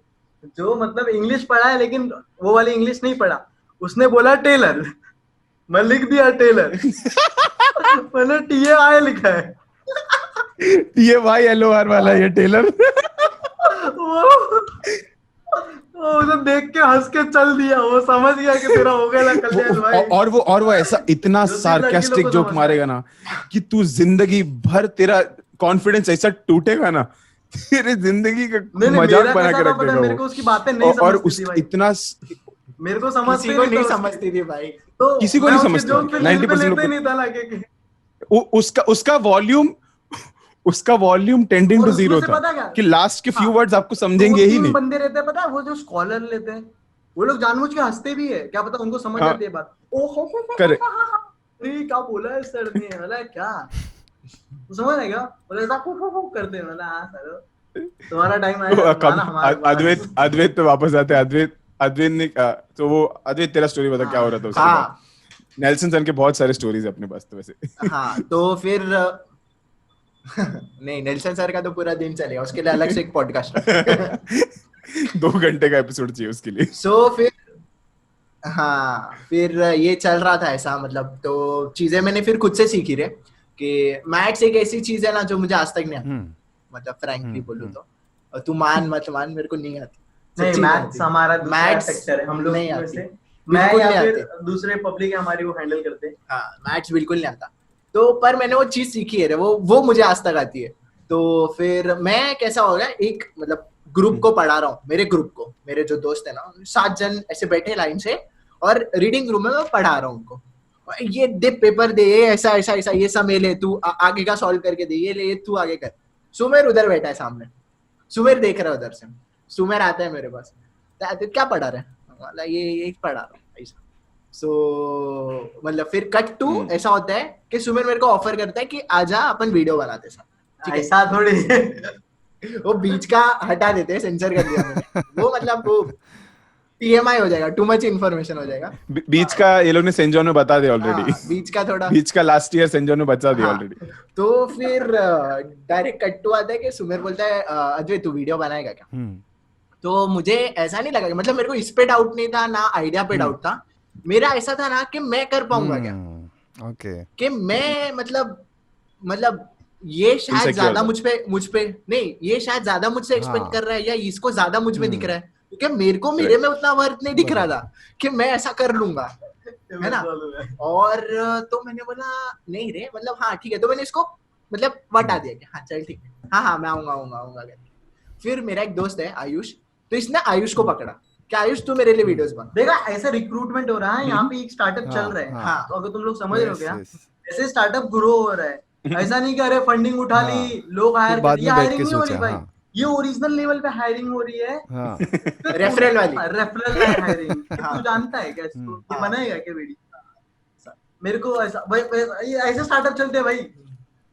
जो मतलब इंग्लिश पढ़ा है लेकिन वो वाली इंग्लिश नहीं पढ़ा। उसने बोला टेलर, मैं लिख दिया टेलर। मैंने TAI लिखा है, TAYLOR वाला ये टेलर। उसे देख के हंस के चल दिया, वो समझ गया कि तेरा हो गया कल्याण भाई। और वो ऐसा इतना सार्कास्टिक जोक मारेगा ना कि तू जिंदगी भर तेरा कॉन्फिडेंस ऐसा टूटेगा ना, तेरे जिंदगी का मजाक बना के रख देगा वो। मेरे को उसकी बातें नहीं समझती थी भाई, इतना मेरे को नहीं समझती थी भाई, तो किसी को नहीं समझती 90% नहीं था लगे उसका वॉल्यूम टेंडिंग टू जीरो था कि लास्ट के फ्यू वर्ड्स आपको समझेंगे ही नहीं। बंदे रहते हैं पता है, वो जो स्कॉलर लेते हैं वो लोग जानबूझ के हंसते भी है, क्या पता उनको समझ आती है बात। करेक्ट, क्या बोला है सर ने, बोला क्या तो समझ आएगा, बोला ऐसा करते हैं, बोला हां सर तुम्हारा टाइम आएगा। अद्वैत पे वापस आते हैं। अद्वैत ने तो वो अद्वैत तेरा स्टोरी बता क्या हो रहा था उसके बाद। नेल्सन सर के बहुत सारे स्टोरीज अपने पास तो वैसे। हाँ तो फिर नहीं, नेल्सन सर का तो पूरा दिन चलेगा, उसके लिए अलग से एक पॉडकास्ट 2 घंटे का एपिसोड चाहिए उसके लिए। फिर ये चल रहा था ऐसा, मतलब तो चीजें मैंने फिर खुद से सीखी रे कि मैथ्स एक ऐसी चीज है ना जो मुझे आज तक नहीं आती, मतलब फ्रैंकली बोलूं तो, तू मान मत मान मेरे को नहीं आती। नहीं, मैथ्स हमारा दूसरा सेक्टर है, हम लोग नहीं आती, मैं या फिर दूसरे पब्लिक है हमारी वो हैंडल करते हैं। हाँ मैथ्स बिल्कुल नहीं आता, तो पर मैंने वो चीज सीखी है, वो मुझे आज तक आती है। तो फिर मैं कैसा हो गया, एक मतलब ग्रुप को पढ़ा रहा हूँ, मेरे ग्रुप को, मेरे जो दोस्त है ना 7 जन ऐसे बैठे लाइन से, और रीडिंग रूम में मैं पढ़ा रहा हूँ उनको, ये दे पेपर दे, ये ऐसा ऐसा ऐसा, ये सब ले तू आगे का सॉल्व करके दे, ये ले तू आगे कर। सुमेर उधर बैठा है सामने, सुमेर देख रहा है उधर से, सुमेर आता है मेरे पास, क्या पढ़ा रहे, मतलब ये पढ़ा रहा हूँ ऐसा। सो मतलब फिर कट टू ऐसा होता है कि सुमेर मेरे को ऑफर करता है कि आजा अपन वीडियो बनाते साथ, ठीक है? ऐसा थोड़ी वो बीच का हटा देते हैं, सेंसर कर दिया मैंने, वो मतलब वो TMI हो जाएगा, टू मच इन्फॉर्मेशन हो जाएगा। बीच का ये लोग ने सेंट जॉन में बता दिया ऑलरेडी। बीच का थोड़ा, बीच का लास्ट ईयर सेंट जॉन में बता दिया ऑलरेडी। तो फिर डायरेक्ट कट टू आता है कि सुमेर बोलता है अजय तू वीडियो बनाएगा क्या? तो मुझे ऐसा नहीं लगा, मतलब मेरे को इस पे डाउट नहीं था ना आइडिया पे डाउट था, मेरा ऐसा था ना कि मैं कर पाऊंगा क्या, ओके, कि मैं मतलब ये शायद ज्यादा मुझ पे नहीं, ये शायद ज्यादा मुझसे एक्सपेक्ट कर रहा है, या इसको ज्यादा मुझ में दिख रहा है, क्योंकि मेरे में उतना वर्थ नहीं दिख रहा था कि मैं ऐसा कर लूंगा, है ना? और तो मैंने बोला नहीं रे, मतलब हाँ ठीक है, तो मैंने इसको मतलब बता दिया कि हाँ चल ठीक है, हाँ मैं आऊंगा। फिर मेरा एक दोस्त है आयुष, तो इसने आयुष को पकड़ा कि आयुष तू मेरे लिए वीडियोस बना। देखा ऐसा रिक्रूटमेंट हो रहा है यहाँ पे, एक स्टार्टअप चल रहा है। हाँ, तो अगर तुम लोग समझ रहे हो क्या, ऐसे स्टार्टअप ग्रो हो रहा है, ऐसा नहीं कि अरे फंडिंग उठा ली, लोग हायर कर, ये हायरिंग नहीं हो रही भाई, ये ओरिजिनल लेवल पे हायरिंग हो रही है, रेफरल वाली हायरिंग। तू जानता है क्या इसको, ये बनाएगा क्या वीडियो? मेरे को ऐसे स्टार्टअप चलते हैं भाई।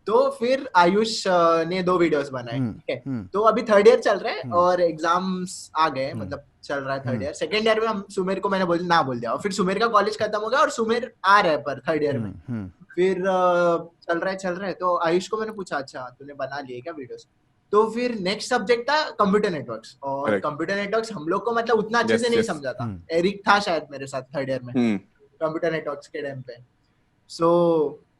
तो फिर आयुष ने 2 वीडियोस बनाए, ठीक है? तो अभी 3rd ईयर चल रहा है और एग्जाम्स आ गए, मतलब चल रहा है 3rd ईयर। 2nd ईयर में हम सुमेर को मैंने बोल दिया, और फिर सुमेर का कॉलेज खत्म हो गया और सुमेर आ रहा है पर 3rd ईयर में। फिर चल रहा है, तो आयुष को मैंने पूछा अच्छा तूने बना लिए क्या वीडियोस? तो फिर नेक्स्ट सब्जेक्ट था कंप्यूटर नेटवर्क्स, और कंप्यूटर नेटवर्क्स हम लोग को मतलब उतना अच्छे से नहीं समझा था। एरिक था शायद मेरे साथ 3rd ईयर में कंप्यूटर नेटवर्क्स के टाइम पे। सो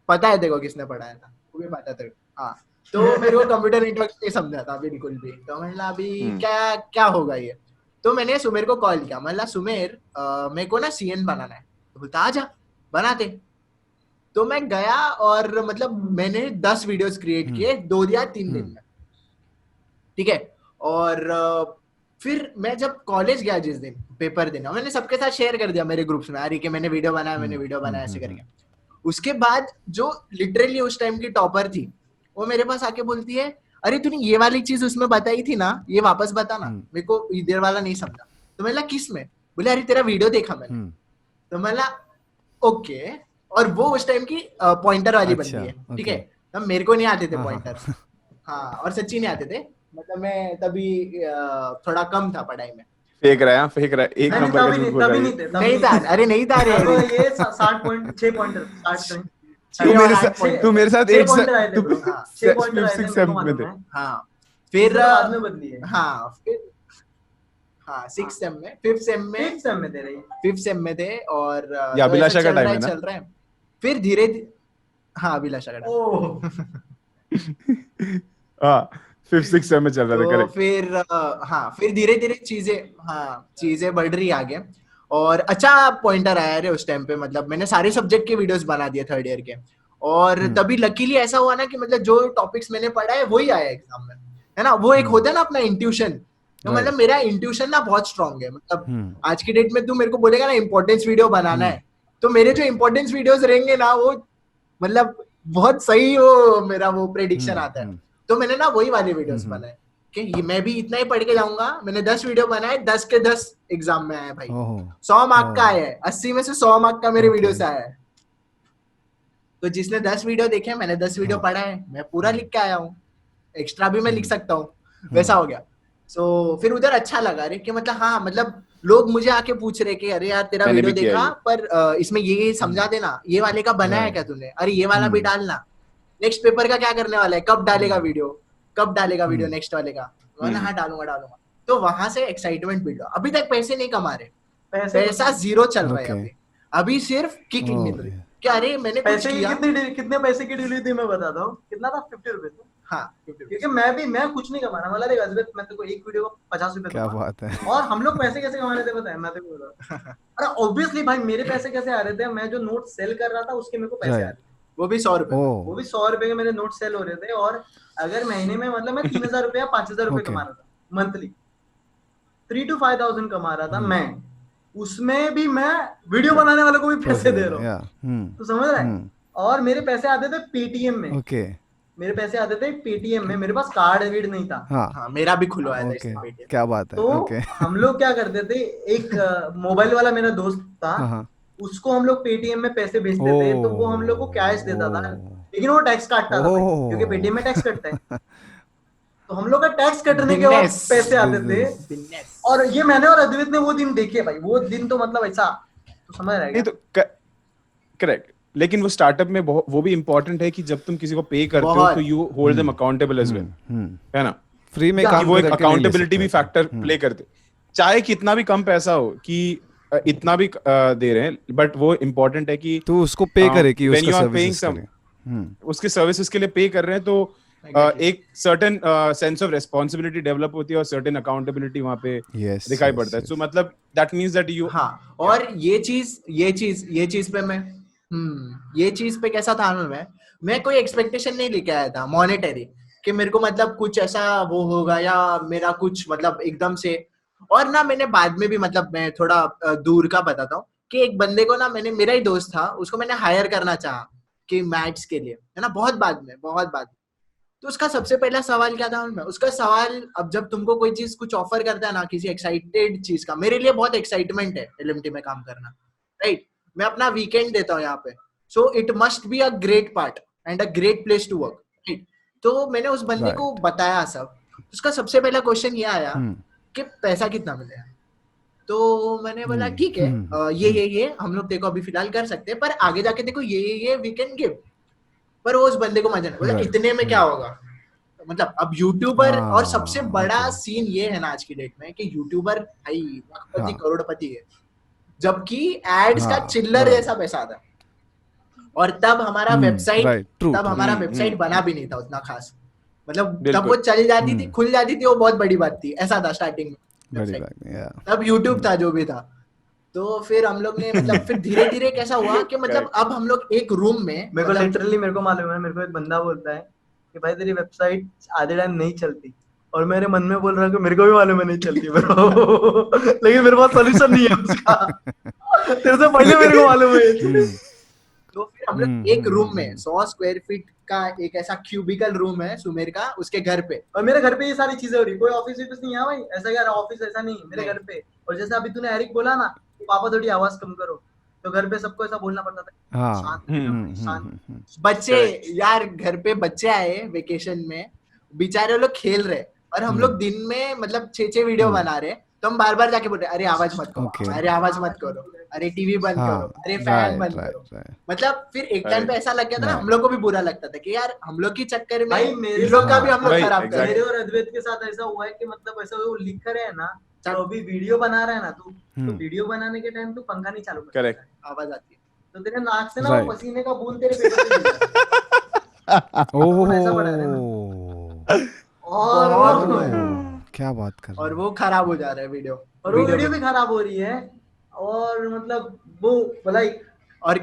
पता है देखो किसने पढ़ाया था, वो भी पता था। हाँ, तो फिर वो कंप्यूटर नेटवर्क्स नहीं समझा था बिल्कुल भी। तो मैंने अभी क्या होगा ये, तो मैंने सुमेर को कॉल किया, मैंने सुमेर मेरे को ना CN बनाना है। तो बोलता आजा बनाते। तो मैं गया और मतलब मैंने 10 वीडियोस क्रिएट किए 2 या 3 दिन में, ठीक है? और फिर मैं जब कॉलेज गया जिस दिन पेपर देना, मैंने सबके साथ शेयर कर दिया मेरे ग्रुप्स में, अरे कि मैंने वीडियो बनाया ऐसे करके। उसके बाद जो लिटरली उस टाइम की टॉपर थी, वो मेरे पास आके बोलती है अरे तूने ये वाली चीज उसमें बताई थी ना, ये वापस बता ना, मेरे को इधर वाला नहीं समझा। तो मैंने किस में? बोले अरे तेरा वीडियो देखा मैंने। तो मैंने ओके, और वो उस टाइम की पॉइंटर वाली बन गई है, ठीक है? तब मेरे को नहीं आते थे पॉइंटर, हाँ, और सच्ची नहीं आते थे, मतलब मैं तभी थोड़ा कम था पढ़ाई में। फेक रहा है एक नंबर का झूठ बोल रहा है। नहीं था, अरे नहीं था रे, ये 60 पॉइंट 6 पॉइंटर 60 तू मेरे साथ 6 पॉइंटर आए थे, 6 पॉइंटर आए थे, 6 में थे। हाँ, फिर बाद में बदली है। हाँ, फिर हाँ 6 सेम में, 5th सेम में, 5th सेम में थे रे, 5th सेम में थे। और ये अभिलाषा का टाइम है ना? चल रहा है। फिर धीरे हाँ अभिलाषा का टाइम, हाँ 5th 6th सेम में चल रहा था, करेक्ट। फिर हाँ, फिर धीरे धीरे चीजें बढ़ रही आगे, और अच्छा पॉइंटर आया रे उस टाइम पे, मतलब मैंने सारे सब्जेक्ट के वीडियोस बना दिए 3rd ईयर के। और तभी लकीली ऐसा हुआ ना कि मतलब जो टॉपिक्स मैंने पढ़ा है वही आया एग्जाम में, है ना? वो एक होता है ना अपना इंट्यूशन, तो मतलब मेरा इंट्यूशन ना बहुत स्ट्रांग है। मतलब आज की डेट में तू मेरे को बोलेगा ना इंपॉर्टेंस वीडियो बनाना है, तो मेरे जो इंपॉर्टेंस वीडियोस रहेंगे ना, वो मतलब बहुत सही वो मेरा वो प्रेडिक्शन आता है। तो मैंने ना वही वाले वीडियोस बनाए कि मैं भी इतना ही पढ़ के जाऊंगा। मैंने 10 वीडियो बनाए, 10 के 10 एग्जाम में आए भाई। 100 मार्क का आया है, 80 में से 100 मार्क का मेरे वीडियो से आया है। तो जिसने 10 वीडियो देखे, मैंने 10 वीडियो पढ़ा है, मैं पूरा लिख के आया हूँ, एक्स्ट्रा भी मैं लिख सकता हूँ, वैसा हो गया। सो फिर उधर अच्छा लगा रे कि मतलब हाँ, मतलब लोग मुझे आके पूछ रहे कि अरे यार तेरा वीडियो देखा, पर इसमें ये समझा देना, ये वाले का बना है क्या तूने, अरे ये वाला भी डालना, नेक्स्ट पेपर का क्या करने वाला है, कब डालेगा वीडियो नेक्स्ट वाले का? मैंने हाँ डालूंगा। तो वहां से एक्साइटमेंट बिल्ड हुआ। अभी तक पैसे नहीं कमा रहे, पैसा 0 चल रहा है अभी सिर्फ किक मिल रही है कि अरे मैंने पैसे कितने पैसे की डील थी मैं बताता हूँ। कितना था? 50 रुपए। हाँ, क्योंकि मैं कुछ नहीं कमा रहा, मतलब देख अजबत, मैं तेको एक वीडियो को 50 रुपए, क्या बात है। और हम लोग पैसे कैसे कमा रहे थे पता है? मैं तेको बता, अरे ऑब्वियसली भाई मेरे पैसे कैसे आ रहे थे, मैं जो नोट सेल कर रहा था उसके मेरे को पैसे आ रहे थे। वो भी 100 रुपए में। ओ वो भी 100 रुपए के मेरे नोट सेल हो रहे थे। और अगर महीने में मतलब मैं 3,000 रुपए या 5,000 रुपए Okay. कमा रहा था मंथली, 3 to 5,000 कमा रहा था मैं, उसमें भी मैं वीडियो बनाने वाले को भी पैसे दे रहा या हूँ। तो समझ रहा है? और मेरे पैसे आते थे पेटीएम में। ओके मेरे पैसे आते थे पेटीएम में, मेरे पास कार्ड वीड नहीं था। हाँ हाँ मेरा भी खुलवाया था ओके इसने पेटीएम। क्या बात है तो ओके हम लोग क्या करते थे, एक मोबाइल वाला मेरा दोस्त था, हाँ हाँ उसको हम लोग पेटीएम में पैसे भेजते थे, तो वो हम लोग को कैश देता था, लेकिन वो टैक्स काटता था भाई, क्योंकि पेटीएम में टैक्स कटता है। तो हम लोग का टैक्स कटने के बाद Business. पैसे आते थे। Business. और ये मैंने और अद्वैत ने वो दिन देखे भाई, वो दिन तो मतलब ऐसा, तो समझ रहा है नहीं क्या? तो करेक्ट, लेकिन वो स्टार्टअप में वो भी इम्पोर्टेंट है कि जब तुम किसी को पे करते हो बहुत। तो you hold them accountable as well, है ना? फ्री में या, कि काम वो एक करके नहीं ले अकाउंटेबिलिटी भी सकते। फैक्टर प्ले करते, चाहे कितना भी कम पैसा हो कि इतना भी दे रहे हैं, बट वो इम्पोर्टेंट है कि तो उसको पे करे कि when उसका you are paying services some- करे। उसके सर्विसेज के लिए पे कर रहे हैं, तो एक certain sense of responsibility develop होती है और सर्टेन अकाउंटेबिलिटी वहां पे Yes, दिखाई yes, पड़ता है। yes. सो मतलब दैट मींस दैट यू हाँ, और ये चीज पे मैं ये चीज पे कैसा था मैं कोई एक्सपेक्टेशन नहीं लेके आया था मॉनेटरी, कि मेरे को मतलब कुछ ऐसा वो होगा या मेरा कुछ मतलब एकदम से। और ना मैंने बाद में भी मतलब मैं थोड़ा दूर का बताता हूँ कि एक बंदे को ना मैंने, मेरा ही दोस्त था, उसको मैंने हायर करना चाहा कि मैथ्स के लिए, है ना, बहुत बाद में। तो उसका सबसे पहला सवाल क्या था उनमें, उसका सवाल, अब जब तुमको कोई चीज कुछ ऑफर करता है ना, किसी एक्साइटेड चीज का, मेरे लिए बहुत एक्साइटमेंट है एलएमटी में काम करना, राइट? मैं अपना वीकेंड देता हूँ यहाँ पे, so it must be a great part and a great place to work, right? तो मैंने उस बंदे को बताया सब। उसका सबसे पहला क्वेश्चन ये आया कि पैसा कितना मिलेगा। तो मैंने बोला ठीक है, ये हम लोग देखो अभी फिलहाल कर सकते हैं, पर आगे जाके देखो ये वी कैन गिव। पर वो उस बंदे को मजा नहीं, बोला इतने में क्या होगा, मतलब अब यूट्यूबर, और सबसे बड़ा सीन ये है ना आज की डेट में कि यूट्यूबर भाई लाखपति करोड़पति है, जबकि एड्स का चिल्लर जैसा पैसा आता। और तब हमारा वेबसाइट बना भी नहीं था उतना खास, मतलब तब वो चल जाती थी, खुल जाती थी, वो बहुत बड़ी बात थी, ऐसा था स्टार्टिंग में। तब यूट्यूब था जो भी था। तो फिर हम लोग ने मतलब फिर धीरे धीरे कैसा हुआ कि मतलब अब हम लोग एक रूम में, मेरे को लिटरली मेरे को मालूम है, मेरे को एक बंदा बोलता है कि भाई तेरी वेबसाइट आधे टाइम नहीं चलती, और मेरे मन में बोल रहा हूँ कि मेरे को भी मालूम है नहीं चलती ब्रो, लेकिन मेरे पास सॉल्यूशन नहीं है उसका। तेरे से पहले मेरे को मालूम है। तो फिर हम लोग एक रूम में 100 स्क्वायर फीट का एक ऐसा क्यूबिकल रूम है सुमेर का, उसके घर पे, और मेरे घर पे ये सारी चीजें हो रही, कोई ऑफिस नहीं है भाई, ऐसा क्या ऑफिस ऐसा नहीं, मेरे घर पे। और जैसे अभी तूने एरिक बोला ना, पापा थोड़ी आवाज कम करो, तो घर पे सबको ऐसा बोलना पड़ता था, शांत। बच्चे यार, घर पे बच्चे आए वेकेशन में, बेचारे लोग खेल रहे, और हम लोग दिन में मतलब 6 वीडियो बना रहे, तो हम बार बार जाके बोल रहे अरे आवाज मत करो, अरे आवाज मत करो, अरे टीवी बंद करो, अरे फैन बंद करो। मतलब फिर एक टाइम पे ऐसा लग गया था ना, हम लोग को भी बुरा लगता था कि यार हम लोग के चक्कर में इन लोग का भी हम लोग खराब कर रहे हैं। मेरे और अद्वैत के साथ ऐसा हुआ है कि मतलब ऐसा वो लिख रहे हैं ना, तो अभी वीडियो बना रहा है ना तो वीडियो बनाने के टाइम तू पंखा नहीं चालू कर, करेक्ट, आवाज आती है, तो तेरे नाक से ना वो पसीने का बूंद तेरे पेट में ऐसा पड़ा है ना, और क्या बात कर रहे और वो खराब हो जा रहा है वीडियो, और वो वीडियो भी खराब हो रही है, और मतलब वो भलाई, और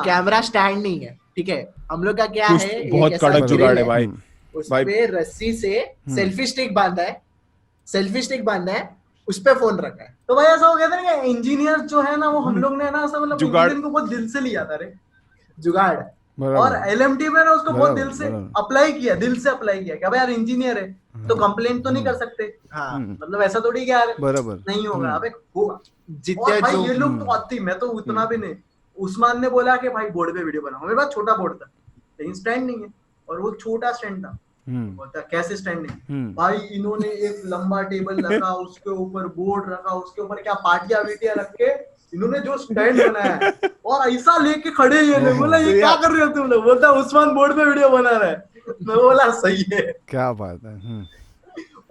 कैमरा स्टैंड नहीं है, ठीक है? हम लोग का क्या है, बहुत कड़क जुगाड़ है भाई, उस पे रस्सी से सेल्फी स्टिक बांधा है, उस पे फोन रखा है। तो भाई ऐसा हो गया था ना, इंजीनियर जो है ना, वो हम लोग ने ना ऐसा मतलब इंजीनियर को बहुत दिल से लिया था रे, जुगाड़। और एलएमटी में ना उसको बहुत दिल से अप्लाई किया कि भाई यार इंजीनियर है तो कंप्लेंट तो नहीं कर सकते, हाँ मतलब ऐसा थोड़ी क्या नहीं होगा, अबे होगा जितने भाई ये लोग तो आती, मैं तो उतना भी नहीं। उस्मान ने बोला कि भाई बोर्ड पे वीडियो बनाओ, मेरे पास छोटा बोर्ड था लेकिन स्टैंड नहीं है, और वो छोटा स्टैंड था, बोलता कैसे स्टैंड नहीं भाई, इन्होंने एक लंबा टेबल रखा, उसके ऊपर बोर्ड रखा, उसके ऊपर क्या पाटिया वीटिया रख के इन्होंने जो स्टैंड बनाया है, और ऐसा लेके खड़े ये लोग, बोला ये क्या कर रहे हो तुम लोग, बोलता उस्मान बोर्ड पे वीडियो बना रहा है, मैं बोला सही है, क्या बात है।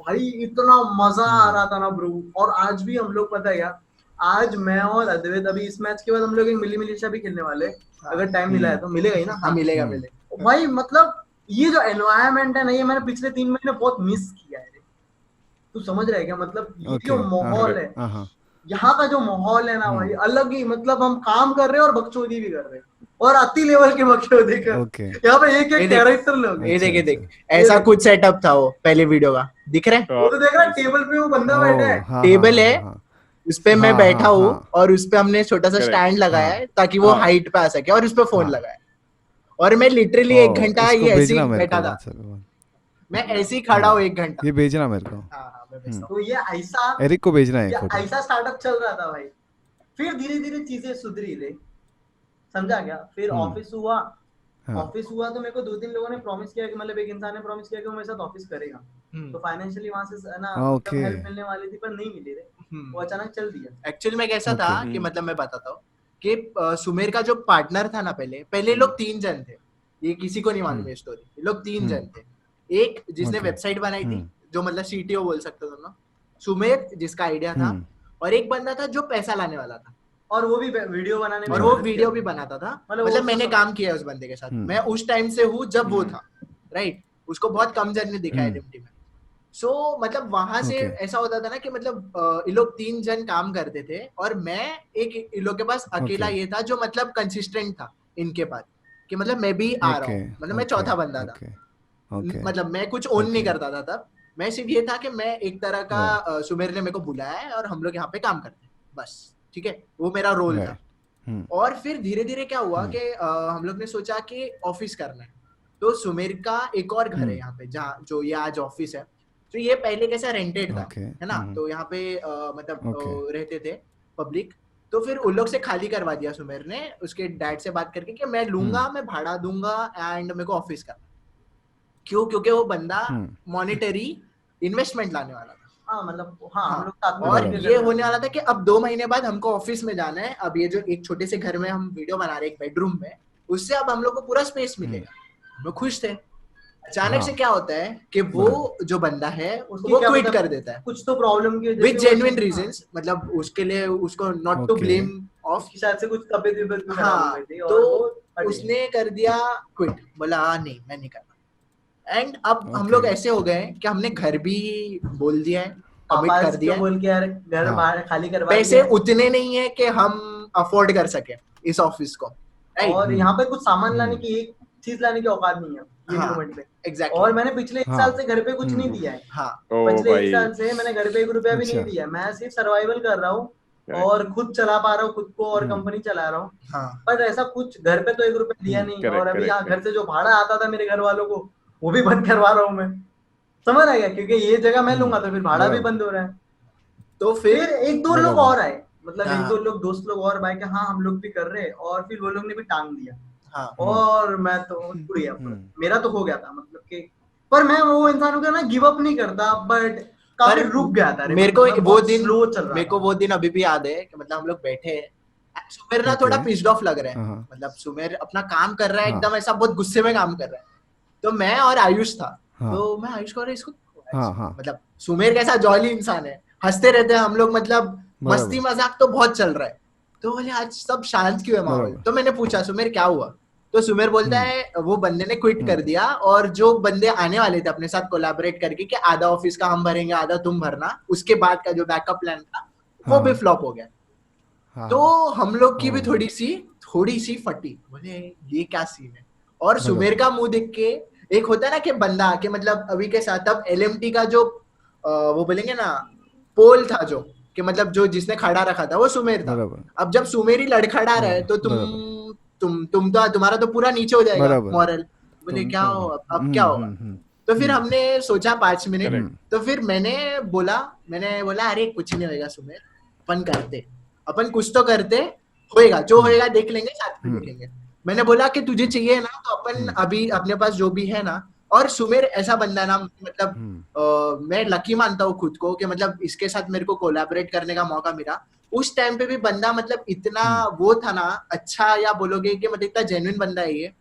भाई इतना मजा आ रहा था ना ब्रो। और आज भी हम लोग, पता है क्या, आज मैं और अद्वैत अभी इस मैच के बाद हम लोग एक मिली मिलीशा भी खेलने वाले, अगर टाइम मिला है तो मिलेगा ही ना। हाँ मिलेगा। भाई मतलब ये जो एनवायरनमेंट है ना, ये मैंने पिछले 3 महीने बहुत मिस किया है, तू समझ रहा है क्या, मतलब ये जो माहौल है, यहाँ का जो माहौल है ना भाई, अलग ही, मतलब हम काम कर रहे हैं और बकचोदी भी कर रहे हैं, और अति लेवल के बके हो देखा। ओके यहाँ पे एक ये एक देख, कैरेक्टर लोग, ये अच्छा, देख, ये देख, अच्छा। ऐसा कुछ सेटअप था वो पहले वीडियो का, दिख रहा है? वो तो देख रहा है, टेबल पे वो बंदा बैठा है, हाँ टेबल है, हाँ उस पे मैं हाँ, बैठा हाँ, हूँ हाँ। और उस पे हमने छोटा सा Correct. स्टैंड लगाया हाँ। है ताकि वो हाँ। हाइट पे आ सके, और उस पे फोन हाँ। लगाया है। और मैं लिटरली एक घंटा इसको ये ऐसे भेजना ही मेरे बैठा को था, WhatsApp पे। मैं ऐसे ही खड़ा हूँ एक घंटा। ये भेजना मेरे को, हाँ हाँ, मैं भेजता हूँ। तो ये ऐसा, एरिक को भेजना है ये फोटो। ऐसा स्टार्टअप चल रहा था भाई। फिर धीरे धीरे चीजें सुधरी रे, समझा क्या? फिर ऑफिस हुआ, हाँ। ऑफिस हुआ तो मेरे को 2-3 लोगों ने प्रॉमिस किया कि मतलब एक इंसान ने प्रॉमिस किया कि वो मेरे साथ ऑफिस करेगा, तो फाइनेंशियली वहां से है ना हाँ, मतलब ओके। हेल्प मिलने वाली थी, पर नहीं मिली रे, वो अचानक चल दिया। एक्चुअली में कैसा था ओके। कि मतलब मैं बताता हूँ कि सुमेर का जो पार्टनर था ना, पहले लोग 3 जन थे, ये किसी को नहीं मालूम ये स्टोरी। ये लोग 3 जन थे, एक जिसने ओके। वेबसाइट बनाई थी, जो मतलब सीटीओ बोल सकते हो तुम लोग, सुमेर जिसका आइडिया था, और एक बंदा था जो पैसा लाने वाला था, और वो भी वीडियो बनाने में और वो मदद वीडियो किया। भी बनाता था। मतलब मतलब वो मैंने सब- काम किया है उस बंदे के साथ, मैं उस टाइम से हूँ जब वो था, राइट? उसको बहुत कम जन ने दिखा है LMT में। सो मतलब वहां से ओके। ऐसा होता था ना कि मतलब ये लोग 3 जन काम करते थे, और मैं एक इन लोग के पास अकेला ओके। ये था जो मतलब कंसिस्टेंट था इनके पास, कि मतलब मैं भी आ रहा ओके, हूँ, मतलब मैं चौथा बंदा था। Okay, okay. मतलब मैं कुछ ओन नहीं ओके। करता था तब, मैं सिर्फ ये था कि मैं एक तरह का राइट। सुमेर ने मेरे को बुलाया है और हम लोग यहाँ पे काम करते हैं, बस, ठीक है, वो मेरा रोल था। राइट। और फिर धीरे धीरे क्या हुआ कि हम लोग ने सोचा कि ऑफिस करना है, तो सुमेर का एक और घर है यहाँ पे, जहाँ जो ये आज ऑफिस है। तो ये पहले कैसा रेंटेड था, ओके। है ना, तो यहाँ पे मतलब ओके। रहते थे पब्लिक। तो फिर उन लोग से खाली करवा दिया सुमेर ने, उसके डैड से बात करके कि मैं लूंगा, मैं भाड़ा दूंगा एंड मेरे को ऑफिस करना। क्यों? क्योंकि वो बंदा मॉनेटरी इन्वेस्टमेंट लाने वाला था। हाँ मतलब हाँ, हाँ, हम लोग साथ में और बैठ के ये करना होने था। वाला था कि अब 2 महीने बाद हमको ऑफिस में जाना है। अब ये जो एक छोटे से घर में हम वीडियो बना रहे हैं, एक बेडरूम में, उससे अब हम लोग को पूरा स्पेस मिलेगा। हम लोग खुश थे। अचानक से क्या होता है कि वो जो बंदा है उसकी वो क्या क्विट पता, कर देता है कुछ तो प्रॉब्लम की वजह विद से वो- जेन्युइन हाँ, रीजंस, मतलब उसके लिए उसको not to okay. Blame off. उसकी शायद से कुछ तबीयत भी खराब हो हाँ, गई थी तो और वो हट गई। उसने कर दिया क्विट, बोला नहीं मैं नहीं करना। एंड अब हम ओके। लोग ऐसे हो गए कि हमने घर भी बोल दिया है, कमिट पापा कर दिया को है। बोल के यार घर हाँ। बाहर खाली करवा पैसे दिया है। उतने नहीं है कि हम अफोर्ड कर सके इस ऑफिस को, राइट? और यहाँ पे कुछ सामान लाने की, एक चीज लाने की औकात नहीं है ये हाँ, मोमेंट में। एग्जैक्टली। और मैंने पिछले 1 साल से घर पे कुछ नहीं दिया है। हाँ, ओ पिछले 1 भाई, साल से मैंने घर पे 1 रुपया भी नहीं अच्छा। दिया। मैं सिर्फ सर्वाइवल कर रहा हूँ Correct. और खुद चला पा रहा हूँ खुद को, और कंपनी चला रहा हूँ। हाँ, पर ऐसा कुछ घर पे तो 1 रुपया दिया नहीं। Correct, और अभी correct, यहाँ घर से जो भाड़ा आता था मेरे घर वालों को, वो भी बंद करवा रहा हूँ मैं। समझ आ गया? क्योंकि ये जगह मैं लूंगा तो फिर भाड़ा भी बराबर। बंद हो रहा है। तो फिर 1-2 लोग बराबर। और आए, मतलब हाँ। 1-2 लोग दोस्त लोग और आए कि हाँ हम लोग भी कर रहे हैं, और फिर वो लोग ने भी टांग दिया। हाँ, और मैं तो टूट गया पूरा। मेरा तो हो गया था, मतलब कि पर मैं वो इंसान हूँ कि ना गिव अप नहीं करता, बट काफी पर रुक गया था रे। मेरे को मैं वो बहुत दिन स्लो चल रहा मेरे को था। वो दिन अभी भी याद है कि मतलब हम लोग बैठे हैं, सुमेर ना ओके। थोड़ा पिस्ड ऑफ लग रहा है। हाँ। मतलब सुमेर अपना काम कर रहा है, हाँ। एकदम ऐसा बहुत गुस्से में काम कर रहा है। तो मैं और आयुष था, हाँ। तो मैं आयुष को, अरे इसको हाँ। मतलब सुमेर कैसा जॉली इंसान है, हंसते रहते हैं हम लोग, मतलब बराबर। मस्ती मजाक तो बहुत चल रहा है। तो बोले आज सब शांत क्यों है माहौल? बराबर। तो मैंने पूछा सुमेर क्या हुआ? तो सुमेर बोलता है वो बंदे ने क्विट कर दिया, और जो बंदे आने वाले थे अपने साथ कोलैबोरेट करके कि आधा ऑफिस का हम भरेंगे आधा तुम भरना, उसके बाद का जो बैकअप प्लान था वो भी फ्लॉप हो गया। हाँ। तो हम लोग की भी ओह। थोड़ी सी फटी, बोले ये क्या सीन है? और बराबर। सुमेर का मुंह देख के, एक होता है ना कि बंदा के मतलब अभी के साथ, अब LMT का जो वो बोलेंगे ना पोल था, जो कि मतलब जो जिसने खड़ा रखा था वो सुमेर था। बराबर। अब जब सुमेर ही लड़खड़ा रहा है तो तुम तो, तुम्हारा तो पूरा नीचे हो जाएगा बराबर। मॉरल। बोले तुम क्या तो हो अब क्या होगा? तो फिर हमने सोचा 5 मिनट, तो फिर मैंने बोला अरे कुछ नहीं होएगा सुमेर, अपन करते, अपन कुछ तो करते, होएगा जो होएगा देख लेंगे, साथ में देखेंगे। मैंने बोला कि तुझे चाहिए ना तो अपन अभी अपने पास जो भी है ना। और सुमेर ऐसा बंदा ना, मतलब मैं लकी मानता हूँ खुद को कि मतलब इसके साथ मेरे को कोलैबोरेट करने का मौका मिला। उस टाइम पे भी बंदा मतलब इतना वो था ना, अच्छा, या बोलोगे कि मतलब इतना जेन्युइन बंदा है ये,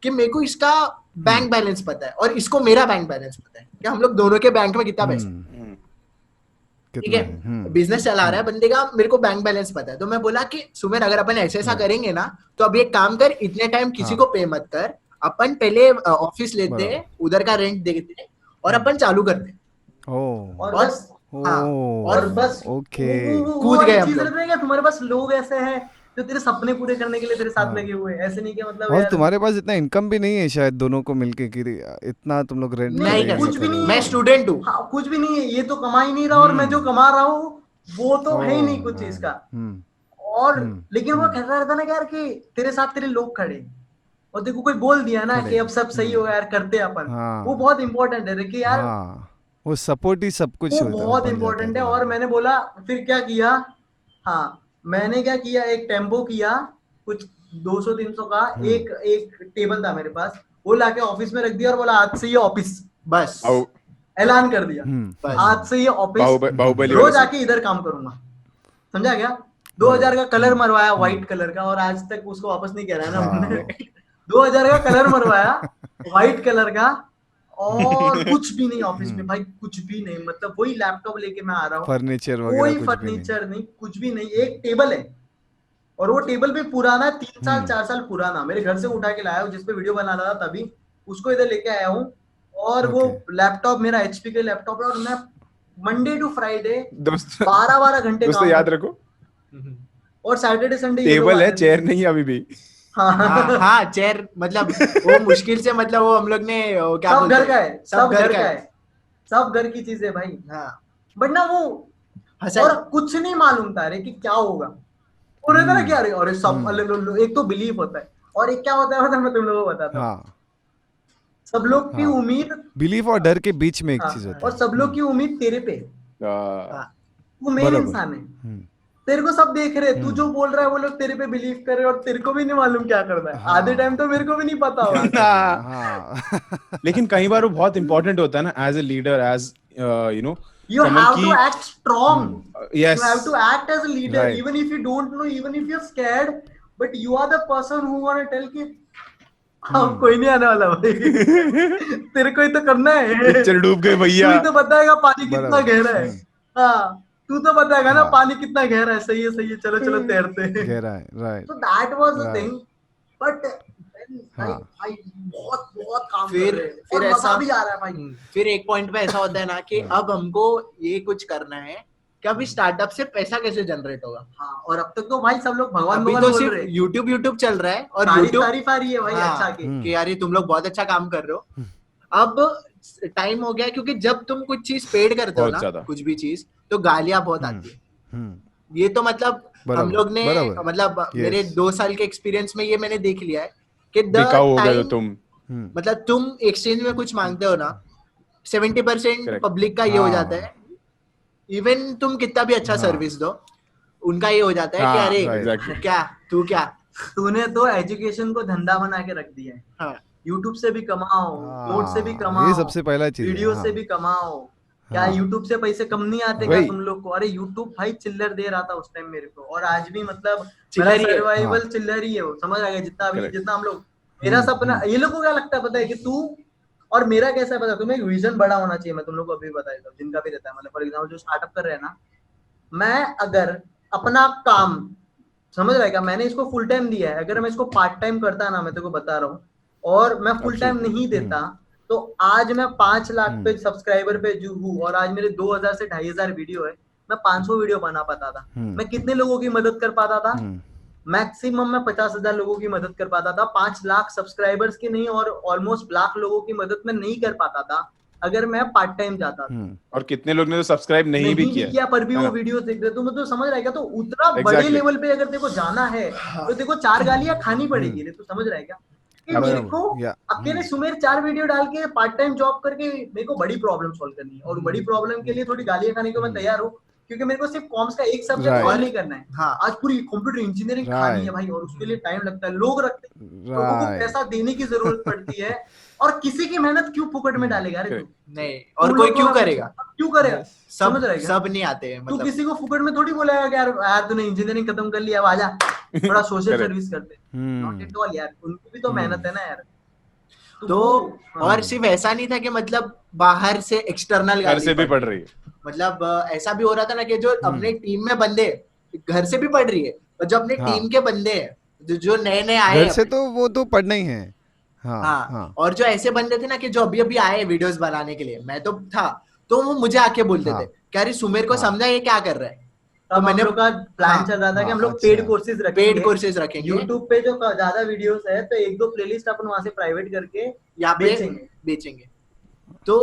कि मेरे को इसका बैंक बैलेंस पता है और इसको मेरा बैंक बैलेंस पता है कि हम लोग दोनों के बैंक में कितना पैसा, ठीक कितना है, बिजनेस चला रहा है बंदे का, मेरे को बैंक बैलेंस पता है। तो मैं बोला कि सुमेर अगर अपन ऐसा करेंगे ना, तो अब एक काम कर, इतने टाइम किसी को पे मत कर, अपन पहले ऑफिस लेते, उधर का रेंट देते और अपन चालू करते। और बस हाँ, और बस ओके। वो कूद वाली गए हम चीज लोग। लग रही है, तुम्हारे पास लोग ऐसे हैं जो तेरे सपने पूरे करने के लिए तेरे साथ लगे हुए हैं। ऐसे नहीं कि मतलब और यार तुम्हारे पास इतना इनकम भी नहीं है शायद दोनों को मिलके कि इतना तुम लोग रेंट नहीं, नहीं कर कुछ सकते। भी नहीं मैं है। स्टूडेंट हूँ। हाँ, कुछ भी नहीं है, ये तो कमा ही नहीं रहा और मैं जो कमा रहा हूँ वो तो है ही नहीं कुछ चीज का। और लेकिन वो कहता रहता ना कि यार कि तेरे साथ तेरे लोग खड़े हैं। और देखो कोई बोल दिया ना कि अब सब सही होगा यार, करते हैं अपन, वो बहुत इंपॉर्टेंट है कि यार हाँ, वो सपोर्ट ही सब कुछ वो होता बहुत बन जाता इंपॉर्टेंट है। तुम्हारे और लिए। मैंने बोला फिर क्या किया, हाँ मैंने क्या किया, एक टेम्पो किया कुछ 200-300 का, एक एक टेबल था मेरे पास, वो लाके ऑफिस में रख दिया और बोला आज से ये ऑफिस, बस ऐलान कर दिया बस। आज से ये ऑफिस बाहुबली वाला रोज आके इधर काम करूंगा। समझा क्या? 2000 का कलर मरवाया व्हाइट कलर का, और आज तक उसको वापस नहीं कह रहा है ना मैंने। 2000 का कलर मरवाया व्हाइट कलर का, और कुछ भी नहीं ऑफिस में भाई, कुछ भी नहीं, मतलब वही लैपटॉप लेके मैं आ रहा हूँ, फर्नीचर वगैरह कोई कुछ भी नहीं। फर्नीचर नहीं, कुछ भी नहीं, एक टेबल है और वो टेबल भी पुराना 3 साल 4 साल पुराना, मेरे घर से उठा के लाया हूँ जिसपे वीडियो बना रहा था तभी, उसको इधर लेके आया हूँ। और वो लैपटॉप मेरा एचपी का लैपटॉप है, और मैं मंडे टू फ्राइडे दोस्त 12-12 घंटे दोस्तों काम याद करता रखो, हूँ। और सैटरडे संडे ये लोग टेबल है, आते चेयर हैं। नहीं है अभी भी। हाँ हाँ चेयर, मतलब वो मुश्किल से, मतलब वो हम लोग ने वो क्या सब बोलते घर का हैं, है, सब घर का है, सब घर की चीजें भाई। हाँ बट ना वो, हसल। और कुछ नहीं मालूम था अरे कि क्या होगा, और रहता ना क्या, अरे अरे सब एक तो बिलीव होता है, और एक क्या होता है मैं तुम लोगों को बताता हूँ। हाँ सब लोग की हाँ, उम्मीद, बिलीफ और डर के बीच में एक हाँ, चीज होता और है। सब लोग की उम्मीद तेरे पे है। हाँ तू मेन बराबर। इंसान है, तेरे को सब देख रहे हैं, तू जो बोल रहा है वो लोग तेरे पे बिलीव कर रहे हैं, और तेरे को भी नहीं मालूम क्या करना है। हाँ, आधे टाइम तो मेरे को भी नहीं पता क्या होता। करना है, हाँ। लेकिन कई बार वो बहुत इंपॉर्टेंट होता है ना, as a leader, as you know You समन have की। to act strong. Yes, You have to act as a leader, Right. even if you don't know, even if you're scared, but you are the person who wanna tell कि अब कोई नहीं आने वाला भाई, तेरे को ही तो करना है, पिक्चर डूब गई तू भैया। ही तो बताएगा पानी कितना बराबर। गहरा है। हाँ, तू तो बताएगा ना हाँ। पानी कितना गहरा है, सही है, चलो चलो तैरते हैं। गहरा है, right. So that was the Right. thing, but हाँ। भाई बहुत बहुत काम कर फिर रहे हैं, फिर और मजा ऐसा भी आ रहा है भाई। फिर एक पॉइंट पे ऐसा होता है ना कि अब हमको ये कुछ करना है कि अभी स्टार्टअप से पैसा कैसे जनरेट होगा। हाँ, और अब तक तो भाई सब लोग भगवान अभी भगवान तो बोल सिर्फ रहे हैं, यूट्यूब चल रहा है, और तारीफ यूट्यूब तारीफ आ रही है भाई, अच्छा की। कि यार ये तुम लोग बहुत अच्छा काम कर रहे हो। अब टाइम हो गया, क्योंकि जब तुम कुछ चीज पेड करते हो बहुत ना, ज्यादा। कुछ भी चीज, तो गालियां बहुत आती है। ये तो मतलब हम बराबर, लोग ने, बराबर। मतलब मेरे Yes. 2 साल के एक्सपीरियंस में ये मैंने देख लिया है कि द बिकाऊ हो गए हो टाइम, तुम। मतलब तुम एक्सचेंज में कुछ मांगते हो ना, 70% Correct. पब्लिक का ये हो हाँ। जाता है। इवन तुम कितना भी अच्छा हाँ। सर्विस दो, उनका ये हो जाता है कि हाँ, अरे exactly. क्या तू क्या। तूने तो एजुकेशन को धंधा बना के रख दिया है, हाँ यूट्यूब से भी कमाओ, नोट से भी हाँ, कमाओ, ये सबसे पहला चीज है। वीडियो हाँ। से भी कमाओ। क्या हाँ। यूट्यूब से पैसे कम नहीं आते क्या वही। तुम लोग को? अरे यूट्यूब भाई चिल्लर दे रहा था उस टाइम मेरे को, और आज भी मतलब मेरा चिल्लर ही है। सर्वाइवल हाँ। चिल्लर ही है वो, समझ आ गया? जितना अभी Correct. जितना हम लोग, मेरा सपना, ये लोग को क्या लगता है पता है कि तू, और मेरा कैसा है पता है तुम्हें, एक विजन बड़ा होना चाहिए। मैं तुम लोग को अभी बता देता हूँ, जिनका भी रहता है, मतलब फॉर एग्जाम्पल जो स्टार्टअप कर रहे हैं ना, मैं अगर अपना काम, समझ रहा है क्या, मैंने इसको फुल टाइम दिया है, अगर मैं इसको पार्ट टाइम करता ना, मैं तेरे को बता रहा हूँ, और मैं फुल टाइम नहीं देता, तो आज मैं 5 लाख पे सब्सक्राइबर पे जो हूँ, और आज मेरे 2000 से 2500 वीडियो है, मैं 500 वीडियो बना पाता था। मैं कितने लोगों की मदद कर पाता था? मैक्सिमम मैं 50,000 लोगों की मदद कर पाता था। 5 लाख सब्सक्राइबर्स की नहीं, और ऑलमोस्ट लाख लोगों की मदद मैं नहीं कर पाता था अगर मैं पार्ट टाइम जाता था। और कितने लोग ने तो सब्सक्राइब नहीं भी किया पर भी है वो ना? वीडियो देख रहे, तो मतलब समझ रहा है क्या? तो उतना बड़े Exactly. लेवल पे अगर तेरे को जाना है तो तेरे को 4 गालियां खानी पड़ेगी रे, तू समझ रहा है क्या? कि मेरे को अकेले सुमेर 4 वीडियो डाल के पार्ट टाइम जॉब करके मेरे को बड़ी प्रॉब्लम सॉल्व करनी है, और बड़ी प्रॉब्लम के लिए थोड़ी गालियां खाने को मैं तैयार हूँ, क्योंकि मेरे को सिर्फ कॉम्स का एक सब्जेक्ट सॉल्व नहीं करना है। हाँ। आज पूरी कंप्यूटर इंजीनियरिंग खानी है भाई, और उसके लिए टाइम लगता है, लोग रखते हैं, लोगों को पैसा देने की जरूरत पड़ती है, और किसी की मेहनत क्यों फुकट में डालेगा रे तू? नहीं, और कोई क्यों करेगा? क्यों करेगा? सब समझ रहा है क्या? सब नहीं आते हैं, तू मतलब किसी को फुकट में थोड़ी बोलेगा कि यार यार तूने इंजीनियरिंग खत्म कर लिया, अब आजा थोड़ा सोशल Correct. सर्विस करते हैं। नॉट एट ऑल यार, उनकी भी तो मेहनत है ना यार। तो और सिर्फ ऐसा नहीं था कि मतलब बाहर से एक्सटर्नल घर से भी पढ़ रही है। मतलब ऐसा भी हो रहा था ना कि जो अपने टीम में बंदे, घर से भी पढ़ रही है, और जो अपने टीम के बंदे हैं, जो नए नए आए घर से, तो वो तो पढ़ना ही है। हाँ। और जो ऐसे बंदे थे ना कि जो अभी अभी आए वीडियोस बनाने के लिए, मैं तो था, तो वो मुझे आके बोलते थे कि अरे सुमेर को समझा ये क्या कर रहा है, तो मैंने का प्लान चल रहा था कि हम लोग पेड कोर्सेज रखेंगे YouTube पे, जो ज्यादा वीडियोस है तो एक दो प्लेलिस्ट अपन वहां से प्राइवेट करके यहाँ बेचेंगे। तो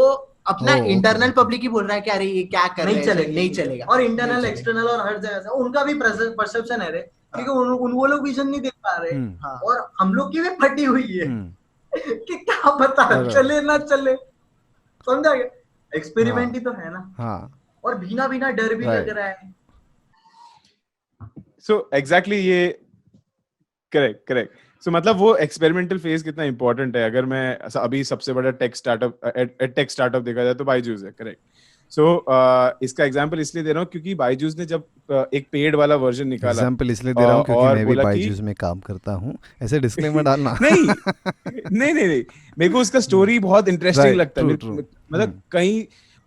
अपना इंटरनल पब्लिक ही बोल रहा है कि अरे ये क्या कर रहे हैं, नहीं चलेगा। और इंटरनल एक्सटर्नल और हर जगह से उनका भी परसेप्शन है रे, क्योंकि वो लोग विजन नहीं देख पा रहे, और हम लोग की भी फटी हुई है कि क्या पता चले ना चले, समझा क्या? एक्सपेरिमेंट ही तो है ना। और बिना डर भी लग रहा है। सो एग्जैक्टली ये करेक्ट सो मतलब वो एक्सपेरिमेंटल फेज कितना इंपॉर्टेंट है। अगर मैं अभी सबसे बड़ा टेक स्टार्टअप देखा जाए तो बायजूस है, करेक्ट। सो इसका एग्जांपल इसलिए दे रहा हूँ क्योंकि बायजूस ने जब एक पेड वाला वर्जन निकाला, एग्जांपल इसलिए दे रहा हूँ क्योंकि मैं भी बायजूस में काम करता हूँ, ऐसे डिस्क्लेमर डालना। नहीं मेरे को उसका स्टोरी बहुत इंटरेस्टिंग लगता है। मतलब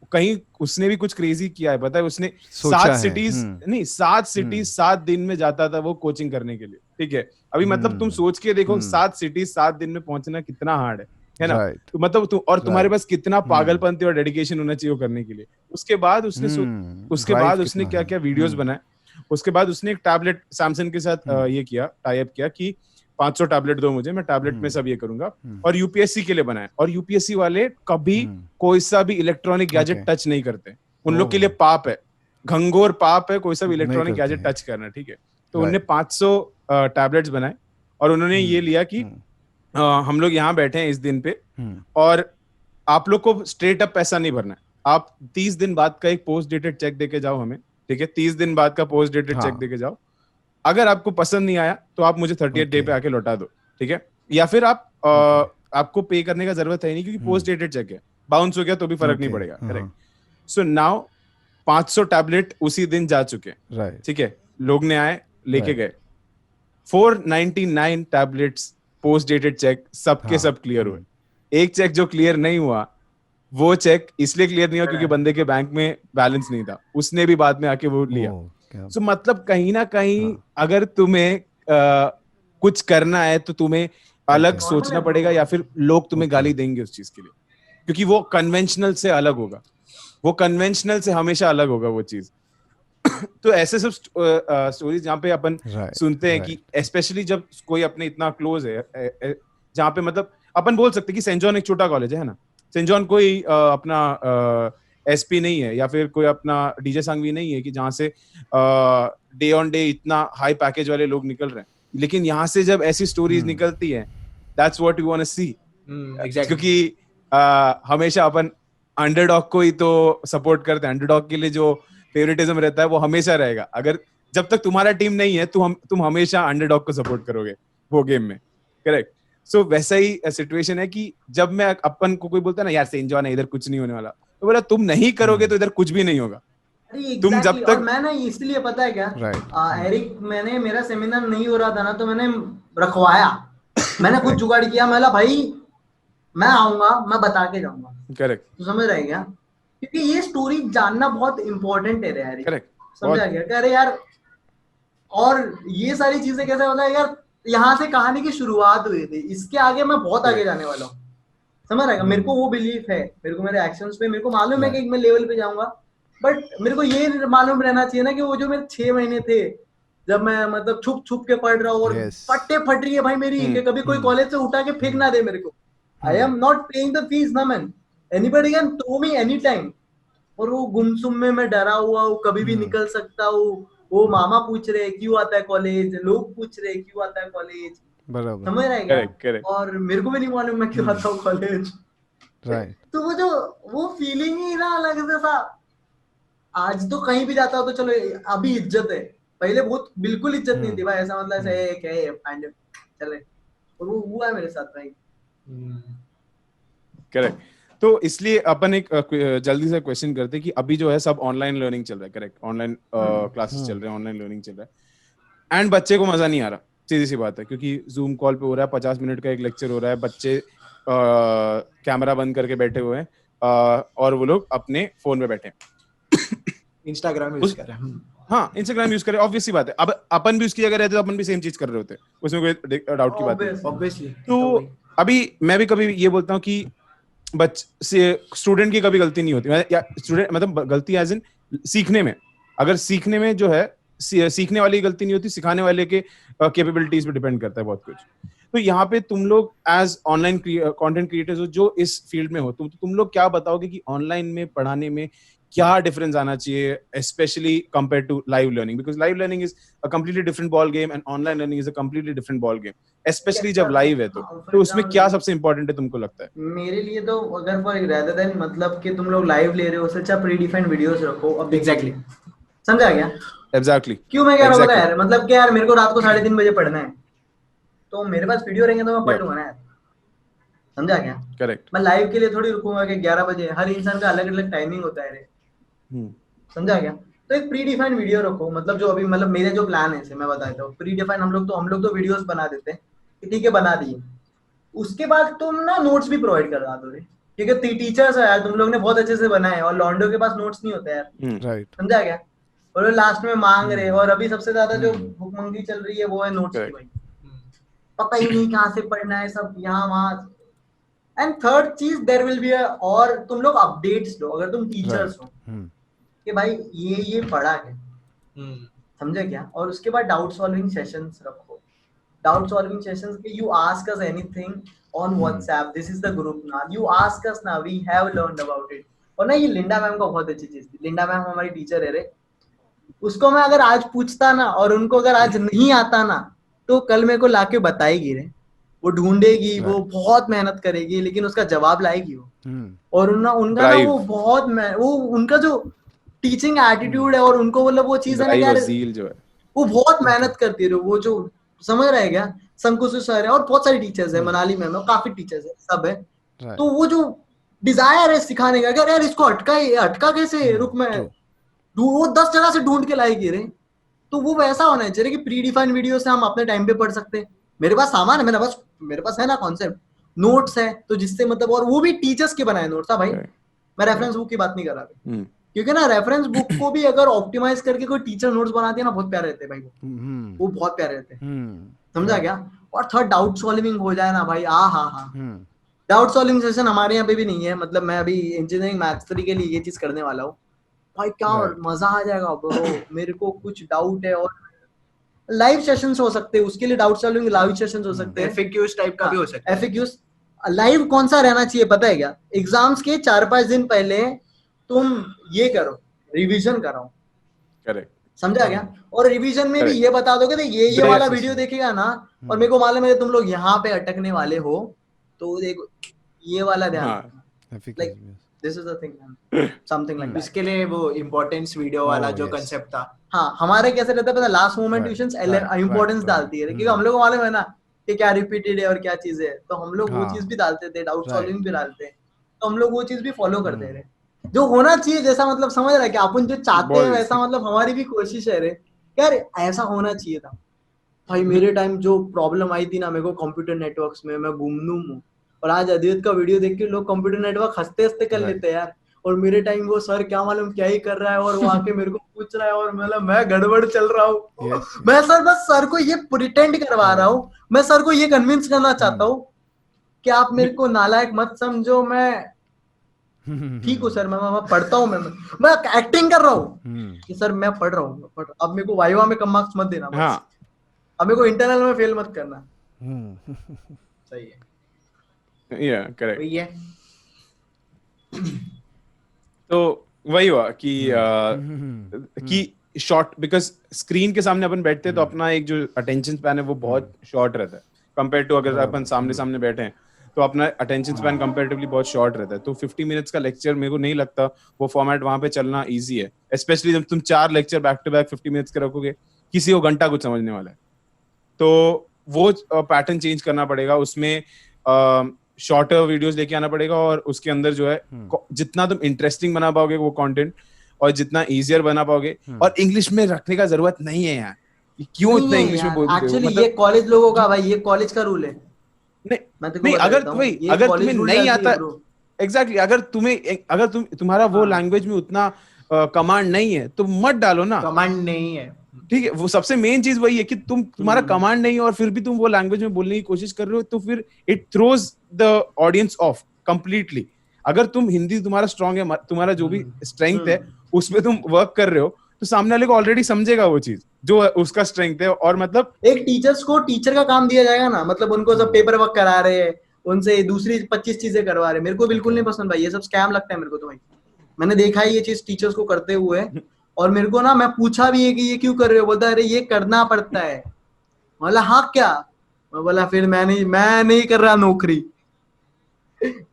कहीं उसने भी कुछ क्रेजी किया है, पता है? उसने 7 सिटीज 7 दिन में जाता था वो कोचिंग करने के लिए, ठीक है? अभी मतलब तुम सोच के देखो 7 सिटीज 7 दिन में पहुंचना कितना हार्ड है ना? तो मतलब तुम्हारे पास कितना पागलपन और डेडिकेशन होना चाहिए करने के लिए। उसके बाद उसने क्या क्या वीडियोस बनाए। उसके बाद उसने एक टैबलेट सैमसंग के साथ ये किया, टाई अप किया कि 500 टैबलेट दो मुझे, मैं टैबलेट में सब ये करूंगा, और यूपीएससी के लिए बनाए। और यूपीएससी वाले कभी कोई सा भी इलेक्ट्रॉनिक गैजेट टच नहीं करते, उन लोग के लिए पाप है, घंघोर पाप है कोई सा भी इलेक्ट्रॉनिक गैजेट टच करना, ठीक है? तो उन्होंने 500 टैबलेट्स बनाए और उन्होंने ये लिया कि हम लोग यहाँ बैठे हैं इस दिन पे, और आप लोग को स्ट्रेट अप पैसा नहीं भरना है, आप 30 दिन बाद का एक पोस्ट डेटेड चेक देके जाओ हमें, ठीक है? 30 दिन बाद का पोस्ट डेटेड चेक देके जाओ, अगर आपको पसंद नहीं आया तो आप मुझे 30th डे पे आके लौटा दो, ठीक है? या फिर आपको पे करने का जरूरत है नहीं, क्योंकि पोस्ट डेटेड चेक है, बाउंस हो गया तो भी फर्क नहीं पड़ेगा, करेक्ट? सो नाउ 500 टैबलेट उसी दिन जा चुके, ठीक है? लोग ने आए लेके गए 499 टैबलेट्स पोस्ट डेटेड चेक, सबके सब क्लियर हुए। एक चेक जो क्लियर नहीं हुआ, वो चेक इसलिए क्लियर नहीं हुआ क्योंकि बंदे के बैंक में बैलेंस नहीं था, उसने भी बाद में आके वो लिया। सो मतलब कहीं ना कहीं अगर तुम्हें कुछ करना है तो तुम्हें अलग सोचना पड़ेगा, या फिर लोग तुम्हें गाली देंगे उस चीज के लिए, क्योंकि वो कन्वेंशनल से अलग होगा, वो कन्वेंशनल से हमेशा अलग होगा वो चीज। तो ऐसे सब स्टोरीज जहाँ पे अपन सुनते हैं कि स्पेशली जब कोई अपने इतना क्लोज है, जहाँ पे मतलब अपन बोल सकते हैं कि सेंट जॉन एक छोटा कॉलेज है ना, सेंट जॉन कोई अपना एसपी नहीं है, या फिर कोई अपना डीजे सांगवी नहीं है कि जहाँ से डे ऑन डे इतना हाई पैकेज वाले लोग निकल रहे हैं। लेकिन यहाँ से जब ऐसी स्टोरीज निकलती हैं, that's what you want to see, क्योंकि हमेशा अपन अंडरडॉग को ही तो सपोर्ट करते हैं। अंडरडॉग के लिए जो फेवरेटिज्म रहता है वो हमेशा रहेगा। अगर जब तक तुम्हारा टीम नहीं है तुम हमेशा अंडरडॉग को सपोर्ट करोगे वो गेम में, करेक्ट? सो वैसा ही सिचुएशन है कि जब मैं अपन को कोई बोलता है ना, यार सेंट जॉन है इधर कुछ नहीं होने वाला, तो बोला तुम नहीं करोगे तो इधर कुछ भी नहीं होगा। तुम जब तक, मैं ना इसलिए पता है क्या, एरिक, मैंने मेरा सेमिनार नहीं हो रहा था ना, तो मैंने रखवाया, मैंने कुछ जुगाड़ किया, मैं भाई मैं आऊंगा, मैं बता के जाऊंगा, करेक्ट? तो समझ रहे क्या? क्योंकि ये स्टोरी जानना बहुत इंपॉर्टेंट है यार, करेक्ट? समझा क्या? अरे यार, और ये सारी चीजें कैसे होता है यार, यहाँ से कहानी की शुरुआत हुई थी, इसके आगे मैं बहुत आगे जाने वाला हूँ, समझ रहे? मेरे को वो बिलीफ है, मेरे को मेरे एक्शंस पे, मेरे को मालूम है कि मैं लेवल पे जाऊंगा, बट मेरे को ये मालूम रहना चाहिए ना कि वो जो मेरे 6 महीने थे जब मैं मतलब छुप के पढ़ रहा हूँ और पट्टे फट रही है भाई मेरी, कि कभी कोई कॉलेज से उठा के फेंक ना दे मेरे को। I am not paying the fees ना man, anybody can throw me any time, और वो गुमसुम में मैं डरा हुआ हूँ, कभी भी निकल सकता हूँ। वो मामा पूछ रहे क्यों आता है कॉलेज, लोग पूछ रहे क्यों आता है कॉलेज, बराबर, समझ रहे क्या? और मेरे को भी नहीं मालूम मैं क्यों आता हूँ कॉलेज, राइट? तो वो फीलिंग ही ना अलग से था। आज तो कहीं भी जाता हो तो चलो अभी इज्जत है, पहले बहुत बिल्कुल इज्जत नहीं थी भाई, ऐसा मतलब ऐसे चले, और वो हुआ है मेरे साथ भाई, करेक्ट? तो इसलिए अपन एक जल्दी से क्वेश्चन करते हैं कि अभी जो है सब ऑनलाइन लर्निंग चल रहा है, करेक्ट? ऑनलाइन क्लासेस चल रहे हैं, ऑनलाइन लर्निंग चल रहा है, एंड बच्चे को मजा नहीं आ रहा, सीधी सी बात है, क्योंकि जूम कॉल पे हो रहा है, 50 मिनट का एक लेक्चर हो रहा है, बच्चे कैमरा बंद करके बैठे हुए हैं, और वो लोग अपने फोन में बैठे हैं, इंस्टाग्राम यूज कर रहे हैं। हाँ, इंस्टाग्राम यूज कर रहे हैं, ऑब्वियस सी बात है। अब अपन भी उसकी जगह रहते तो अपन भी सेम चीज कर रहे होते, उसमें कोई डाउट की बात नहीं, ऑब्वियसली। तो अभी मैं भी कभी ये बोलता हूँ कि स्टूडेंट की कभी गलती नहीं होती, या स्टूडेंट मतलब गलती एज इन सीखने में, अगर सीखने में जो है सीखने वाली गलती नहीं होती, सिखाने वाले के कैपेबिलिटीज पे डिपेंड करता है बहुत कुछ। तो यहाँ पे तुम लोग एज ऑनलाइन कंटेंट क्रिएटर्स हो जो इस फील्ड में हो, तुम लोग क्या बताओगे कि ऑनलाइन में पढ़ाने में क्या डिफरेंस आना चाहिए, specially compare to live learning, because live learning is a completely different ball game and online learning is a completely different ball game, specially जब लाइव है। तो उसमें क्या सबसे इंपॉर्टेंट है तुमको लगता है? मेरे लिए तो अगर फॉर रेदर देन मतलब कि तुम लोग लाइव ले रहे हो, उससे अच्छा प्री डिफाइंड वीडियोस रखो। अब एग्जैक्टली, समझा क्या? एग्जैक्टली क्यों मैं कह रहा हूँ पता है यार, मतलब कि यार मेरे को रात को 3:30 बजे पढ़ना है, तो मेरे पास वीडियो रहेंगे तो मैं पढ़ लूंगा ना यार, समझा क्या? करेक्ट। मैं लाइव के लिए थोड़ी रुकूंगा कि 11 बजे, हर इंसान का अलग अलग टाइमिंग होता है रे, समझा क्या? तो एक प्री डिफाइंड वीडियो रखो, मतलब जो अभी मतलब मेरे जो प्लान है इसे मैं बता देता हूँ। प्री डिफाइंड हम लोग तो वीडियोस बना देते हैं कि ठीक है बना दिए, उसके बाद तुम ना नोट्स भी प्रोवाइड करवा दो रे, क्योंकि टीचर्स है यार, तुम लोग ने बहुत अच्छे से बनाए और लॉन्डो के पास नोट्स नहीं होते यार, राइट। समझा क्या? और वो लास्ट में मांग रहे, और अभी सबसे ज्यादा जो भुखमंगी चल रही है वो है नोट्स की भाई, पता ही नहीं कहाँ से पढ़ना है, सब यहाँ वहाँ। एंड थर्ड चीज देयर विल बी और तुम लोग अपडेट्स दो अगर तुम टीचर्स हो कि भाई ये पढ़ा है, समझे क्या? और उसके बाद डाउट सॉल्विंग सेशंस रखो, डाउट सॉल्विंग सेशंस के you ask us anything on WhatsApp, this is the group now, you ask us now, we have learned about it. और ना ये लिंडा मैम का बहुत अच्छी चीज थी, लिंडा मैम हमारी टीचर है रे, उसको मैं अगर आज पूछता ना और उनको अगर आज नहीं आता ना, तो कल मेरे को लाके बताएगी रे, वो ढूंढेगी, वो बहुत मेहनत करेगी, लेकिन उसका जवाब लाएगी वो। और उनका ना वो बहुत वो उनका जो टीचिंग एटीट्यूड है, और उनको मतलब वो चीज है ना यार, जो है वो बहुत मेहनत करती है वो, जो समझ रहे क्या? संकुशु सर है और बहुत सारे टीचर्स है, मनाली मैम है, काफी टीचर्स है, सब है। तो वो जो डिजायर है सिखाने का, अगर यार इसको अटका कैसे, रुक मैं वो 10 जगह से ढूंढ के लाएगी रे, तो वो वैसा होना चाहिए कि प्री डिफाइंड वीडियो से हम अपने टाइम पे पढ़ सकते हैं। मेरे पास सामान है, मेरे पास है ना कॉन्सेप्ट, नोट्स है, तो जिससे मतलब, और वो भी टीचर्स के बनाए नोट्स था भाई, मैं रेफरेंस बुक की बात नहीं कर रहा, क्योंकि ना रेफरेंस बुक को भी अगर ऑप्टिमाइज करके कोई टीचर नोट्स बनाती है ना, बहुत प्यारे रहते हैं भाई, वो बहुत प्यारे रहते हैं, समझा क्या? और थर्ड डाउट सॉल्विंग हो जाए ना भाई, हाँ डाउट सॉल्विंग सेशन हमारे यहाँ पे भी नहीं है, मतलब मैं अभी इंजीनियरिंग मैथ्स 3 के लिए ये चीज करने वाला हूँ भाई, क्या मजा आ जाएगा ब्रो। मेरे को कुछ डाउट है, और लाइव सेशंस हो सकते हैं उसके लिए, डाउट सॉल्विंग लाइव सेशंस हो सकते हैं, एफएक्यूज टाइप का भी हो सकता है। एफएक्यूज लाइव कौन सा रहना चाहिए पता है क्या? एग्जाम्स के 4-5 दिन पहले तुम ये करो, रिवीजन कराओ, करेक्ट, समझा क्या? और रिवीजन में भी ये बता दोगे, ये वाला वीडियो देखेगा ना, और मेरे को मालूम है तुम लोग यहाँ पे अटकने वाले हो, तो देखो ये वाला ध्यान, like this is the thing, something like इसके लिए वो इम्पोर्टेंस वीडियो वाला जो कंसेप्ट था, हाँ हमारे कैसे रहता है पता, लास्ट मोमेंट ट्यूशंस इंपॉर्टेंस डालती है, क्योंकि हम लोग को मालूम है ना कि क्या रिपीटेड है और क्या चीज है, तो हम लोग वो चीज भी डालते थे, डाउट सॉल्विंग भी डालते हैं, तो हम लोग वो चीज भी फॉलो करते रहे, जो होना चाहिए, जैसा मतलब समझ रहा है कि अपन जो चाहते हैं वैसा, मतलब हमारी भी कोशिश है रे यार, ऐसा होना चाहिए था भाई। मेरे टाइम जो प्रॉब्लम आई थी ना मेरे को कंप्यूटर नेटवर्क्स में, मैं गुमनुम हूँ, और आज अद्वैत का वीडियो देख के लोग कंप्यूटर नेटवर्क हंसते हंसते कर लेते हैं यार, और मेरे टाइम वो सर क्या मालूम क्या ही कर रहा है, और वो आके मेरे को पूछ रहा है, और मतलब मैं गड़बड़ चल रहा हूँ, मैं सर बस सर को ये प्रिटेंड करवा रहा हूँ, मैं सर को ये कन्विंस करना चाहता हूँ कि आप मेरे को नालायक मत समझो, मैं ठीक हूँ सर, मैं पढ़ता हूँ, मैं एक्टिंग कर रहा हूँ कि सर मैं पढ़ रहा हूँ, अब मेरे को वाइवा में कम मार्क्स मत देना बस, अब मेरे को इंटरनल में फेल मत करना। सही है, करेक्ट। वही है। तो वही हुआ कि शॉर्ट, बिकॉज स्क्रीन के सामने अपन बैठते हैं तो अपना एक जो अटेंशन स्पैन है वो बहुत शॉर्ट रहता है कंपेयर टू अगर अपन सामने सामने बैठे हैं, तो अपना अटेंशन स्पैन कंपैरेटिवली बहुत शॉर्ट रहता है। तो 50 मिनट्स का लेक्चर मेरे को नहीं लगता वो फॉर्मेट वहां पे चलना इजी है, स्पेशली जब तुम 4 lecture back to back 50 minutes के रखोगे, किसी को घंटा कुछ समझने वाला है, तो वो पैटर्न चेंज करना पड़ेगा, उसमें शॉर्टर वीडियोस लेके आना पड़ेगा, और उसके अंदर जो है जितना तुम इंटरेस्टिंग बना पाओगे वो कंटेंट, और जितना इजियर बना पाओगे, और इंग्लिश में रखने का जरूरत नहीं है यार, क्यों इतना इंग्लिश में बोलते हो? एक्चुअली ये कॉलेज लोगों का भाई, ये कॉलेज का रूल है। नहीं अगर तुम्हें नहीं आता, एग्जैक्टली, अगर तुम्हारा वो लैंग्वेज में उतना कमांड नहीं है तो मत डालो ना, कमांड नहीं है, ठीक है, वो सबसे मेन चीज वही है कि तुम्हारा कमांड नहीं है और फिर भी तुम वो लैंग्वेज में बोलने की कोशिश कर रहे हो, तो फिर it throws the audience of completely. अगर तुम हिंदी तुम्हारा स्ट्रांग है, तुम्हारा जो भी स्ट्रेंथ है उसमें तुम वर्क कर रहे हो, तो सामने वाले को ऑलरेडी समझेगा वो चीज जो उसका स्ट्रेंथ है। और मतलब एक टीचर्स को टीचर का काम दिया जाएगा ना, मतलब उनको सब पेपर वर्क करा रहे हैं, उनसे दूसरी 25 चीजें करवा रहे हैं, मेरे को बिल्कुल नहीं पसंद भाई, ये सब स्कैम लगता है मेरे को तो भाई। मैंने देखा है ये चीज टीचर्स को करते हुए, और मेरे को ना, मैं पूछा भी है कि ये क्यों कर रहे हो, बोलता है अरे ये करना पड़ता है। बोला हाँ क्या, मैं बोला फिर मैं नहीं कर रहा नौकरी,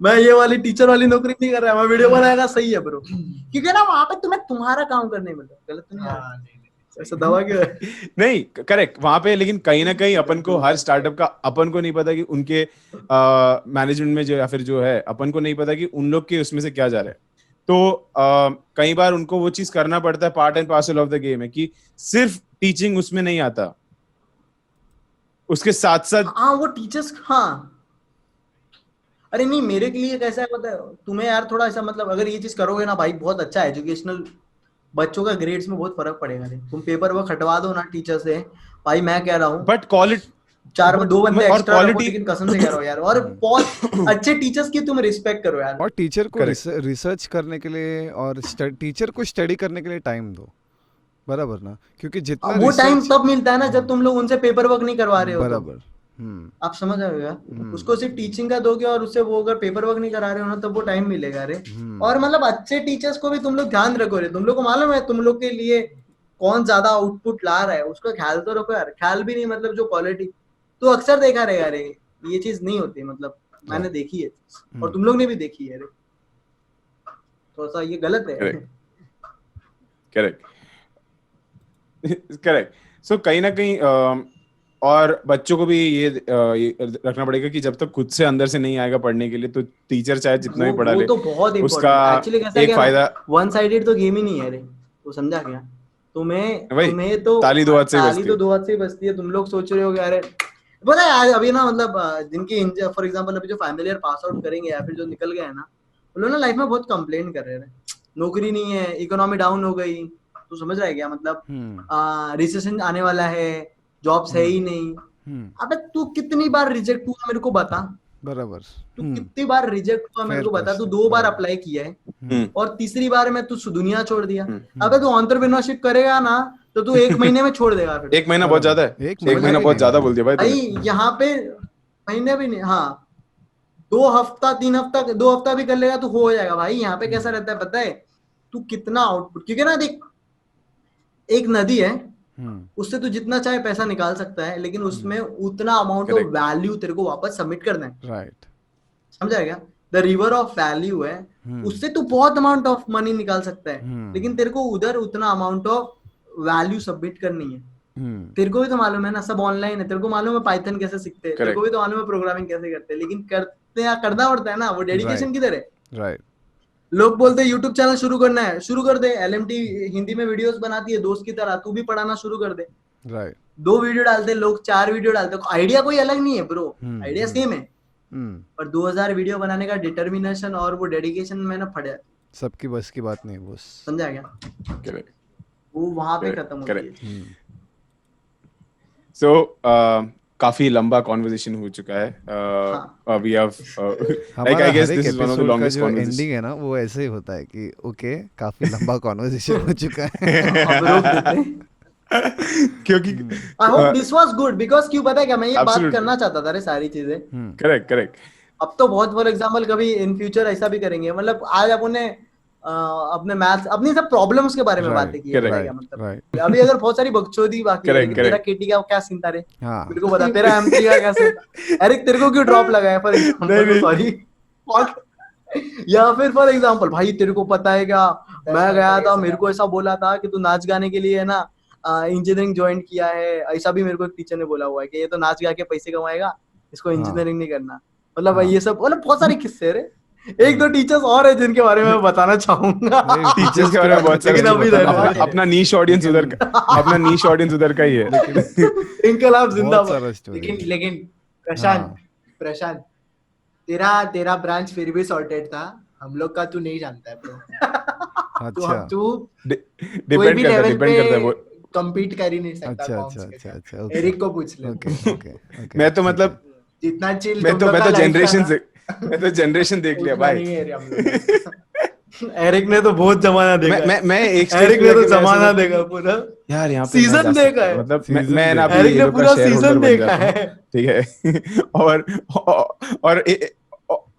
मैं ये वाली टीचर वाली नौकरी नहीं कर रहा, मैं वीडियो बनाएगा सही है ब्रो, क्योंकि ना वहां पे तुम्हें तुम्हारा काम करने मिलता है, गलत तो नहीं है ऐसा दवा क्यों है? नहीं करेक्ट वहां पे, लेकिन कहीं ना कहीं अपन को हर स्टार्टअप का अपन को नहीं पता कि उनके मैनेजमेंट में जो या फिर जो है अपन को नहीं पता कि उन लोग के उसमें से क्या जा रहा है। तो कई बार उनको वो चीज करना पड़ता है, part and parcel of the game है कि सिर्फ टीचिंग उसमें नहीं आता, उसके साथ साथ हाँ वो टीचर्स, हाँ अरे नहीं मेरे के लिए कैसा है पता है तुम्हें यार, थोड़ा ऐसा मतलब अगर ये चीज करोगे ना भाई, बहुत अच्छा एजुकेशनल, बच्चों का ग्रेड्स में बहुत फर्क पड़ेगा। तुम पेपर वर्क हटवा दो ना टीचर से भाई, मैं कह रहा हूँ बट क्वालिटी 2 बंदे और एक्स्ट्रा रखो, क्वालिटी लेकिन कसम से कह रहा हूँ यार, और बहुत अच्छे टीचर्स की तुम रिस्पेक्ट करो यार। और टीचर को रिसर्च करने के लिए और टीचर को स्टडी करने के लिए टाइम दो, बराबर ना, क्योंकि जितना वो टाइम तब मिलता है ना जब तुम लोग उनसे पेपर वर्क नहीं करवा रहे हो, बराबर। आप समझ आएगा, उसको सिर्फ टीचिंग का दोगे और उससे वो अगर पेपर वर्क नहीं करा रहे हो ना, तब वो टाइम मिलेगा रे। और मतलब अच्छे टीचर्स को भी तुम लोग ध्यान रखो रे, तुम लोग को मालूम है तुम लोग के लिए कौन ज्यादा आउटपुट ला रहा है, उसका ख्याल तो रखो यार। ख्याल भी नहीं मतलब जो क्वालिटी, तो अक्सर देखा रहेगा रे ये चीज नहीं होती, मतलब मैंने देखी है और तुम लोग ने भी देखी है रे, थोड़ा सा ये गलत है। Correct correct. सो कहीं ना कहीं और बच्चों को भी ये रखना पड़ेगा कि जब तक खुद से अंदर से नहीं आएगा पढ़ने के लिए, तो टीचर चाहे जितना भी पढ़ा ले, तो बहुत उसका एक्चुअली कैसा एक फायदा, वन साइडेड तो गेम ही नहीं है रे, तो समझा क्या? तुम्हें तो ताली दो हाथ से ही बजती है। तुम लोग सोच रहे हो कि अरे पता है अभी ना, मतलब जिनकी फॉर एग्जांपल अभी जो फाइनल ईयर पास आउट करेंगे या फिर जो निकल गए हैं ना, वो लोग ना लाइफ में बहुत कंप्लेन कर रहे हैं, नौकरी नहीं है, इकोनॉमी डाउन हो गई, तो समझ रहा है क्या मतलब, रिसेशन आने वाला है, जॉब्स है ही नहीं। अबे तू कितनी बार रिजेक्ट हुआ मेरे को बता, बराबर, तू कितनी बार रिजेक्ट हुआ मेरे को बता, तू 2 बार अप्लाई किया है और तीसरी बार में तू दुनिया छोड़ दिया। अबे तू एंटरप्रेन्योरशिप करेगा ना तो तू 1 महीने में छोड़ देगा फिर। 1 महीना बहुत ज्यादा है, 1 महीना बहुत ज्यादा बोल दिया भाई यहाँ पे महीने भी नहीं, हाँ 2 हफ्ता 3 हफ्ता 2 हफ्ता भी कर लेगा तो हो जाएगा भाई। यहाँ पे कैसा रहता है पता है, तू कितना आउटपुट, क्योंकि ना देख एक नदी है, उससे तू जितना चाहे पैसा निकाल सकता है, लेकिन उसमें उतना अमाउंट ऑफ वैल्यू तेरे को वापस सबमिट करना है, राइट, समझा क्या? द रिवर ऑफ वैल्यू है, उससे तू बहुत अमाउंट ऑफ मनी निकाल सकता है, लेकिन तेरे को उधर उतना अमाउंट ऑफ वैल्यू सबमिट करनी है। तेरे को भी तो मालूम है ना, सब ऑनलाइन है, तेरे को मालूम है पाइथन कैसे सीखते हैं, तेरे को भी तो मालूम है प्रोग्रामिंग कैसे करते हैं, लेकिन करना पड़ता है ना, वो डेडिकेशन किधर है? राइट। लोग बोलते हैं यूट्यूब चैनल शुरू करना है, शुरू कर दे, एलएमटी हिंदी में वीडियोस बनाती है दोस्त की तरह, तू भी पढ़ाना शुरू कर दे। राइट, 2 वीडियो डालते लोग, 4 वीडियो डालते, आइडिया कोई अलग नहीं है ब्रो, आइडिया सेम है, पर 2000 वीडियो बनाने का डिटर्मिनेशन और वो डेडिकेशन में ना फट जाती, सबकी बस की बात नहीं बॉस, समझा क्या? वो वहां पे खत्म होती है। सो काफी लंबा कॉन्वर्सेशन हो चुका है, we have like I guess this is one of the longest conversation. Ending है ना वो ऐसे ही होता है कि ओके काफी लंबा कॉन्वर्सेशन हो चुका है। अब रोक देते हैं क्योंकि I hope this was good, because क्यों पता है क्या, मैं ये बात करना चाहता था रे सारी चीजें। करेक्ट। अब तो बहुत फॉर एग्जांपल कभी इन फ्यूचर ऐसा भी करेंगे, मतलब आज अपन ने अपने मैथ्स अपनी सब प्रॉब्लम्स के बारे में बातें की है, मतलब अभी अगर बहुत सारी बकचोदी बाकी है, लेकिन तेरा केटी का क्या सीन था रे, मेरे को बता, तेरा एमटी का क्या सीन था? एरिक तेरे को क्यों ड्रॉप लगा है फॉर एग्जांपल, सॉरी, या फिर फॉर एग्जांपल भाई तेरे को पता है क्या, मैं गया था, मेरे को ऐसा बोला था कि तू नाच गाने के लिए है ना इंजीनियरिंग ज्वाइन किया है, ऐसा भी मेरे को एक टीचर ने बोला हुआ है कि ये तो नाच गा के पैसे कमाएगा, इसको इंजीनियरिंग नहीं करना, मतलब ये सब, मतलब बहुत सारे किस्से रे। 1-2 टीचर्स और है जिनके बारे में मैं बताना चाहूंगा, टीचर्स के बारे में बहुत सारे, अपना नीश ऑडियंस उधर का ही है, इनकलाब जिंदाबाद। लेकिन प्रशांत तेरा ब्रांच फिर भी सॉर्टेड था, हम लोग का तू नहीं जानता है ब्रो। अच्छा, तू डिपेंड करता है वो, compete कर ही नहीं सकता। अच्छा, एरिक को पूछ ले। ओके। मैं तो मतलब जितना चिल मैं तो जनरेशन देख लिया भाई। एरिक ने तो बहुत जमाना देखा है। मैं एक stage एरिक पे ने तो जाके मैं जमाना ऐसा- देखा पूरा। यार यहाँ पे सीजन मैं जा देखा सकता है। हूँ। मतलब सीजन मैं ना देखा अभी एरिक ये ने लोग का पूरा शेयर सीजन होल्डर बन देखा जाता हूँ, है। ठीक है।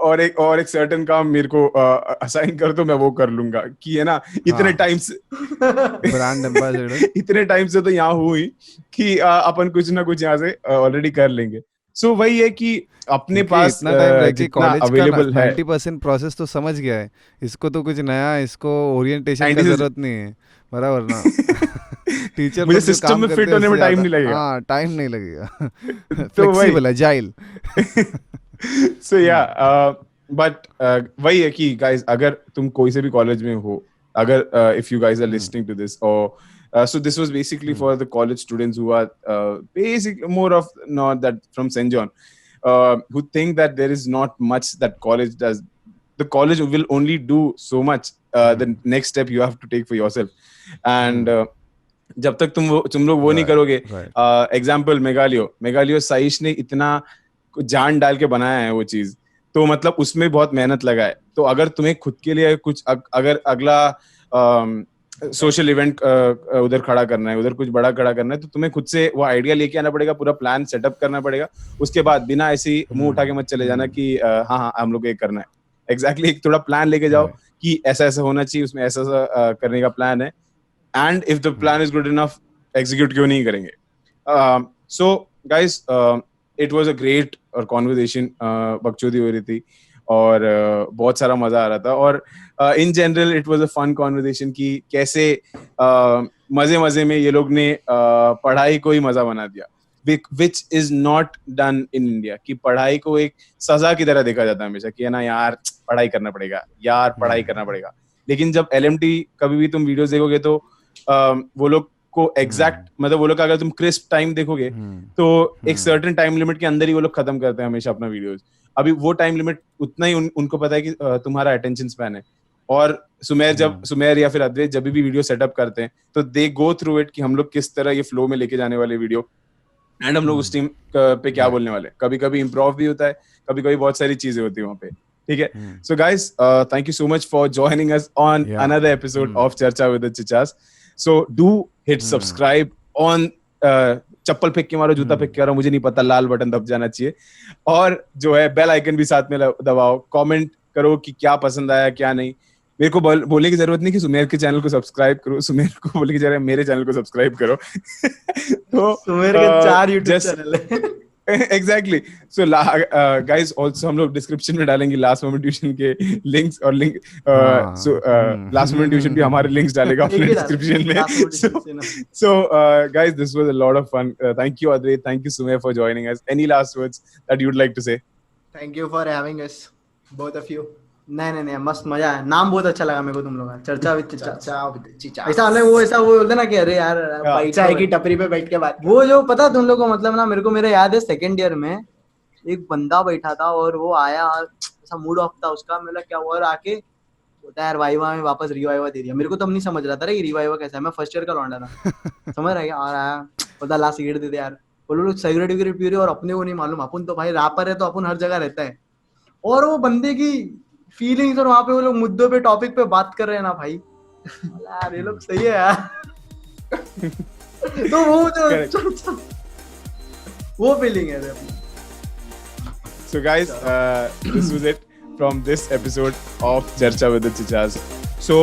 और एक सर्टेन काम मेरे को असाइन कर दो, मैं वो कर लूंगा कि है ना इतने हाँ। टाइम से ब्रांड एम्बेसडर। इतने टाइम से तो यहाँ हुई कि अपन कुछ ना कुछ यहाँ से ऑलरेडी कर लेंगे। सो वही है कि अपने क्योंकि पास इतना टाइम रह के जितना कॉलेज का अवेलेबल है 90% प्रोसेस तो समझ गया है। इसको तो कुछ नया, इसको ओरिएंटेशन का 90 से- जरूरत नहीं है, बराबर ना। टीचर मुझे लोग जो सिस्टम काम में करते फिट हैं होने उससे में टाइम ज्यादा, नहीं लगेगा। हाँ टाइम नहीं लगेगा। तो वही फ्लेक्सिबल है, जाइल। सो या बट वही है कि गाइस अगर तुम कोई से भी कॉलेज में हो, अगर if you guys are listening to this और so this was basically for the college students who are basic more of not that from St. John who think that there is not much that college does. The college will only do so much. The next step you have to take for yourself and जब तक तुम लोग वो नहीं करोगे, example मेगालियो Saish ने इतना जान डाल के बनाया है वो चीज, तो मतलब उसमें बहुत मेहनत लगा है। तो अगर तुम्हें खुद के लिए कुछ अगर अगला सोशल इवेंट उधर खड़ा करना है, उधर कुछ बड़ा खड़ा करना है, तो तुम्हें खुद से वो आइडिया लेके आना पड़ेगा, पूरा प्लान सेटअप करना पड़ेगा। उसके बाद बिना ऐसे ही मुंह उठा के मत चले जाना कि हाँ हम लोग ये करना है। एग्जैक्टली एक थोड़ा प्लान लेके जाओ कि ऐसा ऐसा होना चाहिए, उसमें ऐसा ऐसा करने का प्लान है, and if the plan is good enough execute क्यों नहीं करेंगे। So guys it was a great और कॉन्वर्सेशन, बकचोदी हो रही थी और बहुत सारा मजा आ रहा था, और in general it was a fun conversation कि कैसे मजे मजे में ये लोग ने पढ़ाई को ही मजा बना दिया, which is not done in India. कि पढ़ाई को एक सजा की तरह देखा जाता है हमेशा कि है ना यार पढ़ाई करना पड़ेगा, यार पढ़ाई करना पड़ेगा। लेकिन जब LMT कभी भी तुम वीडियोस देखोगे तो वो लोग को एग्जैक्ट मतलब वो लोग का अगर तुम क्रिस्प टाइम देखोगे तो एक सर्टेन टाइम लिमिट के अंदर ही वो लोग खत्म करते हैं हमेशा अपना वीडियोस। अभी वो टाइम लिमिट उतना ही उनको पता है कि तुम्हारा अटेंशन स्पैन है। और सुमेर या फिर अद्वैत जब भी वीडियो सेटअप करते हैं तो दे गो थ्रू इट कि हम लोग किस तरह ये फ्लो में लेके जाने वाले वीडियो, एंड हम लोग उस टीम पे क्या बोलने वाले। कभी कभी इम्प्रोव भी होता है, कभी कभी बहुत सारी चीजें होती है वहाँ पे, ठीक है। So guys thank you so much for joining us on another episode of चर्चा विद द चिचास। So do hit subscribe on चप्पल फेंक के मारो, जूता फेंक के मारो, मुझे नहीं पता, लाल बटन दब जाना चाहिए। और जो है बेल आइकन भी साथ में दबाओ, कमेंट करो कि क्या पसंद आया क्या नहीं। मेरे को बोलने की जरूरत नहीं कि सुमेर के चैनल को सब्सक्राइब करो, सुमेर को बोलने की जरूरत है मेरे चैनल को सब्सक्राइब करो। तो सुमेर के 4 यूट्यूब चैनल है। एग्जैक्टली। सो गाइस आल्सो हम लोग डिस्क्रिप्शन में डालेंगे लास्ट मोमेंट ट्यूशन के लिंक्स और लिंक। सो लास्ट मोमेंट ट्यूशन भी हमारे लिंक्स डालेगा अपने डिस्क्रिप्शन में। So guys this was a lot of fun. Thank you Advait, thank you Sumer for joining us. Any last words that you would like to say? Thank you for having us both of you. नहीं मस्त मजा है, नाम बहुत अच्छा लगा मेरे को तुम लोग का, चर्चा विद चिचा। ऐसा वो बोलते ना कि अरे यार चाय की टपरी पे बैठ के बात। वो जो पता तुम लोग को मतलब ना, मेरे को मेरा याद है सेकंड ईयर में एक बंदा बैठा था और वो आया, ऐसा मूड ऑफ था उसका, मतलब क्या हुआ, और आके बोलता यार वाइवा में वापस रिवाइवा दे दिया। मेरे को तब नहीं समझ रहा था कि रिवाइवा कैसा है, मैं फर्स्ट ईयर का लौंडा था। समझ रहा है और आया बोलता ला सिगरेट दे दे यार। बोलो लोग सिगरेट विगरेट पी रहे और अपने को नहीं मालूम, अपन तो भाई रैपर है तो अपन हर जगह रहता है। और वो बंदे की फीलिंग्स और वहां पे वो लोग मुद्दों पे टॉपिक पे बात कर रहे हैं ना भाई, यार ये लोग सही है यार। तो वो फीलिंग है। So guys, this was it from this episode of Charcha with the Chichas. So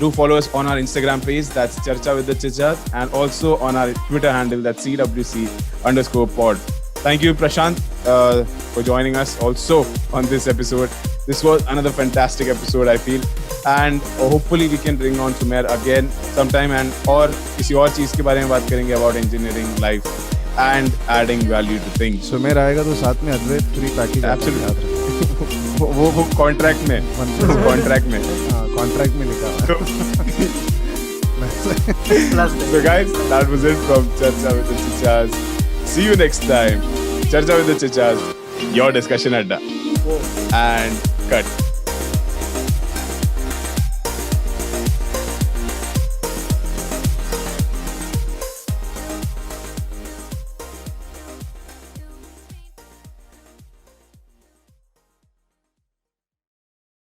do follow us on our Instagram page, that's Charcha with the Chichas, and also on our Twitter handle, that's CWC_pod. Thank you Prashant for joining us also on this episode. This was another fantastic episode I feel, and hopefully we can bring on Sumer again sometime, and और किसी और चीज के बारे में बात करेंगे about engineering life and adding value to things. Sumer आएगा तो साथ में अद्वैत फ्री पैकेज। Absolutely. वो कॉन्ट्रैक्ट में, कॉन्ट्रैक्ट में, हाँ कॉन्ट्रैक्ट में लिखा है। So guys, that was it from Charcha with the Chichas. See you next time. Charcha with the Chichas, your discussion adda. And